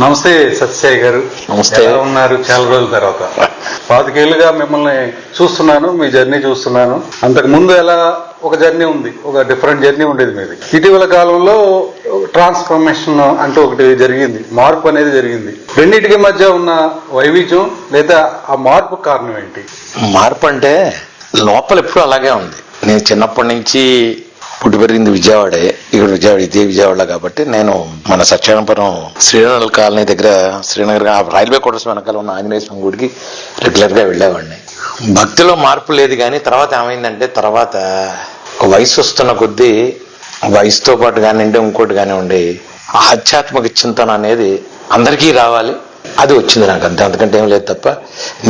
నమస్తే సత్యసాయి గారు. నమస్తే. ఎలా ఉన్నారు? చాలా రోజుల తర్వాత 25 ఏళ్ళుగా మిమ్మల్ని చూస్తున్నాను, మీ జర్నీ చూస్తున్నాను. అంతకు ముందు ఎలా ఒక జర్నీ ఉంది, ఒక డిఫరెంట్ జర్నీ ఉండేది మీది. ఇటీవల కాలంలో ట్రాన్స్ఫర్మేషన్ అంటూ ఒకటి జరిగింది, మార్పు అనేది జరిగింది. రెండింటికి మధ్య ఉన్న వైవిధ్యం లేదా ఆ మార్పు కారణం ఏంటి? మార్పు అంటే లోపల ఎప్పుడు అలాగే ఉంది. నేను చిన్నప్పటి నుంచి పుట్టి పెరిగింది విజయవాడే. ఇక్కడ ఇదే విజయవాడ కాబట్టి నేను మన సత్యనారాయణపురం శ్రీనగర్ కాలనీ దగ్గర శ్రీనగర్ రైల్వే క్వార్టర్స్ వెనకాల ఉన్న ఆంజనేయ స్వామి గుడికి రెగ్యులర్ గా వెళ్ళేవాడిని. భక్తిలో మార్పు లేదు, కానీ తర్వాత ఏమైందంటే తర్వాత వయసు వస్తున్న కొద్దీ వయసుతో పాటు కానివ్వండి ఇంకోటి కానివ్వండి ఆధ్యాత్మిక చింతన అనేది అందరికీ రావాలి. అది వచ్చింది నాకు, అంతే, అంతకంటే ఏం లేదు తప్ప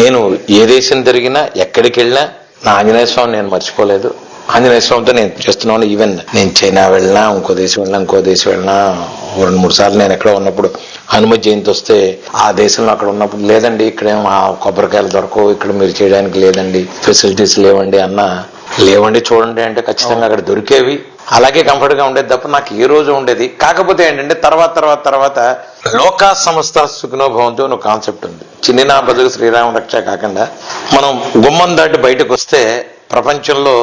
నేను ఏ దేశం తిరిగినా ఎక్కడికి వెళ్ళినా నా ఆంజనేయ స్వామి నేను మర్చిపోలేదు. ఆంజనేయ స్వామితో నేను చేస్తున్నాను. ఈవెన్ నేను చైనా వెళ్ళినా, ఇంకో దేశం వెళ్ళినా 2-3 సార్లు నేను ఎక్కడ ఉన్నప్పుడు హనుమత్ జయంతి వస్తే ఆ దేశంలో అక్కడ ఉన్నప్పుడు లేదండి ఇక్కడేమో కొబ్బరికాయలు దొరకవు, ఇక్కడ మీరు చేయడానికి లేదండి, ఫెసిలిటీస్ లేవండి అన్నా, లేవండి చూడండి అంటే ఖచ్చితంగా అక్కడ దొరికేవి. అలాగే కంఫర్ట్ గా ఉండేది తప్ప నాకు ఏ రోజు ఉండేది. కాకపోతే ఏంటంటే తర్వాత లోకా సంస్థ సుఖినోభవంతో ఒక కాన్సెప్ట్ ఉంది. చిన్న బతుకు శ్రీరామ రక్ష కాకుండా మనం గుమ్మం దాటి బయటకు వస్తే ప్రపంచంలో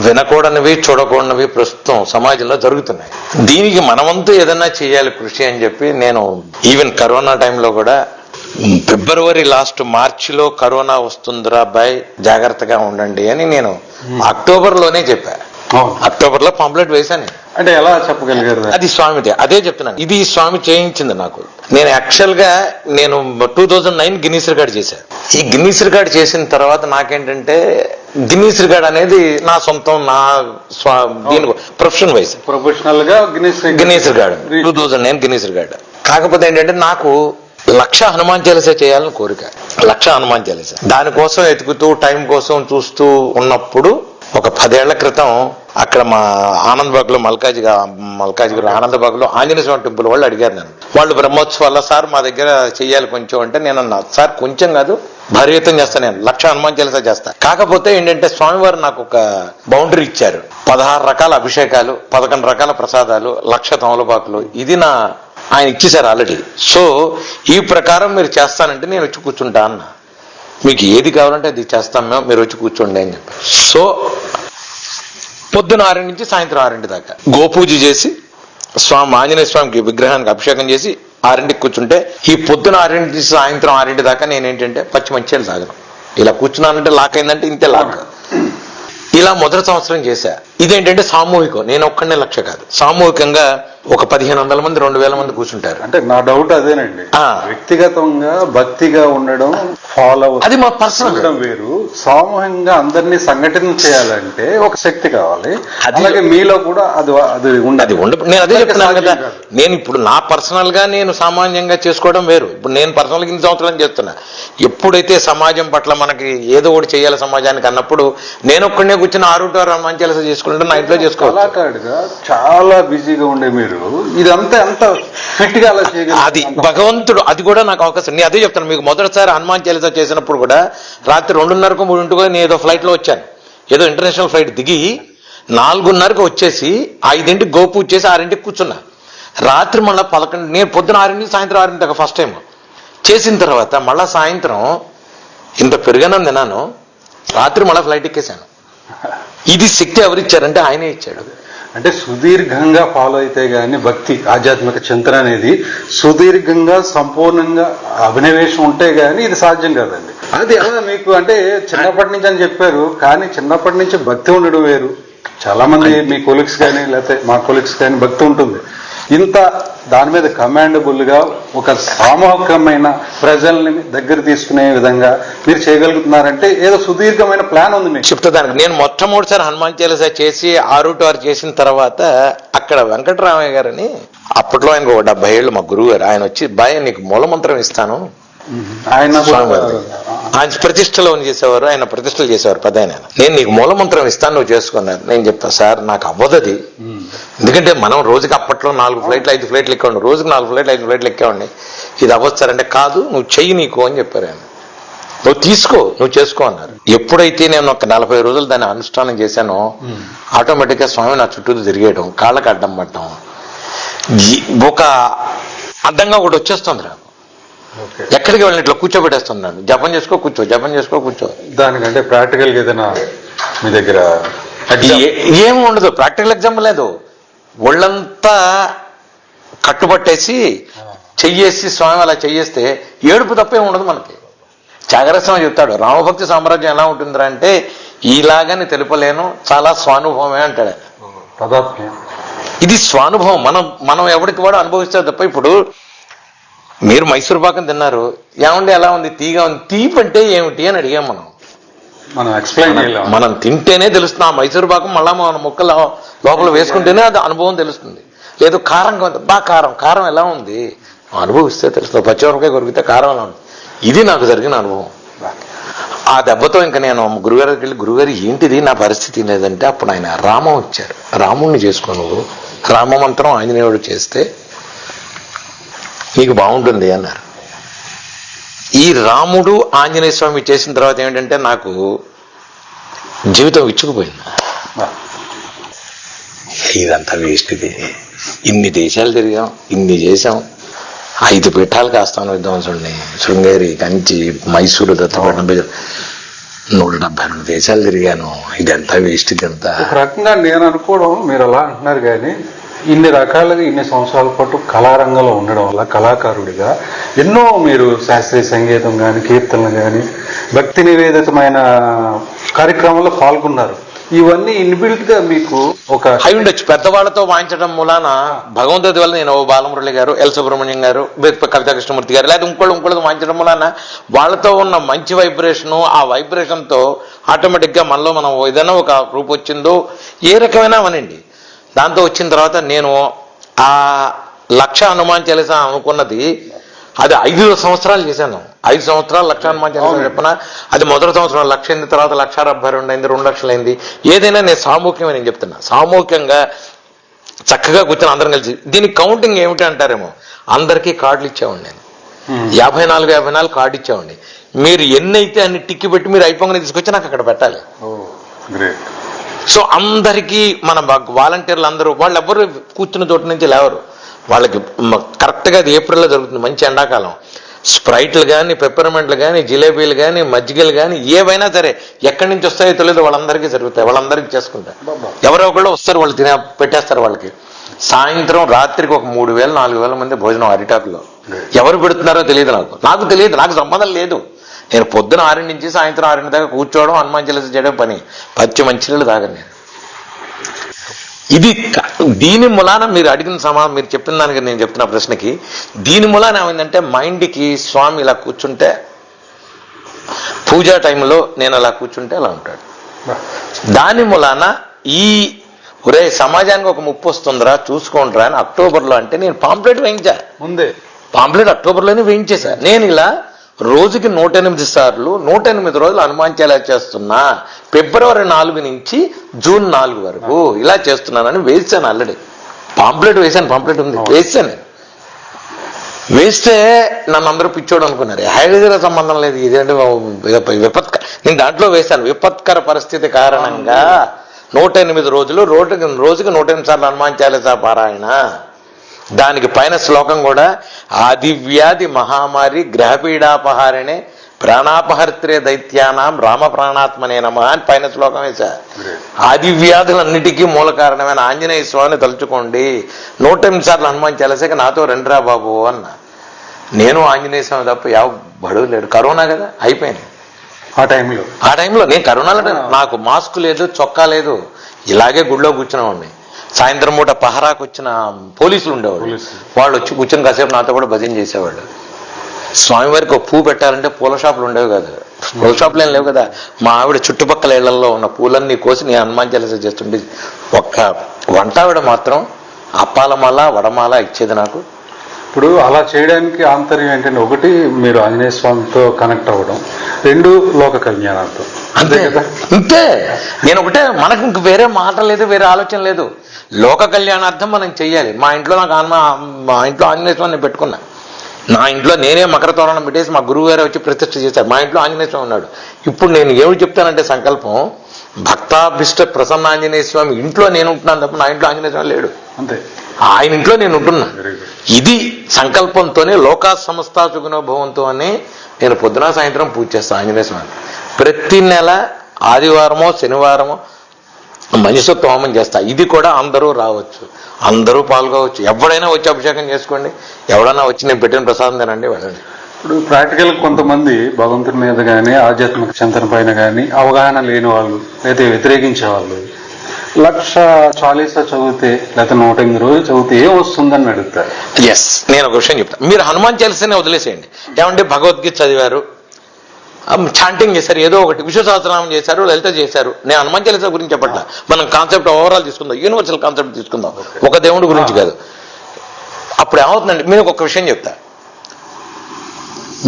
వినకూడనివి చూడకూడనివి ప్రస్తుతం సమాజంలో జరుగుతున్నాయి. దీనికి మనమంతా ఏదన్నా చేయాలి కృషి అని చెప్పి నేను ఈవెన్ కరోనా టైంలో కూడా ఫిబ్రవరి లాస్ట్ మార్చిలో కరోనా వస్తుందిరా బాయ్ జాగ్రత్తగా ఉండండి అని నేను అక్టోబర్లోనే చెప్పా. అక్టోబర్లో పాంప్లెట్ వేశాను. అంటే ఎలా చెప్పగలిగారు? అది స్వామిదే, అదే చెప్తున్నాను. ఇది స్వామి చేయించింది నాకు. నేను యాక్చువల్ గా నేను 2009 గిన్నీస్ రికార్డ్ చేశాను. ఈ గిన్నీస్ రికార్డ్ చేసిన తర్వాత నాకేంటంటే గిన్నీస్ రికార్డ్ అనేది నా సొంతం, నా దీని ప్రొఫెషన్ వైజ్ ప్రొఫెషనల్ గా గిన్నీస్ రికార్డ్ 2009 గిన్నీస్ రికార్డ్. కాకపోతే ఏంటంటే నాకు 1,00,000 హనుమాన్ చాలీసా చేయాలని కోరిక. 1,00,000 హనుమాన్ చాలీసా దానికోసం ఎతుకుతూ టైం కోసం చూస్తూ ఉన్నప్పుడు ఒక 10 ఏళ్ల క్రితం అక్కడ మా ఆనందబాగ్ లో మల్కాజ్ ఆనందబాగ్ లో ఆంజనేయ స్వామి టెంపుల్ వాళ్ళు అడిగారు నన్ను. వాళ్ళు బ్రహ్మోత్సవాల సార్ మా దగ్గర చెయ్యాలి కొంచెం అంటే నేను అన్నా, సార్ కొంచెం కాదు భారీయుతం చేస్తాను, నేను 1,00,000 హనుమాన్ చాలీసా చేస్తా. కాకపోతే ఏంటంటే స్వామివారు నాకు ఒక బౌండరీ ఇచ్చారు. 16 రకాల అభిషేకాలు, 11 రకాల ప్రసాదాలు, 1,00,000 తమలపాకులు, ఇది ఆయన ఇచ్చేశారు ఆల్రెడీ. సో ఈ ప్రకారం మీరు చేస్తానంటే నేను వచ్చి కూర్చుంటా అన్న. మీకు ఏది కావాలంటే అది చేస్తాం మేము, మీరు వచ్చి కూర్చోండి అని చెప్పి. సో పొద్దున 6 నుంచి సాయంత్రం 6 దాకా గోపూజ చేసి ఆంజనేయ స్వామికి విగ్రహానికి అభిషేకం చేసి 6కి కూర్చుంటే ఈ పొద్దున 6 నుంచి సాయంత్రం 6 దాకా నేనేంటంటే పచ్చి మంచిలు తాగను. ఇలా కూర్చున్నానంటే లాక్ అయిందంటే ఇంతే లాక్. ఇలా మొదటి సంవత్సరం చేశా. ఇదేంటంటే సామూహికం, నేను ఒక్కడనే 1,00,000 కాదు, సామూహికంగా ఒక 1,500 మంది 2,000 మంది కూర్చుంటారు. అంటే నా డౌట్ అదేనండి, వ్యక్తిగతంగా భక్తిగా ఉండడం ఫాలో అది మా పర్సనల్ వేరు, సామూహికంగా అందరినీ సంఘటన చేయాలంటే ఒక శక్తి కావాలి. అలాగే మీలో కూడా అది ఉండదు. నేను అదే చెప్తున్నాను కదా. నేను ఇప్పుడు నా పర్సనల్ గా నేను సామాన్యంగా చేసుకోవడం వేరు. ఇప్పుడు నేను పర్సనల్ గా 2 సంవత్సరాలు చేస్తున్నా. ఎప్పుడైతే సమాజం పట్ల మనకి ఏదో ఒకటి చేయాలి సమాజానికి అన్నప్పుడు నేను ఒక్కడనే కూర్చొని 6 మంచి చేసుకుంటే నా ఇంట్లో చేసుకోవాలి. కళాకారుడిగా చాలా బిజీగా ఉండే మీరు ఇదంతా ఎంత ఫిట్ గా అలా చేయగలరు? అది భగవంతుడు, అది కూడా నాకు అవకాశం. నేను అదే చెప్తాను మీకు. మొదటిసారి హనుమాన్ చాలీసా చేసినప్పుడు కూడా రాత్రి 2:30 3 నేను ఏదో ఫ్లైట్ లో వచ్చాను. ఏదో ఇంటర్నేషనల్ ఫ్లైట్ దిగి 4:30 వచ్చేసి 5ంటికి గోపూజ చేసి 6ంటికి కూర్చున్నా. రాత్రి మళ్ళీ 11 నేను పొద్దున 6 నుంచి సాయంత్రం 6 దాకా ఫస్ట్ టైం చేసిన తర్వాత మళ్ళా సాయంత్రం ఇంత పెరిగానని తిన్నాను. రాత్రి మళ్ళీ ఫ్లైట్ ఎక్కేశాను. ఇది శక్తి ఎవరిచ్చారంటే ఆయనే ఇచ్చాడు. అంటే సుదీర్ఘంగా ఫాలో అయితే గానీ భక్తి ఆధ్యాత్మిక చింతన అనేది సుదీర్ఘంగా సంపూర్ణంగా అభినవేశం ఉంటే గానీ ఇది సాధ్యం కాదండి. అది అలా మీకు అంటే చిన్నప్పటి నుంచి అని చెప్పారు, కానీ చిన్నప్పటి నుంచి భక్తి ఉండడం వేరు. చాలా మంది మీ కొలీగ్స్ కానీ లేకపోతే మా కొలీగ్స్ కానీ భక్తి ఉంటుంది. ఇంత దాని మీద కమాండబుల్ గా ఒక సామూహికమైన ప్రజల్ని దగ్గర తీసుకునే విధంగా మీరు చేయగలుగుతున్నారంటే ఏదో సుదీర్ఘమైన ప్లాన్ ఉంది మీకు. చెప్తాను. నేను మొట్టమొదటిసారి హనుమాన్ చాలీసా చేసి 6 to 6 చేసిన తర్వాత అక్కడ వెంకటరామయ్య గారని అప్పట్లో ఆయన 70 ఏళ్ళు మా గురువు గారు, ఆయన వచ్చి బాయ్ నీకు మూలమంత్రం ఇస్తాను. ఆయన ప్రతిష్టలో చేసేవారు, ఆయన ప్రతిష్టలు చేసేవారు పెద్దాయన. నేను నీకు మూలమంత్రం ఇస్తాను, నువ్వు చేసుకున్నారు. నేను చెప్తాను సార్ నాకు అవ్వదు అది. ఎందుకంటే మనం రోజుకి అప్పట్లో 4 ఫ్లైట్లు 5 ఫ్లైట్లు ఎక్కండి, రోజుకి 4 ఫ్లైట్లు 5 ఫ్లైట్లు ఎక్కామండి. ఇది అవ్వదు సార్ అంటే కాదు నువ్వు చెయ్యి నీకు అని చెప్పారు ఆయన. నువ్వు తీసుకో, నువ్వు చేసుకో అన్నారు. ఎప్పుడైతే నేను ఒక 40 రోజులు దాన్ని అనుష్ఠానం చేశానో ఆటోమేటిక్గా స్వామి నా చుట్టూ తిరిగేయడం, కాళ్ళకి అడ్డం పడటం, ఒక అడ్డంగా ఒకటి వచ్చేస్తుంది నాకు. ఓకే. ఎక్కడికి వెళ్ళిన ఇట్లా కూర్చోబెట్టేస్తున్నాను. జపం చేసుకో కూర్చో, జపం చేసుకో కూర్చో. దానికంటే ప్రాక్టికల్గా ఏదైనా మీ దగ్గర ఏమి ఉండదు, ప్రాక్టికల్ ఎగ్జామ్ లేదు. ఒళ్ళంతా కట్టుబట్టేసి చెయ్యేసి స్వామి అలా చెయ్యేస్తే ఏడుపు తప్పే ఉండదు మనకి. త్యాగరాజస్వామి చెప్తాడు, రామభక్తి సామ్రాజ్యం ఎలా ఉంటుందిరా అంటే ఇలాగని తెలుపలేను, చాలా స్వానుభవమే అంటాడు. పదార్థం ఇది స్వానుభవం. మనం ఎవరికి వాడు అనుభవిస్తారు తప్ప. ఇప్పుడు మీరు మైసూర్ పాకం తిన్నారు, ఏమండి ఎలా ఉంది, తీగా ఉంది. తీపి అంటే ఏమిటి అని అడిగాం మనం ఎక్స్ప్లెయిన్ చేయలేం. మనం తింటేనే తెలుస్తుంది. ఆ మైసూర్ పాకం మళ్ళా మన ముక్కల లోపల వేసుకుంటేనే అది అనుభవం తెలుస్తుంది. లేదు కారంగా ఉంది, కారం ఎలా ఉంది అనుభవిస్తే తెలుస్తుంది. పచ్చిమిరపకాయ కొరికితే కారం ఎలా ఉంది. ఇది నాకు జరిగిన అనుభవం. ఆ దెబ్బతో ఇంకా నేను గురుగారికి వెళ్ళి, గురుగారు ఏంటిది నా పరిస్థితి లేదంటే, అప్పుడు ఆయన రామం వచ్చారు. రాముణ్ణి చేసుకో, నువ్వు రామమంత్రం ఆంజనేయుడు చేస్తే నీకు బాగుంటుంది అన్నారు. ఈ రాముడు ఆంజనేయ స్వామి చేసిన తర్వాత ఏమిటంటే నాకు జీవితం ఇచ్చుకుపోయింది. ఇదంతా వేస్ట్. ఇది ఇన్ని దేశాలు తిరిగాం, ఇన్ని చేశాం. 5 పీఠాలకు ఆస్థాన విద్వాంసుడిని, శృంగేరి, కంచి, మైసూరు, దత్తపట్నం, 172 దేశాలు తిరిగాను. ఇదంతా వేస్ట్. ఇదంతా ఒక రకంగా నేను అనుకోవడం, మీరు అలా అంటున్నారు కానీ ఇన్ని రకాలుగా ఇన్ని సంవత్సరాల పాటు కళారంగంలో ఉండడం వల్ల కళాకారుడిగా ఎన్నో మీరు శాస్త్రీయ సంగీతం కానీ, కీర్తనలు కానీ, భక్తి నివేదితమైన కార్యక్రమాల్లో పాల్గొన్నారు. ఇవన్నీ ఇన్బిల్ట్ గా మీకు ఒక అయి ఉండొచ్చు. పెద్దవాళ్లతో వాయించడం మూలాన భగవంతుడి వల్ల నేను బాలమురళి గారు, ఎల్ సుబ్రహ్మణ్యం గారు, కవితా కృష్ణమూర్తి గారు, లేదా ఇంకోళ్ళు వాయించడం మూలాన వాళ్ళతో ఉన్న మంచి వైబ్రేషను, ఆ వైబ్రేషన్తో ఆటోమేటిక్గా మనలో మనం ఏదైనా ఒక రూపు వచ్చిందో, ఏ రకమైన అవనండి, దాంతో వచ్చిన తర్వాత నేను ఆ లక్ష హనుమాన్ చాలీసా అనుకున్నది అది 5 సంవత్సరాలు చేశాను. 5 సంవత్సరాలు లక్ష హనుమాన్ చాలీసా చెప్పిన అది మొదటి సంవత్సరం 1,00,000 అయింది, తర్వాత 1,72,000 అయింది, 2 లక్షలు అయింది. ఏదైనా నేను సామూహికమే నేను చెప్తున్నా. సామూహికంగా చక్కగా కూర్చొని అందరం కలిసి. దీనికి కౌంటింగ్ ఏమిటి అంటారేమో, అందరికీ కార్డులు ఇచ్చేవాడిని నేను. 54 కార్డు ఇచ్చేవాడిని. మీరు ఎన్నైతే అన్ని టిక్కి పెట్టి మీరు అయిపోగానే తీసుకొచ్చి నాకు అక్కడ పెట్టాలి. సో అందరికీ మన వాలంటీర్లు అందరూ వాళ్ళు ఎవ్వరు కూర్చున్న చోటు నుంచి లేవరు. వాళ్ళకి కరెక్ట్గా అది ఏప్రిల్లో జరుగుతుంది, మంచి ఎండాకాలం. స్ప్రైట్లు కానీ, పెప్పర్మెంట్లు కానీ, జిలేబీలు కానీ, మజ్జిగలు కానీ, ఏవైనా సరే ఎక్కడి నుంచి వస్తాయో తెలియదు, వాళ్ళందరికీ జరుగుతాయి. వాళ్ళందరికీ చేసుకుంటారు. ఎవరో ఒకళ్ళు వస్తారు, వాళ్ళు పెట్టేస్తారు వాళ్ళకి. సాయంత్రం రాత్రికి ఒక 3,000 4,000 మంది భోజనం అరిటాకులో. ఎవరు పెడుతున్నారో తెలియదు నాకు తెలియదు, నాకు సంబంధం లేదు. నేను పొద్దున 6 నుంచి సాయంత్రం 6 దాకా కూర్చోవడం, హనుమాన్ చాలీసా చేయడం పని. పచ్చి మంచినీళ్ళు తాగను నేను. ఇది దీని మూలాన మీరు అడిగిన సమాధానం, మీరు చెప్పిన దానికి నేను చెప్తున్న ప్రశ్నకి దీని మూలాన ఏమైందంటే, మైండ్కి స్వామి ఇలా కూర్చుంటే, పూజా టైంలో నేను అలా కూర్చుంటే అలా ఉంటాడు. దాని మూలాన ఒరే సమాజానికి ఒక ముప్పు వస్తుందిరా చూసుకోండిరా అని అక్టోబర్లో అంటే నేను పాంప్లెట్ వేయించా. ముందే పాంప్లెట్ అక్టోబర్లోనే వేయించేశా. నేను ఇలా రోజుకి 108 సార్లు 108 రోజులు హనుమాన్ చాలీసా చేస్తున్నా. ఫిబ్రవరి 4 నుంచి జూన్ 4 వరకు ఇలా చేస్తున్నానని వేసాను. ఆల్రెడీ పాంప్లెట్ వేసాను, పాంప్లెట్ ఉంది, వేసాను. నేను వేస్తే నన్ను అందరూ పిచ్చోడు అనుకున్నారు. హైదరాబాద్ సంబంధం లేదు, ఇదేంటి నేను దాంట్లో వేశాను. విపత్కర పరిస్థితి కారణంగా 108 రోజులు రోజుకి 108 సార్లు హనుమాన్ చాలీసా పారాయణ. దానికి పైన శ్లోకం కూడా, ఆది వ్యాధి మహామారి గ్రహపీడాపహారిణే ప్రాణాపహర్త్రే దైత్యానాం రామ ప్రాణాత్మనే నమః అని పైన శ్లోకం వేశా. ఆది వ్యాధులన్నిటికీ మూల కారణమైన ఆంజనేయ స్వామిని తలుచుకోండి. 108 సార్లు హనుమాన్ చాలీసాకి నాతో రండిరా బాబు అన్న. నేను ఆంజనేయ స్వామి తప్ప బడుగు లేడు. కరోనా కదా అయిపోయింది. ఆ టైంలో నేను కరోనాలో నాకు మాస్క్ లేదు, చొక్కా లేదు, ఇలాగే గుడిలో కూర్చునేవాడిని. సాయంత్రం పూట పహరాకు వచ్చిన పోలీసులు ఉండేవాళ్ళు. వాళ్ళు వచ్చి కూర్చొని కాసేపు నాతో కూడా భజన చేసేవాళ్ళు. స్వామివారికి ఒక పువ్వు పెట్టాలంటే పూల షాపులు ఉండేవి కదా, పూల షాపులు ఏం లేవు కదా. మా ఆవిడ చుట్టుపక్కల ఇళ్లలో ఉన్న పూలన్నీ కోసి నేను హనుమాన్ చాలీసా చేస్తుండే. ఒక్క వంటావిడ మాత్రం అప్పాలమాల వడమాల ఇచ్చేది నాకు. ఇప్పుడు అలా చేయడానికి ఆంతర్యం ఏంటంటే, ఒకటి మీరు ఆంజనేయ స్వామితో కనెక్ట్ అవ్వడం, 2 లోక కళ్యాణార్థం. అంతే కదా. అంతే. నేను ఒకటే, మనకు ఇంక వేరే మాట లేదు, వేరే ఆలోచన లేదు. లోక కళ్యాణార్థం మనం చెయ్యాలి. మా ఇంట్లో మా ఇంట్లో ఆంజనేయ స్వామిని పెట్టుకున్నా. నా ఇంట్లో నేనే మకర తోరణం పెట్టేసి మా గురువు గారే వచ్చి ప్రతిష్ఠ చేశారు. మా ఇంట్లో ఆంజనేయ స్వామి ఉన్నాడు. ఇప్పుడు నేను ఏమి చెప్తానంటే సంకల్పం, భక్తాభిష్ట ప్రసన్న ఆంజనేయ స్వామి ఇంట్లో నేను ఉంటున్నాను తప్ప నా ఇంట్లో ఆంజనేయ స్వామి లేడు. అంతే. ఆయన ఇంట్లో నేను ఉంటున్నా. ఇది సంకల్పంతోనే లోకా సమస్త సుగుణోభవంతో అని నేను పొద్దున సాయంత్రం పూజ చేస్తాను ఆంజనేయ స్వామి. ప్రతి నెల ఆదివారమో శనివారమో మనిషితో హోమం చేస్తా. ఇది కూడా అందరూ రావచ్చు, అందరూ పాల్గొవచ్చు. ఎవడైనా వచ్చి అభిషేకం చేసుకోండి, ఎవడైనా వచ్చి నేను పెట్టిన ప్రసాదం తినండి, వెళ్ళండి. ఇప్పుడు ప్రాక్టికల్ కొంతమంది భగవంతుడి మీద కానీ ఆధ్యాత్మిక చింతన పైన కానీ అవగాహన లేని వాళ్ళు లేదా వ్యతిరేకించే వాళ్ళు 1,40 చదివితే లేదా 108 రోజులు చదివితే ఏం వస్తుందని అడుగుతారు. ఎస్, నేను ఒక విషయం చెప్తాను. మీరు హనుమాన్ చాలీసానే వదిలేసేయండి. ఏమంటే భగవద్గీత చదివారు, చాంటింగ్ చేశారు, ఏదో ఒకటి విష్ణు సహస్రనామం చేశారు, లలిత చేశారు. నేను హనుమాన్ చాలీసా గురించి చెప్పట్లా, మనం కాన్సెప్ట్ ఓవరాల్ తీసుకుందాం, యూనివర్సల్ కాన్సెప్ట్ తీసుకుందాం, ఒక దేవుడి గురించి కాదు. అప్పుడు ఏమవుతుందండి, మీరు ఒక విషయం చెప్తా.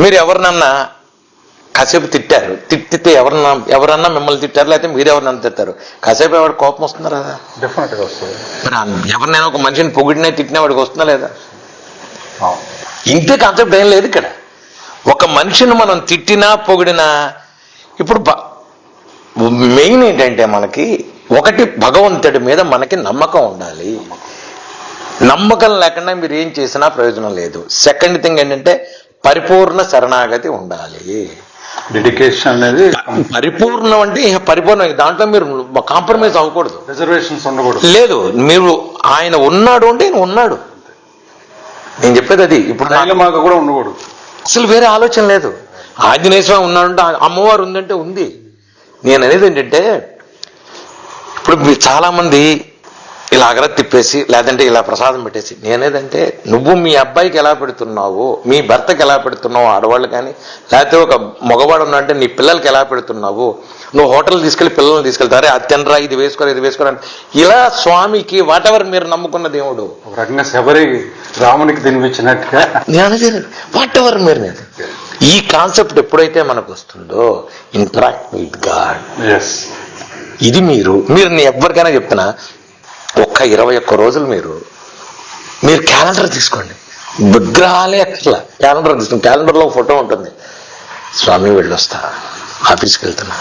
మీరు ఎవరినన్నా కాసేపు తిట్టారు, తిట్టితే ఎవరన్నా మిమ్మల్ని తిట్టారు, లేకపోతే మీరు ఎవరినన్నా తిట్టారు, కాసేపు ఎవరికి కోపం వస్తుందా లేదా? డెఫినెట్గా వస్తుంది. ఎవరినైనా ఒక మనిషిని పొగిడినా తిట్టినా వాడికి వస్తుందా లేదా? ఇంతే కాన్సెప్ట్ ఏం లేదు ఇక్కడ. ఒక మనిషిని మనం తిట్టినా పొగిడినా, ఇప్పుడు మెయిన్ ఏంటంటే మనకి ఒకటి భగవంతుడి మీద మనకి నమ్మకం ఉండాలి. నమ్మకం లేకుండా మీరు ఏం చేసినా ప్రయోజనం లేదు. సెకండ్ థింగ్ ఏంటంటే పరిపూర్ణ శరణాగతి ఉండాలి. డెడికేషన్ అనేది పరిపూర్ణం అంటే పరిపూర్ణం, దాంట్లో మీరు కాంప్రమైజ్ అవ్వకూడదు, రిజర్వేషన్స్ ఉండకూడదు. లేదు, మీరు ఆయన ఉన్నాడు అంటే ఆయన ఉన్నాడు. నేను చెప్పేది అది. ఇప్పుడు మాకు కూడా ఉండకూడదు, అసలు వేరే ఆలోచన లేదు. ఆంజనేయ స్వామి ఉన్నాడంటే, అమ్మవారు ఉందంటే ఉంది. నేను అనేది ఏంటంటే, ఇప్పుడు మీరు చాలామంది ఇలా అగరత్తి తిప్పేసి లేదంటే ఇలా ప్రసాదం పెట్టేసి, నేనేదంటే నువ్వు మీ అబ్బాయికి ఎలా పెడుతున్నావు, మీ భర్తకి ఎలా పెడుతున్నావు, ఆడవాళ్ళు కానీ, లేకపోతే ఒక మగవాడు ఉన్నాడంటే నీ పిల్లలకి ఎలా పెడుతున్నావు, నువ్వు హోటల్ తీసుకెళ్ళి పిల్లల్ని తీసుకెళ్తారే అది తినరా, ఇది వేసుకోరా, ఇది వేసుకోరా, ఇలా స్వామికి వాట్ ఎవర్ మీరు నమ్ముకున్న దేవుడు శబరి రామునికి తినిపించినట్టుగా నేను వాట్ ఎవర్ మీరు, నేను ఈ కాన్సెప్ట్ ఎప్పుడైతే మనకు వస్తుందో ఇంటరాక్ట్ విత్ గాడ్, ఇది మీరు ఎవరికైనా చెప్తున్నా, ఒక్క 21 రోజులు మీరు క్యాలెండర్ తీసుకోండి. విగ్రహాలే అట్లా క్యాలెండర్ తీసుకోండి. క్యాలెండర్లో ఫోటో ఉంటుంది, స్వామి వెళ్ళొస్తా, ఆఫీస్కి వెళ్తున్నా,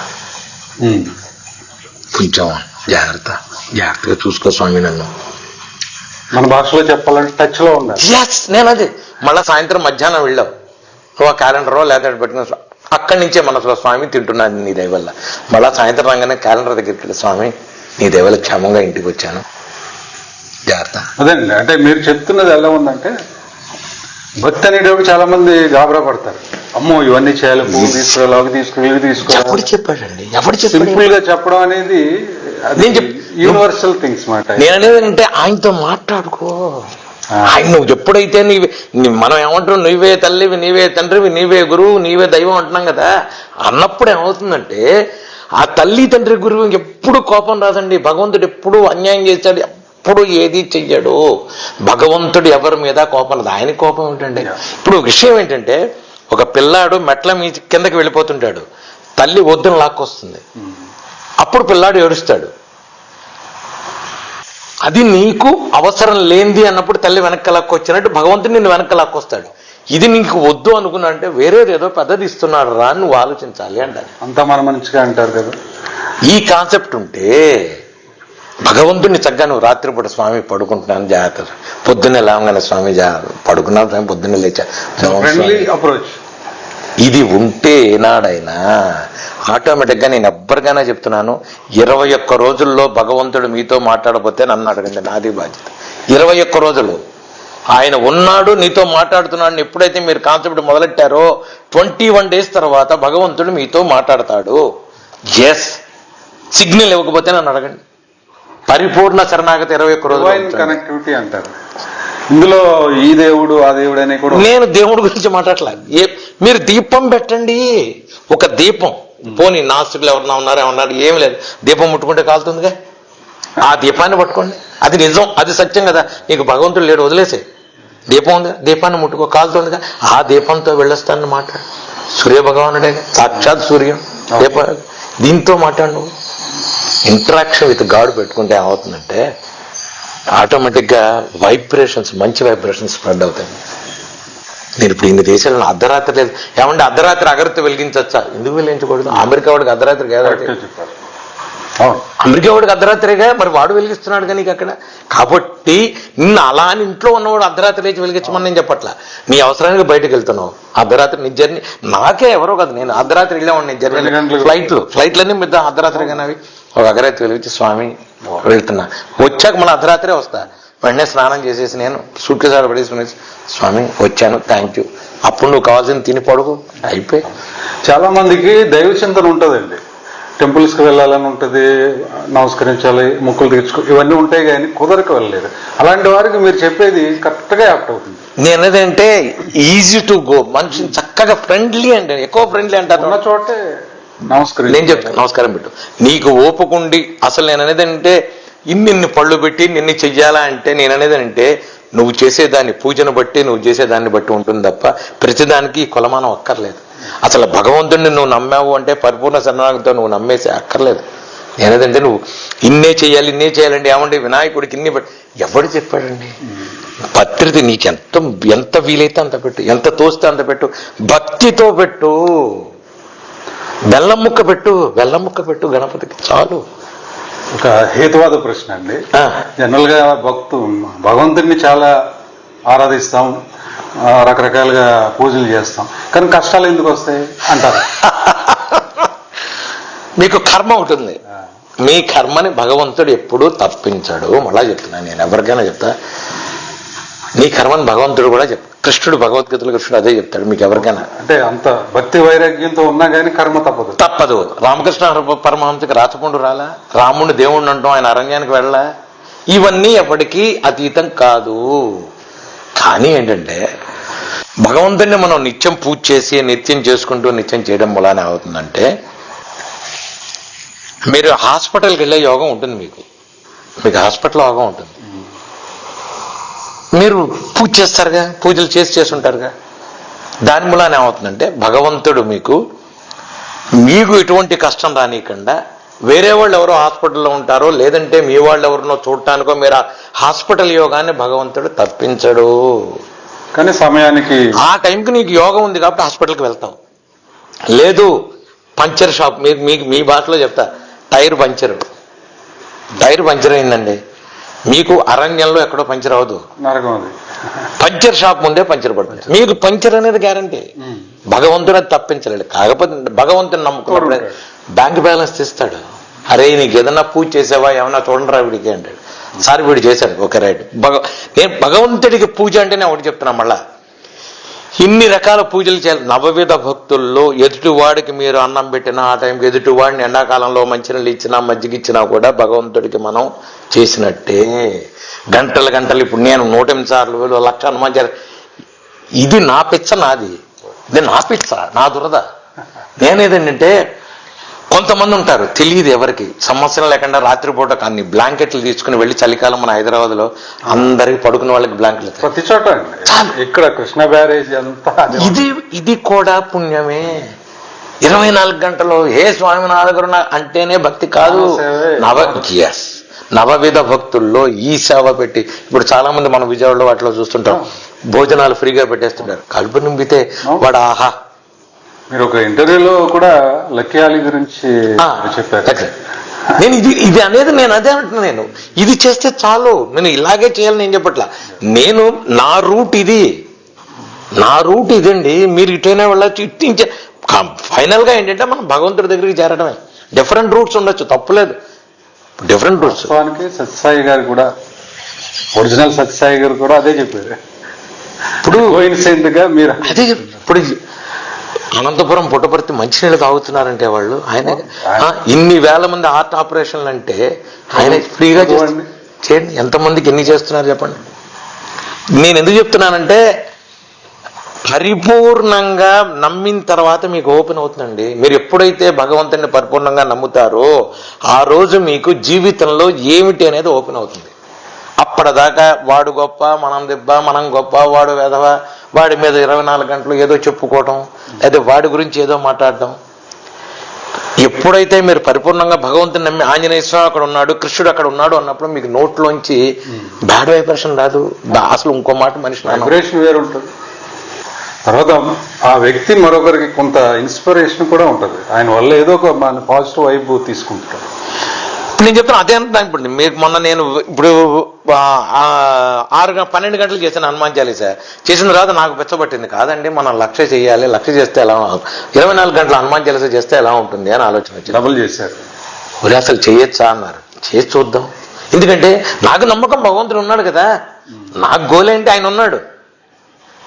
కొంచెం జాగ్రత్తగా చూసుకో స్వామి నన్ను. మన భాషలో చెప్పాలంటే టచ్ లో ఉండాలి. నేను అదే మళ్ళీ సాయంత్రం మధ్యాహ్నం వెళ్ళావు, నువ్వు ఆ క్యాలెండరో లేదా పెట్టుకున్న అక్కడి నుంచే మనసులో స్వామి తింటున్నాను నీ దయ వల్ల. మళ్ళా సాయంత్రం రాగానే క్యాలెండర్ దగ్గరికి స్వామి నీ దయ వల్ల క్షేమంగా ఇంటికి వచ్చాను, జాగ్రత్త. అదేండి, అంటే మీరు చెప్తున్నది ఎలా ఉందంటే, భక్తి అనేటప్పుడు చాలా మంది గాబరా పడతారు. అమ్మో ఇవన్నీ చేయాలి, పువ్వు తీసుకోవాలి, అవి తీసుకోవాలి, ఎవరు చెప్పాడండి? సింపుల్ గా చెప్పడం అనేది యూనివర్సల్ థింగ్స్ మాట. నేను అనేది అంటే ఆయనతో మాట్లాడుకో. ఆయన నువ్వు ఎప్పుడైతే మనం ఏమంటారు, నీవే తల్లివి, నీవే తండ్రివి, నీవే గురువు, నీవే దైవం అంటున్నాం కదా, అన్నప్పుడు ఏమవుతుందంటే ఆ తల్లి తండ్రి గురువు ఎప్పుడు కోపం రాదండి. భగవంతుడు ఎప్పుడు అన్యాయం చేస్తాడు, ఎప్పుడు ఏది చెయ్యడు. భగవంతుడు ఎవరి మీద కోపం రాదు, ఆయన కోపం ఏంటంటే. ఇప్పుడు విషయం ఏంటంటే, ఒక పిల్లాడు మెట్ల మీ కిందకి వెళ్ళిపోతుంటాడు, తల్లి వద్దును లాక్కొస్తుంది, అప్పుడు పిల్లాడు ఏడుస్తాడు. అది నీకు అవసరం లేనిది అన్నప్పుడు తల్లి వెనక్కి లాక్కొచ్చినట్టు భగవంతుడు నిన్ను వెనక్కి లాక్కొస్తాడు. ఇది నీకు వద్దు అనుకున్నా అంటే వేరేదేదో పెద్దది ఇస్తున్నాడు రా, నువ్వు ఆలోచించాలి అంటారు. అంతా మన మంచిగా అంటారు కదా. ఈ కాన్సెప్ట్ ఉంటే భగవంతుడిని చక్కగా నువ్వు రాత్రిపూట స్వామి పడుకుంటున్నాను జాగ్రత్త, పొద్దున్నే లేవగానే స్వామి పడుకున్నాను స్వామి, పొద్దున్నే లేచా, ఇది ఉంటే ఏనాడైనా ఆటోమేటిక్గా నేను ఎవ్వరికైనా చెప్తున్నాను, 21 రోజుల్లో భగవంతుడు మీతో మాట్లాడకపోతే నన్ను అడగండి, నాది బాధ్యత. 21 రోజులు ఆయన ఉన్నాడు నీతో మాట్లాడుతున్నాడు ఎప్పుడైతే మీరు కాన్సెప్ట్ మొదలెట్టారో 21 days తర్వాత భగవంతుడు మీతో మాట్లాడతాడు. ఎస్, సిగ్నల్ ఇవ్వకపోతే నన్ను అడగండి. పరిపూర్ణ శరణాగతి 21 రోజులు కనెక్టివిటీ అంటారు. ఇందులో ఈ దేవుడు ఆ దేవుడు అనే కూడా, నేను దేవుడి గురించి మాట్లాడలేదు. మీరు దీపం పెట్టండి, ఒక దీపం, పోనీ నాస్తికులు ఎవరన్నా ఉన్నారు ఏమన్నారు, ఏమి లేదు, దీపం ముట్టుకుంటే కాలుతుందిగా, ఆ దీపాన్ని పట్టుకోండి, అది నిజం, అది సత్యం కదా. నీకు భగవంతుడు లేడు, వదిలేసే, దీపం ఉందిగా, దీపాన్ని ముట్టుకో, కాలుతుందిగా, ఆ దీపంతో వెళ్ళొస్తానని మాట్లాడు. సూర్య భగవానుడే, సాక్షాత్ సూర్యం, దీప, దీంతో మాట్లాడు. నువ్వు ఇంటరాక్షన్ విత్ గాడ్ పెట్టుకుంటే ఏమవుతుందంటే ఆటోమేటిక్గా వైబ్రేషన్స్, మంచి వైబ్రేషన్స్ స్ప్రెడ్ అవుతాయి. నేను ఇప్పుడు ఇన్ని దేశాలను అర్ధరాత్రి లేదు ఏమంటే, అర్ధరాత్రి అగరత్తి వెలిగించచ్చా? ఎందుకు వెలిగించకూడదు? అమెరికా వాడికి అర్ధరాత్రి కాదు, అవును. అమెరికా వాడికి అర్ధరాత్రిగా మరి వాడు వెలిగిస్తున్నాడు కానీ నీకు అక్కడ. కాబట్టి నిన్ను అలా అని ఇంట్లో ఉన్నవాడు అర్ధరాత్రి లేచి వెలిగించమని నేను చెప్పట్లా. నీ అవసరానికి బయటకు వెళ్తున్నావు అర్ధరాత్రి నీ జర్నీ. నాకే ఎవరో కదా, నేను అర్ధరాత్రి వెళ్ళామండి, నేను జర్నీ ఫ్లైట్లన్నీ మీద అర్ధరాత్రి కానీ ఒక అర్ధరాత్రి వెలిగించి స్వామి వెళ్తున్నా, వచ్చాక మన అర్ధరాత్రే వస్తా, వెంటనే స్నానం చేసేసి నేను సూట్ కేసాలు పడేసి స్వామి వచ్చాను థ్యాంక్ యూ, అప్పుడు నువ్వు కావాల్సింది తిని పడుకో అయిపోయి. చాలా మందికి దైవ చింతన ఉంటుందండి, టెంపుల్స్కి వెళ్ళాలని ఉంటుంది, నమస్కరించాలి, మొక్కులు తీర్చుకో, ఇవన్నీ ఉంటాయి కానీ కుదరక వెళ్ళలేదు. అలాంటి వారికి మీరు చెప్పేది కరెక్ట్గా యాప్ట్ అవుతుంది. నేను ఏదంటే ఈజీ టు గో, మనిషిని చక్కగా ఫ్రెండ్లీ అంటే ఎక్కువ ఫ్రెండ్లీ అంటారు ఉన్న చోటే నేను చెప్తాను నమస్కారం పెట్టు, నీకు ఓపుకుండి. అసలు నేను అనేది అంటే ఇన్ని పళ్ళు పెట్టి నిన్ను చెయ్యాలా అంటే నేను అనేది అంటే నువ్వు చేసేదాన్ని పూజను బట్టి నువ్వు చేసేదాన్ని బట్టి ఉంటుంది తప్ప ప్రతిదానికి కొలమానం అక్కర్లేదు. అసలు భగవంతుడిని నువ్వు నమ్మావు అంటే పరిపూర్ణ శరణాగతితో నువ్వు నమ్మేసే అక్కర్లేదు. నేనేదంటే నువ్వు ఇన్నే చేయాలండి. ఏమంటే వినాయకుడికి ఇన్ని ఎవడు చెప్పాడండి? పత్రిక నీకు ఎంత వీలైతే అంత పెట్టు, ఎంత తోస్తే అంత పెట్టు, భక్తితో పెట్టు, బెల్లం ముక్క పెట్టు గణపతికి చాలు. ఒక హేతువాద ప్రశ్న అండి. జనరల్ గా భగవంతుడిని చాలా ఆరాధిస్తాం, రకరకాలుగా పూజలు చేస్తాం, కానీ కష్టాలు ఎందుకు వస్తాయి అంటారు? మీకు కర్మ ఉంటుంది, మీ కర్మని భగవంతుడు ఎప్పుడూ తప్పించాడు. మళ్ళా చెప్తున్నాను, నేను ఎవరికైనా చెప్తా, నీ కర్మని భగవంతుడు కూడా చెప్తాడు. కృష్ణుడు భగవద్గీతలో కృష్ణుడు అదే చెప్తాడు మీకు ఎవరికైనా. అంటే అంత భక్తి వైరాగ్యంతో ఉన్నా కానీ కర్మ తప్పదు. రామకృష్ణ పరమహంసకి రాచపుండు రాలా, రాముడిని దేవుణ్ణి అంటాం, ఆయన అరణ్యానికి వెళ్ళా, ఇవన్నీ ఎప్పటికీ అతీతం కాదు. కానీ ఏంటంటే భగవంతుడిని మనం నిత్యం పూజ చేసి నిత్యం చేసుకుంటూ నిత్యం చేయడం వలన అవుతుందంటే, మీరు హాస్పిటల్కి వెళ్ళే యోగం ఉంటుంది, మీకు హాస్పిటల్ యోగం ఉంటుంది. మీరు పూజ చేస్తారుగా, పూజలు చేసి ఉంటారుగా, దాని మూలాన ఏమవుతుందంటే భగవంతుడు మీకు ఎటువంటి కష్టం రానియకుండా వేరే వాళ్ళు ఎవరో హాస్పిటల్లో ఉంటారో లేదంటే మీ వాళ్ళు ఎవరినో చూడటానికో మీరు హాస్పిటల్ యోగాన్ని భగవంతుడు తప్పించడు. కానీ సమయానికి ఆ టైంకి నీకు యోగం ఉంది కాబట్టి హాస్పిటల్కి వెళ్తావు. లేదు పంచర్ షాప్, మీ భాషలో చెప్తా, టైర్ పంచర్ అయిందండి, మీకు అరణ్యంలో ఎక్కడో పంచర్ అవ్వదు, పంచర్ షాప్ ముందే పంచర్ పడుతుంది. మీకు పంచర్ అనేది గ్యారంటీ. భగవంతుడు అది తప్పించలేడు. కాకపోతే భగవంతుని నమ్ముకున్నప్పుడే బ్యాంక్ బ్యాలెన్స్ తీస్తాడు. అరే నీకు ఏదన్నా పూజ చేసావా, ఏమన్నా చూడండి రా వీడికి అంటాడు. సార్ వీడు చేశాడు, ఓకే రైట్. నేను భగవంతుడికి పూజ అంటే నేను ఒకటి చెప్తున్నా, మళ్ళా ఇన్ని రకాల పూజలు చేయాలి. నవవిధ భక్తుల్లో ఎదుటివాడికి మీరు అన్నం పెట్టినా, ఆ టైంకి ఎదుటివాడిని ఎండాకాలంలో మంచినీళ్ళు ఇచ్చినా మజ్జిగ ఇచ్చినా కూడా భగవంతుడికి మనం చేసినట్టే. గంటలు ఇప్పుడు నేను 108 సార్లు 1,00,000 హనుమాన్, ఇది నా పిచ్చ, ఇది నా పిచ్చ, నా దురద. నేనేదంటే కొంతమంది ఉంటారు తెలియదు ఎవరికి, సమస్యలు లేకుండా రాత్రిపూట కొన్ని బ్లాంకెట్లు తీసుకుని వెళ్ళి చలికాలం మన హైదరాబాద్ లో అందరికి పడుకునే వాళ్ళకి బ్లాంకెట్లు ప్రతి చోట, ఇక్కడ కృష్ణ బ్యారేజ్ అంతా ఇది కూడా పుణ్యమే. 24 గంటలు ఏ స్వామి నా దగ్గర అంటేనే భక్తి కాదు. నవవిధ భక్తుల్లో ఈ సేవ పెట్టి, ఇప్పుడు చాలా మంది మనం విజయవాడలో వాటిలో చూస్తుంటాం, భోజనాలు ఫ్రీగా పెట్టేస్తుంటారు. కడుపు నింపితే వాడు ఆహా. మీరు ఒక ఇంటర్వ్యూలో కూడా లక్కీ అలీ గురించి చెప్పారు. నేను ఇది అనేది నేను అదే అంటున్నా, నేను ఇది చేస్తే చాలు, నేను ఇలాగే చేయాలని నేను చెప్పట్లా. నేను నా రూట్ ఇదండి, మీరు ఇటైనా వెళ్ళచ్చు, ఇట్టించే ఫైనల్ గా ఏంటంటే మనం భగవంతుడి దగ్గరికి చేరడమే. డిఫరెంట్ రూట్స్ ఉండొచ్చు, తప్పులేదు, డిఫరెంట్ రూట్స్. సత్యసాయి గారు కూడా, ఒరిజినల్ సత్యసాయి గారు కూడా అదే చెప్పారు. ఇప్పుడు మీరు అదే ఇప్పుడు అనంతపురం పుట్టపర్తి మంచినీళ్ళు తాగుతున్నారంటే వాళ్ళు, ఆయన ఇన్ని వేల మంది హార్ట్ ఆపరేషన్లు అంటే ఆయన ఫ్రీగా చేయండి. ఎంతమందికి ఎన్ని చేస్తున్నారు చెప్పండి. నేను ఎందుకు చెప్తున్నానంటే పరిపూర్ణంగా నమ్మిన తర్వాత మీకు ఓపెన్ అవుతుందండి. మీరు ఎప్పుడైతే భగవంతుని పరిపూర్ణంగా నమ్ముతారో ఆ రోజు మీకు జీవితంలో ఏమిటి అనేది ఓపెన్ అవుతుంది. అప్పటిదాకా వాడు గొప్ప, మనం దెబ్బ, మనం గొప్ప, వాడు వెధవ, వాడి మీద 24 గంటలు ఏదో చెప్పుకోవటం, లేదా వాడి గురించి ఏదో మాట్లాడటం. ఎప్పుడైతే మీరు పరిపూర్ణంగా భగవంతుని నమ్మి ఆంజనేయ స్వామి అక్కడ ఉన్నాడు, కృష్ణుడు అక్కడ ఉన్నాడు అన్నప్పుడు మీకు నోట్లోంచి బ్యాడ్ వైబ్రేషన్ రాదు. అసలు ఇంకో మాట మనిషి వైబ్రేషన్ వేరు ఉంటుంది. తర్వాత ఆ వ్యక్తి మరొకరికి కొంత ఇన్స్పిరేషన్ కూడా ఉంటుంది, ఆయన వల్ల ఏదో ఒక మన పాజిటివ్ వైబ్ తీసుకుంటారు. ఇప్పుడు నేను చెప్తాను అదే అంటున్నాను. ఇప్పుడు మీకు మొన్న నేను ఇప్పుడు 12 గంటలు చేశాను హనుమాన్ చాలీసా. చేసిన తర్వాత నాకు పెచ్చబట్టింది, కాదండి మనం లక్ష చేయాలి, లక్ష చేస్తే ఎలా 24 గంటలు హనుమాన్ చాలీసా చేస్తే ఎలా ఉంటుంది అని ఆలోచన వచ్చింది. డబుల్ చేశారు. ఒరే అసలు చేయొచ్చా అన్నారు. చేసి చూద్దాం, ఎందుకంటే నాకు నమ్మకం భగవంతుడు ఉన్నాడు కదా, నాకు గోల్ ఏంటి ఆయన ఉన్నాడు.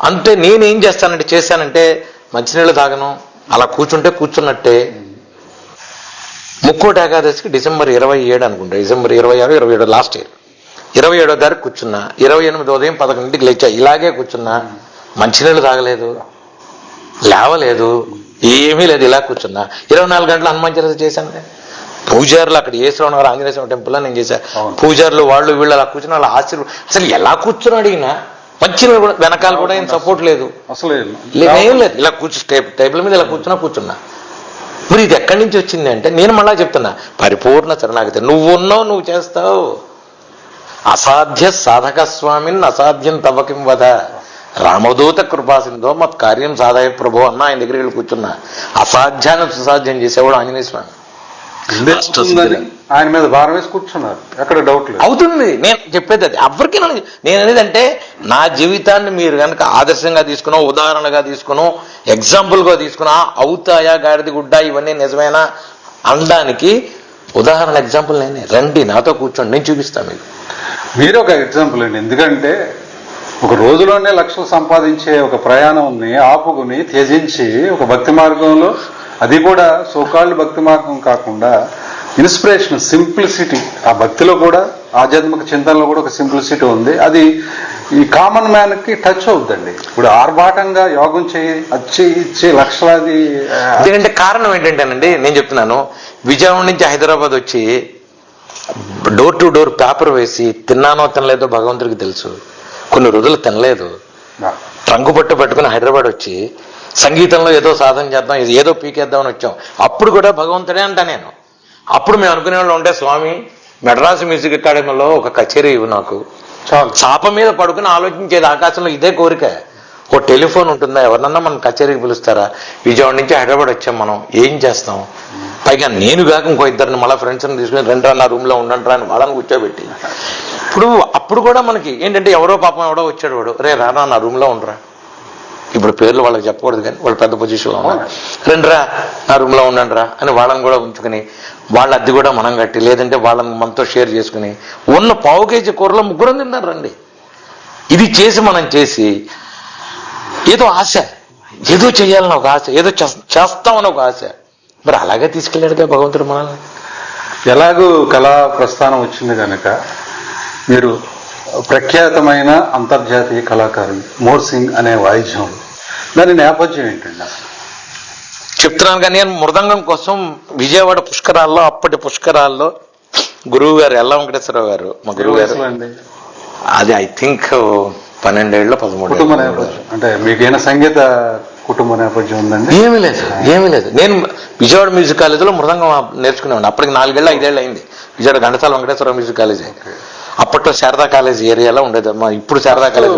అంతే. నేనేం చేశానంటే మంచినీళ్ళు తాగను, అలా కూర్చుంటే కూర్చున్నట్టే. ముక్కోటి ఏకాదశికి డిసెంబర్ 27 అనుకుంటా, డిసెంబర్ 26, 27 లాస్ట్ ఇయర్ 27వ తారీఖు కూర్చున్నా, 28 ఉదయం 11ంటికి లేచా, ఇలాగే కూర్చున్నా, మంచినీళ్ళు తాగలేదు, లేవలేదు, ఏమీ లేదు, ఇలా కూర్చున్నా. 24 గంటలు హనుమాన్ చాలీసా చేశాను. పూజారులు అక్కడ ఏ శ్రవణ గారు ఆంజనేయ స్వామి టెంపుల్లో నేను చేశాను. పూజారులు వాళ్ళు వీళ్ళు అలా కూర్చుని వాళ్ళ ఆశీర్వాదం, అసలు ఎలా కూర్చున్నాడు ఈయన, మంచినీళ్ళు కూడా వెనకాల కూడా ఏం సపోర్ట్ లేదు, అసలు ఏం లేదు, ఇలా టేబుల్ మీద ఇలా కూర్చున్నా. మరి ఇది ఎక్కడి నుంచి వచ్చింది అంటే నేను మళ్ళా చెప్తున్నా, పరిపూర్ణ శరణాగతి. నువ్వు ఉన్నావు, నువ్వు చేస్తావు. అసాధ్య సాధక స్వామిని అసాధ్యం తవ్వకిం వద, రామదూత కృపాసిందో మత్ కార్యం సాధయ ప్రభు అన్న ఆయన దగ్గరికి వెళ్ళి కూర్చున్నా. అసాధ్యాన్ని సుసాధ్యం చేసేవాడు ఆంజనేయ స్వామి. ఆయన మీద భారం వేసి కూర్చున్నారు, ఎక్కడ డౌట్ లేదు. అవుతుంది. నేను చెప్పేది అది. ఎవరికి నేను అనేది అంటే నా జీవితాన్ని మీరు కనుక ఆదర్శంగా తీసుకునో, ఉదాహరణగా తీసుకునో, ఎగ్జాంపుల్గా తీసుకున్నా, అవుతాయా గాడిద గుడ్డ ఇవన్నీ నిజమేనా అనడానికి ఉదాహరణ ఎగ్జాంపుల్ నేనే. రండి నాతో కూర్చోండి, నేను చూపిస్తాను మీకు. మీరు ఒక ఎగ్జాంపుల్ అండి. ఎందుకంటే ఒక రోజులోనే లక్షలు సంపాదించే ఒక ప్రయాణంని ఆపుకుని త్యజించి ఒక భక్తి మార్గంలో, అది కూడా సోకాళ్ళు భక్తి మార్గం కాకుండా ఇన్స్పిరేషన్, సింప్లిసిటీ, ఆ భక్తిలో కూడా ఆధ్యాత్మిక చింతనలో కూడా ఒక సింప్లిసిటీ ఉంది. అది ఈ కామన్ మ్యాన్ కి టచ్ అవుద్దండి. ఇప్పుడు ఆర్భాటంగా యోగం ఇచ్చి లక్షలాది. ఎందుకంటే కారణం ఏంటంటేనండి, నేను చెప్తున్నాను, విజయవాడ నుంచి హైదరాబాద్ వచ్చి డోర్ టు డోర్ పేపర్ వేసి తిన్నానో తినలేదో భగవంతుడికి తెలుసు. కొన్ని రోజులు తినలేదు, ట్రంకు పట్టు పట్టుకుని హైదరాబాద్ వచ్చి సంగీతంలో ఏదో సాధన చేద్దాం, ఏదో పీకేద్దామని వచ్చాం. అప్పుడు కూడా భగవంతుడే అంట నేను. అప్పుడు మేము అనుకునే వాళ్ళు ఉంటే, స్వామి మెడ్రాస్ మ్యూజిక్ అకాడమీలో ఒక కచేరీ ఇవ్వు నాకు. చాప మీద పడుకుని ఆలోచించేది ఆకాశంలో ఇదే కోరిక. ఓ టెలిఫోన్ ఉంటుందా, ఎవరినన్నా మనం కచేరీకి పిలుస్తారా? విజయవాడ నుంచి హైదరాబాద్ వచ్చాం, మనం ఏం చేస్తాం? పైగా నేను కాక ఇంకో ఇద్దరిని మళ్ళీ ఫ్రెండ్స్ని తీసుకుని రెండ్రా నా రూమ్లో ఉండండి అని వాళ్ళని కూర్చోబెట్టి. అప్పుడు కూడా మనకి ఏంటంటే ఎవరో పాపం ఎవడో వచ్చాడు, వాడు రే రానా నా రూమ్లో ఉండరా, ఇప్పుడు పేర్లు వాళ్ళకి చెప్పకూడదు కానీ వాళ్ళు పెద్ద పొజిషన్లో ఉన్నారు, రెండ్రా నా రూమ్లో ఉండండి రా అని వాళ్ళని కూడా ఉంచుకుని, వాళ్ళ అద్దె కూడా మనం కట్టి, లేదంటే వాళ్ళని మనతో షేర్ చేసుకుని ఉన్న 1/2 కేజీ కూరలో 3 తిన్నారు రండి. ఇది చేసి మనం చేసి ఏదో ఆశ, ఏదో చేయాలని ఒక ఆశ, ఏదో చేస్తామని ఒక ఆశ. మరి అలాగే తీసుకెళ్ళాడుగా భగవంతుడు మనల్ని. ఎలాగూ కళా ప్రస్థానం వచ్చింది కనుక మీరు ప్రఖ్యాతమైన అంతర్జాతీయ కళాకారులు మోర్సింగ్ అనే వాయిద్యం, దాని నేపథ్యం ఏంటండి అసలు? చెప్తున్నాను కానీ, నేను మృదంగం కోసం విజయవాడ పుష్కరాల్లో, అప్పటి పుష్కరాల్లో గురువు గారు ఎల్ల వెంకటేశ్వరరావు గారు, మా గురువు గారు, అది ఐ థింక్ 12 ఏళ్ళు 13 కుటుంబ నేపథ్యం అంటే మీకైనా సంగీత కుటుంబ నేపథ్యం ఉందండి? ఏమీ లేదు. నేను విజయవాడ మ్యూజిక్ కాలేజీలో మృదంగం నేర్చుకునేవాడిని. అప్పటికి 4 ఏళ్ళు 5 ఏళ్ళు అయింది. Vijayawada Ghantasala Venkateswara Rao music college. అప్పట్లో శారదా కాలేజ్ ఏరియాలో ఉండేది. ఇప్పుడు శారదా కాలేజ్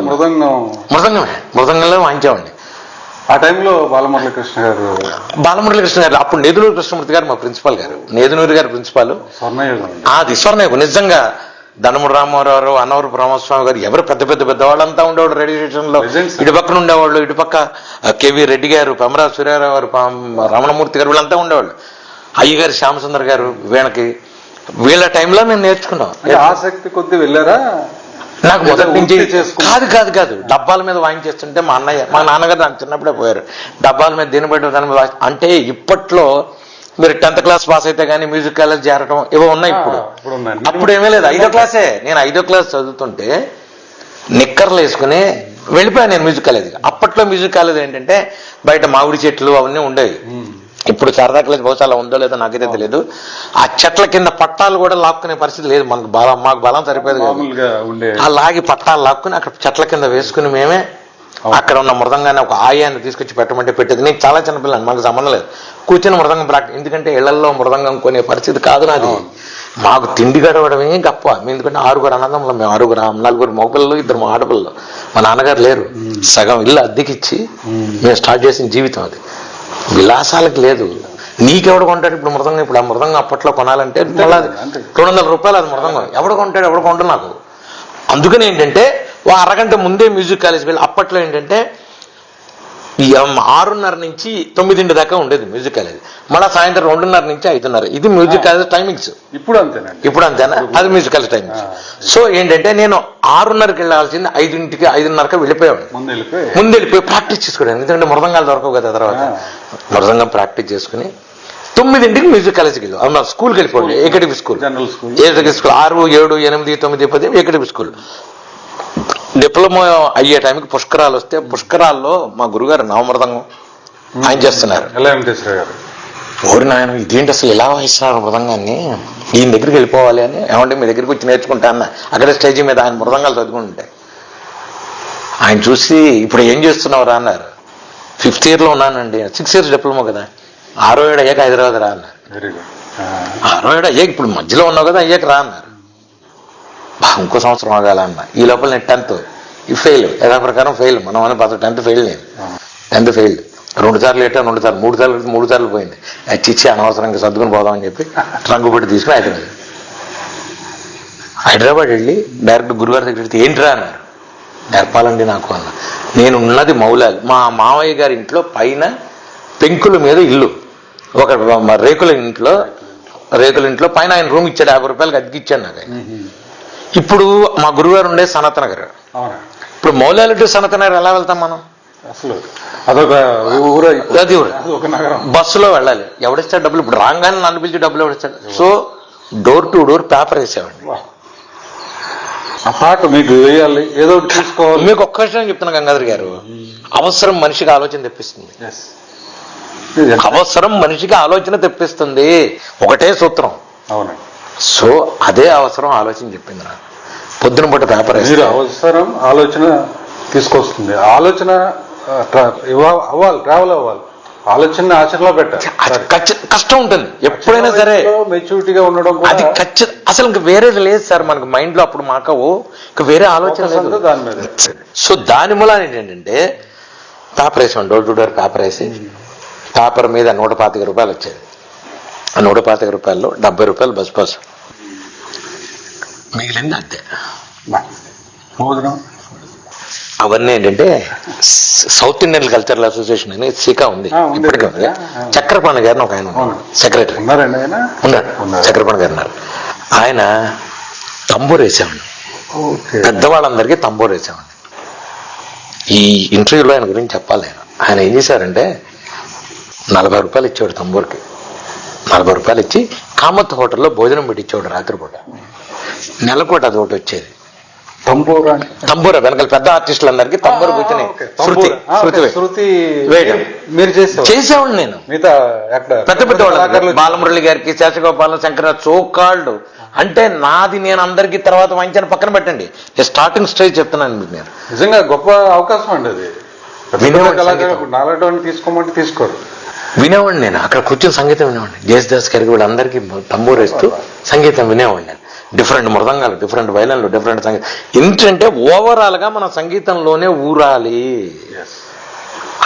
మృదంగంలో వాయించేవాడిని. ఆ టైంలో బాలమురళీకృష్ణ గారు, అప్పుడు నేదునూరు కృష్ణమూర్తి గారు మా ప్రిన్సిపాల్ గారు, నేదునూరు గారు ప్రిన్సిపాల్. అది స్వర్ణయుగం నిజంగా. ధనముడు రామారావు, అన్నవరపు రామస్వామి గారు, ఎవరు పెద్ద వాళ్ళంతా ఉండేవాళ్ళు రేడియో స్టేషన్లో. ఇటు పక్కన ఉండేవాళ్ళు, ఇటు పక్క కేవీ రెడ్డి గారు, పెమరా సూర్యారావు గారు, రమణమూర్తి గారు, వీళ్ళంతా ఉండేవాళ్ళు. అయ్యగారు శ్యామసుందర్ గారు వీళ్ళకి, వీళ్ళ టైంలో మేము నేర్చుకున్నాం. ఆసక్తి కొద్ది వెళ్ళారా? నాకు మొదటి నుంచి కాదు డబ్బాల మీద వాయించేస్తుంటే మా నాన్నగారు నాకు చిన్నప్పుడే పోయారు. డబ్బాల మీద దీని బట్టి దాని మీద అంటే ఇప్పట్లో మీరు 10th క్లాస్ పాస్ అయితే కానీ మ్యూజిక్ కాలేజ్ చేరటం ఇవో ఉన్నాయి. అప్పుడు ఏమీ లేదు. 5వ క్లాసే. నేను 5వ క్లాస్ చదువుతుంటే నిక్కర్లు వేసుకుని వెళ్ళిపోయాను నేను మ్యూజిక్ కాలేజీకి. అప్పట్లో మ్యూజిక్ కాలేజ్ ఏంటంటే బయట మామిడి చెట్లు అవన్నీ ఉండేవి. ఇప్పుడు శారదా కాలేజ్ బహుశా అలా ఉందో లేదో నాకైతే తెలియదు. ఆ చెట్ల కింద పట్టాలు కూడా లాక్కునే పరిస్థితి లేదు మనకు. మాకు బలం సరిపోయేది కాదు. ఆ లాగి పట్టాలు లాక్కుని అక్కడ చెట్ల కింద వేసుకుని మేమే అక్కడ ఉన్న మృదంగాన్ని ఒక ఆయాన్ని తీసుకొచ్చి పెట్టమంటే పెట్టేది. నేను చాలా చిన్నపిల్లని, మాకు సంబంధం లేదు. కూర్చొని మృదంగం ప్రాక్టీస్, ఎందుకంటే ఇళ్లలో మృదంగం కొనే పరిస్థితి కాదు నాది. మాకు తిండి గడవడమే గొప్ప. ఎందుకంటే 6 అన్నదమ్ములు మేము, 4 మగపిల్లలు 2 ఆడపిల్లలు. మా నాన్నగారు లేరు. సగం ఇల్లు అద్దెకిచ్చి మేము స్టార్ట్ చేసిన జీవితం అది. విలాసాలకు లేదు. నీకెవడు కొంటాడు ఇప్పుడు మృదంగం? ఇప్పుడు ఆ మృదంగం అప్పట్లో కొనాలంటే మళ్ళీ 200 రూపాయలు అది మృదంగం. ఎవడు కొంటాడు? ఎవడు కొంటాడు నాకు? అందుకని ఏంటంటే ఓ అరగంట ముందే మ్యూజిక్ కాలేజ్కి వెళ్ళి, అప్పట్లో ఏంటంటే 6:30 నుంచి 9 దాకా ఉండేది మ్యూజిక్ కాలేజ్, మళ్ళీ సాయంత్రం 2:30 నుంచి 5:30. ఇది మ్యూజిక్ కాలేజ్ టైమింగ్స్. ఇప్పుడు అంతేనండి. ఇప్పుడు అంతేనా? అది మ్యూజిక్ కాలేజ్ టైమింగ్స్. సో ఏంటంటే నేను 6:30కి వెళ్ళాల్సింది 5కి 5:30కి వెళ్ళిపోయాడు. ముందు వెళ్ళిపోయి ప్రాక్టీస్ చేసుకోవడానికి, ఎందుకంటే మృదంగాలు దొరకవు కదా. తర్వాత మృదంగం ప్రాక్టీస్ చేసుకుని 9కి మ్యూజిక్ కాలేజ్కి వెళ్ళాం. అవునా, స్కూల్కి వెళ్ళిపోండి. ఏకటివి స్కూల్, ఏకటివి స్కూల్ 6, 7, 8, 9, 10 ఏకటివి స్కూల్. డిప్లొమా అయ్యే టైంకి పుష్కరాలు వస్తే, పుష్కరాల్లో మా గురుగారు నవమృదంగం ఆయన చేస్తున్నారు. ఓరి నాయన, ఇదేంటి అసలు ఎలా వాయిస్తున్నారు మృదంగాన్ని, ఈయన దగ్గరికి వెళ్ళిపోవాలి అని. ఏమంటే మీ దగ్గరికి వచ్చి నేర్చుకుంటా అన్న. అక్కడే స్టేజీ మీద ఆయన మృదంగాలు చదువుకుంటే ఆయన చూసి, ఇప్పుడు ఏం చేస్తున్నావురా అన్నారు. 5th ఇయర్లో ఉన్నానండి. 6 years డిప్లొమా కదా. 6వ ఏడు అయ్యాక హైదరాబాద్ రా అన్నారు. 6వ ఏడు అయ్యాక ఇప్పుడు మధ్యలో ఉన్నావు కదా, అయ్యాక రా అన్నారు. ఇంకో సంవత్సరం ఆగాల అన్న. ఈ లోపల నేను 10th ఫెయిల్, యథా ప్రకారం ఫెయిల్. మనం అని 10th ఫెయిల్. నేను 10th ఫెయిల్. 2 సార్లు లేటా, 2 సార్లు, 3 సార్లు, 3 సార్లు పోయింది. చిచ్చి అనవసరంగా సర్దుకుని పోదామని చెప్పి ట్రంకు పెట్టి తీసుకుని హైదరాబాద్ వెళ్ళి డైరెక్ట్ గురుగారి దగ్గర వెళ్తే, ఏంట్రా అన్నారు. నేర్పాలండి నాకు అన్న. నేను ఉన్నది మౌలాలి. మా మావయ్య గారి ఇంట్లో పైన పెంకుల మీద ఇల్లు, ఒక రేకుల ఇంట్లో పైన ఆయన రూమ్ ఇచ్చాడు. 50 రూపాయలకి అద్దెకిచ్చాడు నాకు ఆయన. ఇప్పుడు మా గురుగారు ఉండే సనత్ నగర్. ఇప్పుడు మౌలాలి టు సనత్ నగర్ ఎలా వెళ్తాం మనం? అసలు అదొక ఊరు, అది ఊరు. బస్సులో వెళ్ళాలి. ఎవడిస్తాడు డబ్బులు? ఇప్పుడు రాగానే నన్ను పిలిచి డబ్బులు ఎవడిస్తాడు? So door to door paper వేసేవాడిని. ఆ పాట మీకు వేయాలి, ఏదో ఒకటి చూసుకోవాలి. మీకు ఒక్క విషయం చెప్తున్నా గంగాధర్ గారు, అవసరం మనిషికి ఆలోచన తెప్పిస్తుంది. అవసరం మనిషికి ఆలోచన తెప్పిస్తుంది. ఒకటే సూత్రం. అవునండి. సో అదే అవసరం ఆలోచన చెప్పింది నాకు. పొద్దున పూట పేపర్ మీరు అవసరం ఆలోచన తీసుకొస్తుంది. ఆలోచన అవ్వాలి, ట్రావెల్ అవ్వాలి. ఆలోచన ఆచరణలో పెట్టాలి. కష్టం ఉంటుంది ఎప్పుడైనా సరే. మెచ్యూరిటీగా ఉండడం అది ఖచ్చితంగా. అసలు ఇంక వేరేది లేదు సార్ మనకు మైండ్ లో. అప్పుడు మాకు ఇంకా వేరే ఆలోచన లేదు దాని మీద. సో దాని మూలాన ఏంటంటే పేపర్ వేసాం, డోర్ టు డోర్ పేపర్ వేసి, పేపర్ మీద 125 రూపాయలు వచ్చేది. ఆ 125 రూపాయల్లో 70 రూపాయలు బస్ పాస్, మిగిలింది అంతే. భోజనం అవన్నీ ఏంటంటే సౌత్ ఇండియన్ కల్చరల్ అసోసియేషన్ అని సీకా ఉంది, ఇప్పటికే ఉంది. చక్రపాణి గారిని ఒక ఆయన సెక్రటరీ ఉన్నారు. చక్రపాణి గారు ఉన్నారు. ఆయన తంబూరు వేసేవాడిని. పెద్దవాళ్ళందరికీ తంబూరు వేసేవాడిని. ఈ ఇంటర్వ్యూలో ఆయన గురించి చెప్పాలి నేను. ఆయన ఏం చేశారంటే 40 రూపాయలు ఇచ్చేవాడు తంబూరుకి. 40 రూపాయలు ఇచ్చి కామత్ హోటల్లో భోజనం పెట్టించేవాడు రాత్రిపూట. నెలకోట అది ఒకటి వచ్చేది. తంబూర వెనకాల పెద్ద ఆర్టిస్టులందరికీ తంబూర కూర్చొని శృతి వేయడం మీరు చేసేవాడు నేను. పెద్ద పెద్ద వాళ్ళు బాలమురళి గారికి, శేషగోపాల శంకర, చోకాళ్ళు అంటే నాది. నేను అందరికీ తర్వాత వాయించాను పక్కన పెట్టండి. నేను స్టార్టింగ్ స్టేజ్ చెప్తున్నాను మీకు. నేను నిజంగా గొప్ప అవకాశం అండి అది. నాలుగు తీసుకోమంటే తీసుకోరు. వినేవాడిని నేను. అక్కడ కూర్చొని సంగీతం వినేవాడిని. జయసుదాస్ గారికి వీళ్ళందరికీ తంబూరు వేస్తూ సంగీతం వినేవాడిని నేను. డిఫరెంట్ మృదంగాలు, డిఫరెంట్ వైలన్లు, డిఫరెంట్ సంగీతం. ఏంటంటే ఓవరాల్ గా మన సంగీతంలోనే ఊరాలి.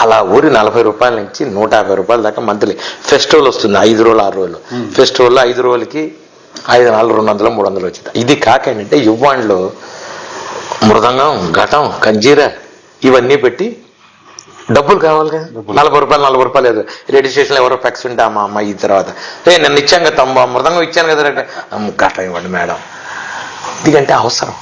అలా ఊరి 40 రూపాయల నుంచి 150 రూపాయల దాకా మంత్లీ. ఫెస్టివల్ వస్తుంది 5 రోజులు 6 రోజులు. ఫెస్టివల్లో 5 రోజులకి 5 4 200 300 వచ్చింది. ఇది కాక ఏంటంటే యువ్వాణ్లో మృదంగం, ఘటం, కంజీర ఇవన్నీ పెట్టి డబ్బులు కావాలి కదా. 40 రూపాయలు లేదు. రేడియో స్టేషన్లో ఎవరో ఫ్యాక్స్ ఉంటే మా అమ్మాయి ఈ తర్వాత నన్ను ఇచ్చాను కదా మృదంగం ఇచ్చాను కదా గట్ట ఇవ్వండి మేడం. ఇదిగంటే అవసరం.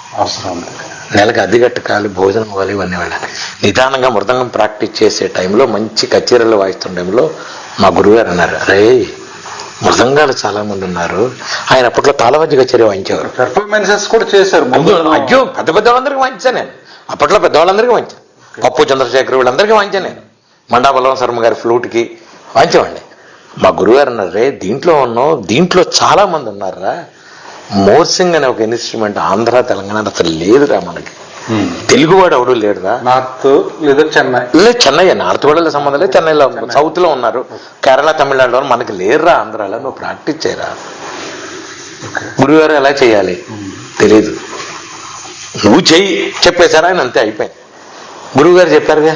నెలకు అద్దె కట్టుకోవాలి, భోజనం ఇవ్వాలి, ఇవన్నీ వెళ్ళాలి. నిదానంగా మృదంగం ప్రాక్టీస్ చేసే టైంలో, మంచి కచేరీలు వాయిస్తున్న టైంలో మా గురువుగారు అన్నారు, అరే మృదంగాలు చాలా మంది ఉన్నారు. ఆయన అప్పట్లో తాళవాద్య కచేరీ వాయించేవారు. పెర్ఫార్మెన్సెస్ కూడా చేశారు. అయ్యో పెద్ద వాళ్ళందరికీ వాయించాను నేను. అప్పట్లో పెద్దవాళ్ళందరికీ వాయించాను. పప్పు చంద్రశేఖర్ వీళ్ళందరికీ వాయించాను నేను. మండా బలవం శర్మ గారి ఫ్లూట్కి వాయించేవాడిని. మా గురుగారు అన్నారు, రే దీంట్లో చాలా మంది ఉన్నారా. మోర్సింగ్ అనే ఒక ఇన్స్ట్రుమెంట్ ఆంధ్ర తెలంగాణ అసలు లేదురా మనకి. తెలుగువాడు ఎవడు లేడురా. నార్త్ లేదా చెన్నై లేదు, చెన్నై నార్త్ కూడా సంబంధం లేదు. చెన్నైలో సౌత్ లో ఉన్నారు, కేరళ తమిళనాడులో. మనకి లేరురా ఆంధ్రాలో. నువ్వు ప్రాక్టీస్ చేయరా. గురుగారు ఎలా చేయాలి తెలీదు, నువ్వు చెయ్యి చెప్పేశారా ఆయన. అంతే అయిపోయింది. గురువు గారు చెప్పారుగా.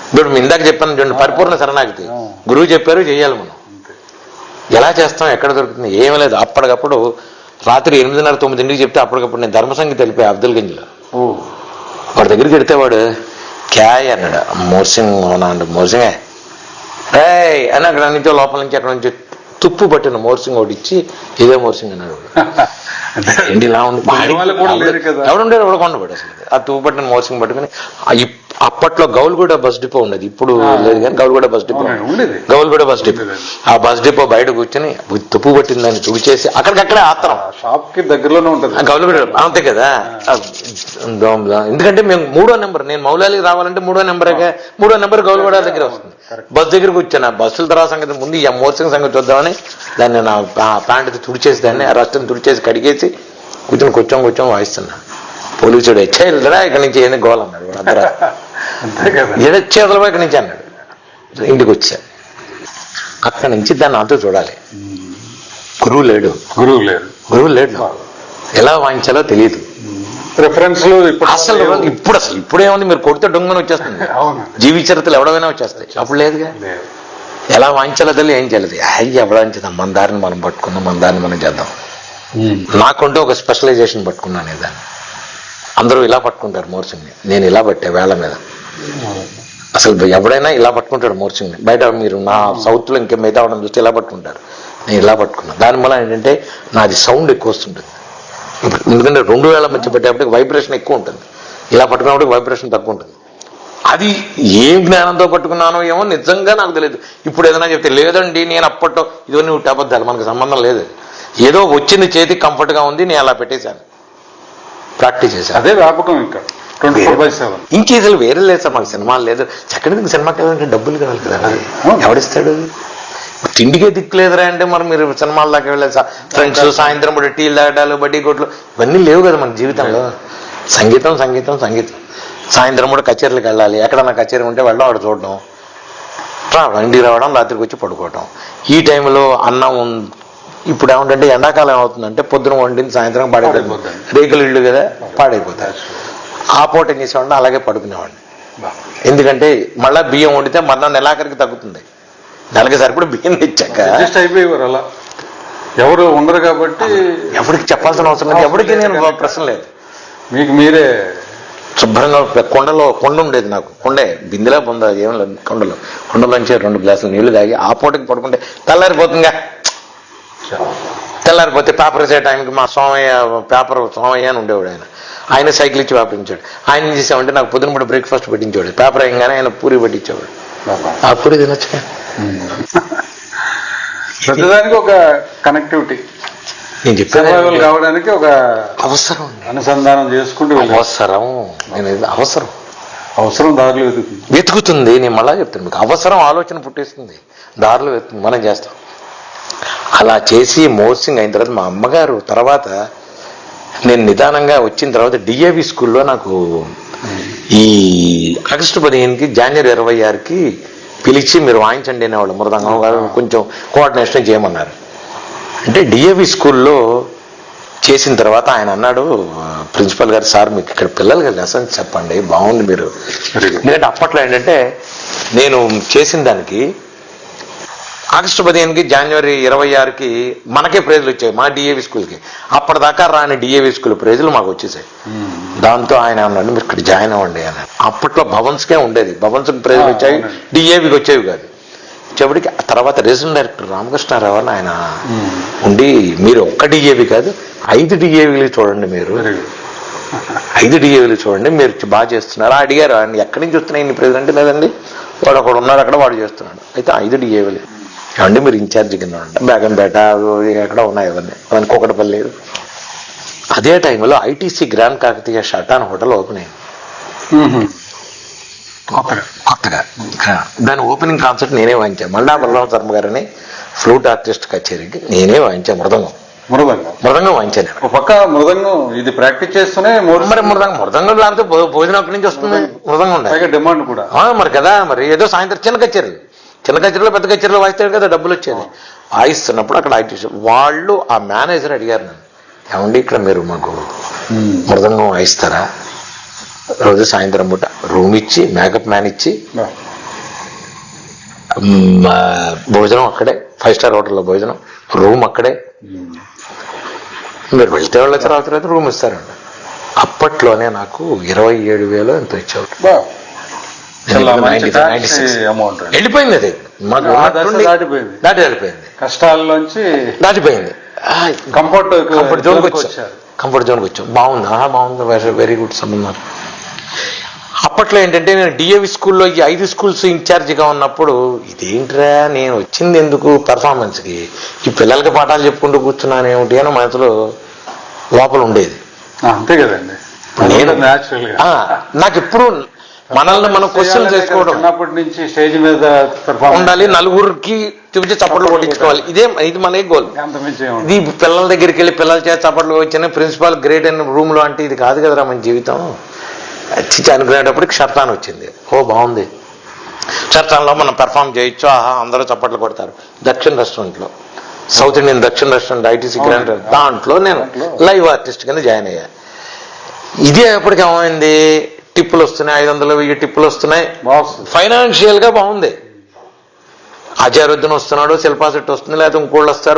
ఇప్పుడు ఇందాక చెప్పాను చూడండి, పరిపూర్ణ శరణాగతి. గురువు చెప్పారు, చెయ్యాలి మనం. ఎలా చేస్తాం, ఎక్కడ దొరుకుతుంది, ఏమీ లేదు. అప్పటికప్పుడు రాత్రి 8:30, 9 చెప్తే అప్పటికప్పుడు నేను ధర్మసంగి తెలిపా అబ్దుల్గంజ్లో. వాడి దగ్గరికి వెడితే వాడు క్యాయ్ అన్నాడు. మోర్సింగ్ అవునా అంటే మోర్సింగే రే అని అక్కడ నుంచో లోపల నుంచి అక్కడ నుంచి తుప్పు పట్టిన మోర్సింగ్ ఒకటి ఇచ్చి ఇదే మోర్సింగ్ అన్నాడు. ఏంటి ఇలా ఉంది, ఎవడుండే ఎవడ కొండబడి అసలు ఆ తుప్పు పట్టిన మోర్సింగ్ పట్టుకుని. అప్పట్లో గౌల్గూడ బస్ డిపో ఉండేది, ఇప్పుడు లేదు కానీ గౌల్గూడ బస్ డిపో, గౌల్గూడ బస్ డిపో. ఆ బస్ డిపో బయట కూర్చొని తుప్పు పట్టిందని తుడిచేసి అక్కడికక్కడే ఆత్రం షాప్ కి దగ్గరలోనే ఉంటుంది గౌల్గూడ. అంతే కదా, ఎందుకంటే మేము 3వ నెంబర్, నేను మౌలాలికి రావాలంటే 3వ నెంబర్గా, 3వ నెంబర్ గౌల్గూడ దగ్గర వస్తుంది. బస్ దగ్గరకు వచ్చాను. ఆ బస్సుల తర్వాత సంగతి ముందు ఈ మోర్సింగ్ సంగతి చూద్దామని దాన్ని నా ప్యాంటు తుడిచేసి దాన్ని ఆ రస్తం తుడిచేసి కడిగేసి కూర్చొని కొంచెం వాయిస్తున్నా. పోలీసుడు ఎచ్చేదా ఇక్కడి నుంచి ఏంది గోల్ అన్నాడు. అందరూ ఏడొచ్చేదలపై ఇక్కడి నుంచి అన్నాడు. ఇంటికి వచ్చా. అక్కడి నుంచి దాన్ని అంటూ చూడాలి. గురువు లేడు. ఎలా వాయించాలో తెలియదు. రిఫరెన్స్ అసలు ఇప్పుడేముంది, మీరు కొడితే డొంగని వచ్చేస్తుంది. జీవి చరిత్రలు ఎవడమైనా వచ్చేస్తాయి. అప్పుడు లేదుగా. ఎలా వాయించాలో తెలియదు, ఏం చేయలేదు. ఎవడాంచేద్దాం, మన దారిని మనం పట్టుకుందాం, మన దారిని మనం చేద్దాం. నాకుంటే ఒక స్పెషలైజేషన్ పట్టుకున్నాను. దాన్ని అందరూ ఇలా పట్టుకుంటారు మోర్సింగ్ని, నేను ఇలా పట్టా వేళ్ల మీద. అసలు ఎవడైనా ఇలా పట్టుకుంటాడు మోర్సింగ్ని. బయట మీరు నా సౌత్లో ఇంకే మిగతా అవడం చూస్తే ఇలా పట్టుకుంటారు, నేను ఇలా పట్టుకున్నాను. దానివల్ల ఏంటంటే నాది సౌండ్ ఎక్కువ వస్తుంటుంది. ఎందుకంటే 2 వేళ్ల మధ్య పెట్టేప్పటికి వైబ్రేషన్ ఎక్కువ ఉంటుంది, ఇలా పట్టుకున్నప్పటికి వైబ్రేషన్ తక్కువ ఉంటుంది. అది ఏం జ్ఞానంతో పట్టుకున్నానో ఏమో నిజంగా నాకు తెలియదు. ఇప్పుడు ఏదైనా చెప్తే లేదండి నేను అప్పట్లో ఇవన్నీ అబద్ధాలు, మనకు సంబంధం లేదు. ఏదో వచ్చింది చేతికి కంఫర్ట్గా ఉంది, నేను అలా పెట్టేశాను, ప్రాక్టీస్ చేశాను. అదే వ్యాపకం. ఇంకా 24/7 ఇంకేదో వేరే లేదు సార్. మాకు సినిమాలు లేదు. సెకండ్ సినిమాకి వెళ్ళాలంటే డబ్బులు కావాలి కదా, ఎవడిస్తాడు? తిండికే దిక్కులేదురా అంటే మరి మీరు సినిమాల దాకా వెళ్ళలేదు. ఫ్రెండ్స్ సాయంత్రం పూట టీలు తాగడాలు, బడ్డీ కొట్లు ఇవన్నీ లేవు కదా మన జీవితంలో. సంగీతం సాయంత్రం కూడా కచేరీలకు వెళ్ళాలి. ఎక్కడన్నా కచేరీ ఉంటే వెళ్ళడం, వాడు చూడడం, రావడం, ఇంటికి రావడం, రాత్రికి వచ్చి పడుకోవడం. ఈ టైంలో అన్నం ఇప్పుడు ఏమంటే ఎండాకాలం ఏమవుతుందంటే పొద్దున వండింది సాయంత్రం పాడైపోతుంది. రేకులు ఇళ్ళు కదా, పాడైపోతాయి. ఆ పూట ఏం చేసేవాడిని, అలాగే పడుకునేవాడిని. ఎందుకంటే మళ్ళీ బియ్యం వండితే మళ్ళీ నెలాఖరికి తగ్గుతుంది. నెలకి సరిపడి బియ్యం తెచ్చాక అయిపోయేవారు. అలా ఎవరు ఉండరు కాబట్టి ఎవరికి చెప్పాల్సిన అవసరం లేదు, ఎవరికి నేను ప్రశ్న లేదు. మీకు మీరే శుభ్రంగా కొండ ఉండేది నాకు. కొండే బిందెలా పొందా ఏం లేదు. కొండలోంచి 2 గ్లాసులు నీళ్లు తాగి ఆ పూటకి పడుకుంటే తెల్లారిపోతుందిగా. తెల్లారిపోతే పేపర్ వేసే టైంకి మా సోమయ్య అని ఉండేవాడు. ఆయన సైకిల్ ఇచ్చి వ్యాపించాడు. ఆయన ఏం చేసామంటే నాకు పొద్దున కూడా బ్రేక్ఫాస్ట్ పెట్టించేవాడు. పేపర్ అయ్యగానే ఆయన పూరి పెట్టించేవాడు. ఆ పూరి తినొచ్చు. ప్రతిదానికి ఒక కనెక్టివిటీ, నేను చెప్పాను కావడానికి ఒక అవసరం, అనుసంధానం చేసుకుంటూ అవసరం దారులు వెతుకుతుంది. నేను మళ్ళా చెప్తాను మీకు, అవసరం ఆలోచన పుట్టేస్తుంది, దారులు వెతుకుతుంది, మనం చేస్తాం. అలా చేసి మోర్సింగ్ అయిన తర్వాత మా అమ్మగారు తర్వాత నేను నిదానంగా వచ్చిన తర్వాత డిఏవి స్కూల్లో నాకు ఈ ఆగస్టు 15కి జనవరి 26కి పిలిచి మీరు వాయించండి అనేవాళ్ళు. మృదంగం గారు కొంచెం కోఆర్డినేషన్ చేయమన్నారు. అంటే డిఏవి స్కూల్లో చేసిన తర్వాత ఆయన అన్నాడు, ప్రిన్సిపల్ గారు, సార్ మీకు ఇక్కడ పిల్లలకి లెసన్స్ చెప్పండి, బాగుంది మీరు. ఎందుకంటే అప్పట్లో ఏంటంటే నేను చేసిన దానికి ఆగస్టు 15కి జనవరి 26కి మనకే ప్రైజులు వచ్చాయి మా డిఏవి స్కూల్కి. అప్పటిదాకా రాని డిఏవి స్కూల్ ప్రైజులు మాకు వచ్చేసాయి. దాంతో ఆయన అన్నాడు మీరు ఇక్కడ జాయిన్ అవ్వండి అన్నాడు. అప్పట్లో భవన్స్కే ఉండేది, భవన్స్కి ప్రైజులు వచ్చాయి, డిఏవికి వచ్చేవి కాదు. వచ్చేప్పటికి తర్వాత రెసిడెంట్ డైరెక్టర్ రామకృష్ణారావు అని ఆయన ఉండి మీరు ఒక్క డిఏవి కాదు 5 డిఏవిలు చూడండి, మీరు 5 డిఏవిలు చూడండి, మీరు బాగా చేస్తున్నారు. అడిగారు ఆయన ఎక్కడి నుంచి వస్తున్నాయి ఇన్ని ప్రైజులు అంటే, లేదండి వాడు ఒకడు ఉన్నాడు అక్కడ వాడు చేస్తున్నాడు. అయితే 5 డిఏవిలు ఏమంటే మీరు ఇన్ఛార్జి కింద ఉంటే బేగంపేట ఎక్కడ ఉన్నాయి అవన్నీ, అవన్నీ కూకటపల్లి. అదే టైంలో ITC Grand Kakatiya Sheraton hotel open అయింది కొత్తగా. దాని ఓపెనింగ్ కాన్సర్ట్ నేనే వాయించాను. మల్లా బలరామ శర్మ గారని ఫ్లూట్ ఆర్టిస్ట్ కచేరీకి నేనే వాయించాను. మృదంగం వాయించాను. పక్క మృదంగం ఇది ప్రాక్టీస్ చేస్తూనే మరి మృదంగం లేకపోతే భోజనం అక్కడి నుంచి వస్తుంది. మృదంగం ఉండాలి, డిమాండ్ కూడా మరి కదా. మరి ఏదో సాయంత్రం చిన్న కచేరీలో పెద్ద కచేరీలో వాయిస్తాడు కదా, డబ్బులు వచ్చేది. వాయిస్తున్నప్పుడు అక్కడ ఐటీసీ వాళ్ళు ఆ మేనేజర్ అడిగారు నన్ను, ఏమండి ఇక్కడ మీరు మాకు మృదంగం వాయిస్తారా? రోజు సాయంత్రం పూట రూమ్ ఇచ్చి మేకప్ మ్యాన్ ఇచ్చి భోజనం అక్కడే 5 స్టార్ హోటల్లో భోజనం, రూమ్ అక్కడే, మీరు వెళ్తే వాళ్ళ తర్వాత రూమ్ ఇస్తారండి. అప్పట్లోనే నాకు 27,000 ఎంతో ఇచ్చేవాడు. వెళ్ళిపోయింది అది, మాకు దాటిపోయింది, కష్టాల్లోంచి దాటిపోయింది, కంఫర్ట్ కంఫర్ట్ జోన్కి వచ్చాం. బాగుంది, వెరీ గుడ్ సంబంధం. అప్పట్లో ఏంటంటే నేను డిఏవి స్కూల్లో ఈ 5 స్కూల్స్ ఇన్ఛార్జిగా ఉన్నప్పుడు ఇదేంట్రా నేను వచ్చింది ఎందుకు పెర్ఫార్మెన్స్కి, ఈ పిల్లలకి పాఠాలు చెప్పుకుంటూ కూర్చున్నాను ఏమిటి అని మనసులో లోపల ఉండేది. అంతే కదండి. నేను నాకు ఎప్పుడు మనల్ని మనం క్వశ్చన్ చేసుకోవడం, చిన్నప్పటి నుంచి స్టేజ్ మీద ఉండాలి, నలుగురికి చూపించి చప్పట్లు కొట్టించుకోవాలి, ఇది మన గోల్. ఇది పిల్లల దగ్గరికి వెళ్ళి పిల్లల చేత చప్పట్లు వచ్చిన ప్రిన్సిపాల్ గ్రేట్ అయిన రూమ్ లో అంటే ఇది కాదు కదరా మన జీవితం. అనుకునేటప్పటికి షర్టాన్ వచ్చింది. బాగుంది, షర్టాన్లో మనం పెర్ఫామ్ చేయొచ్చు, అందరూ చప్పట్లు కొడతారు. దక్షిణ రెస్టారెంట్లో, సౌత్ ఇండియన్ దక్షిణ రెస్టారెంట్ ఐటీసీ గ్రాండ్, దాంట్లో నేను లైవ్ ఆర్టిస్ట్ కింద జాయిన్ అయ్యా. ఇదే ఎప్పటికి ఏమైంది, టిప్పులు వస్తున్నాయి, 500, 1000 టిప్పులు వస్తున్నాయి, ఫైనాన్షియల్ గా బాగుంది. ఆచార్యుద్దన్ వస్తున్నాడు, శిల్పా శెట్టి వస్తుంది, లేకపోతే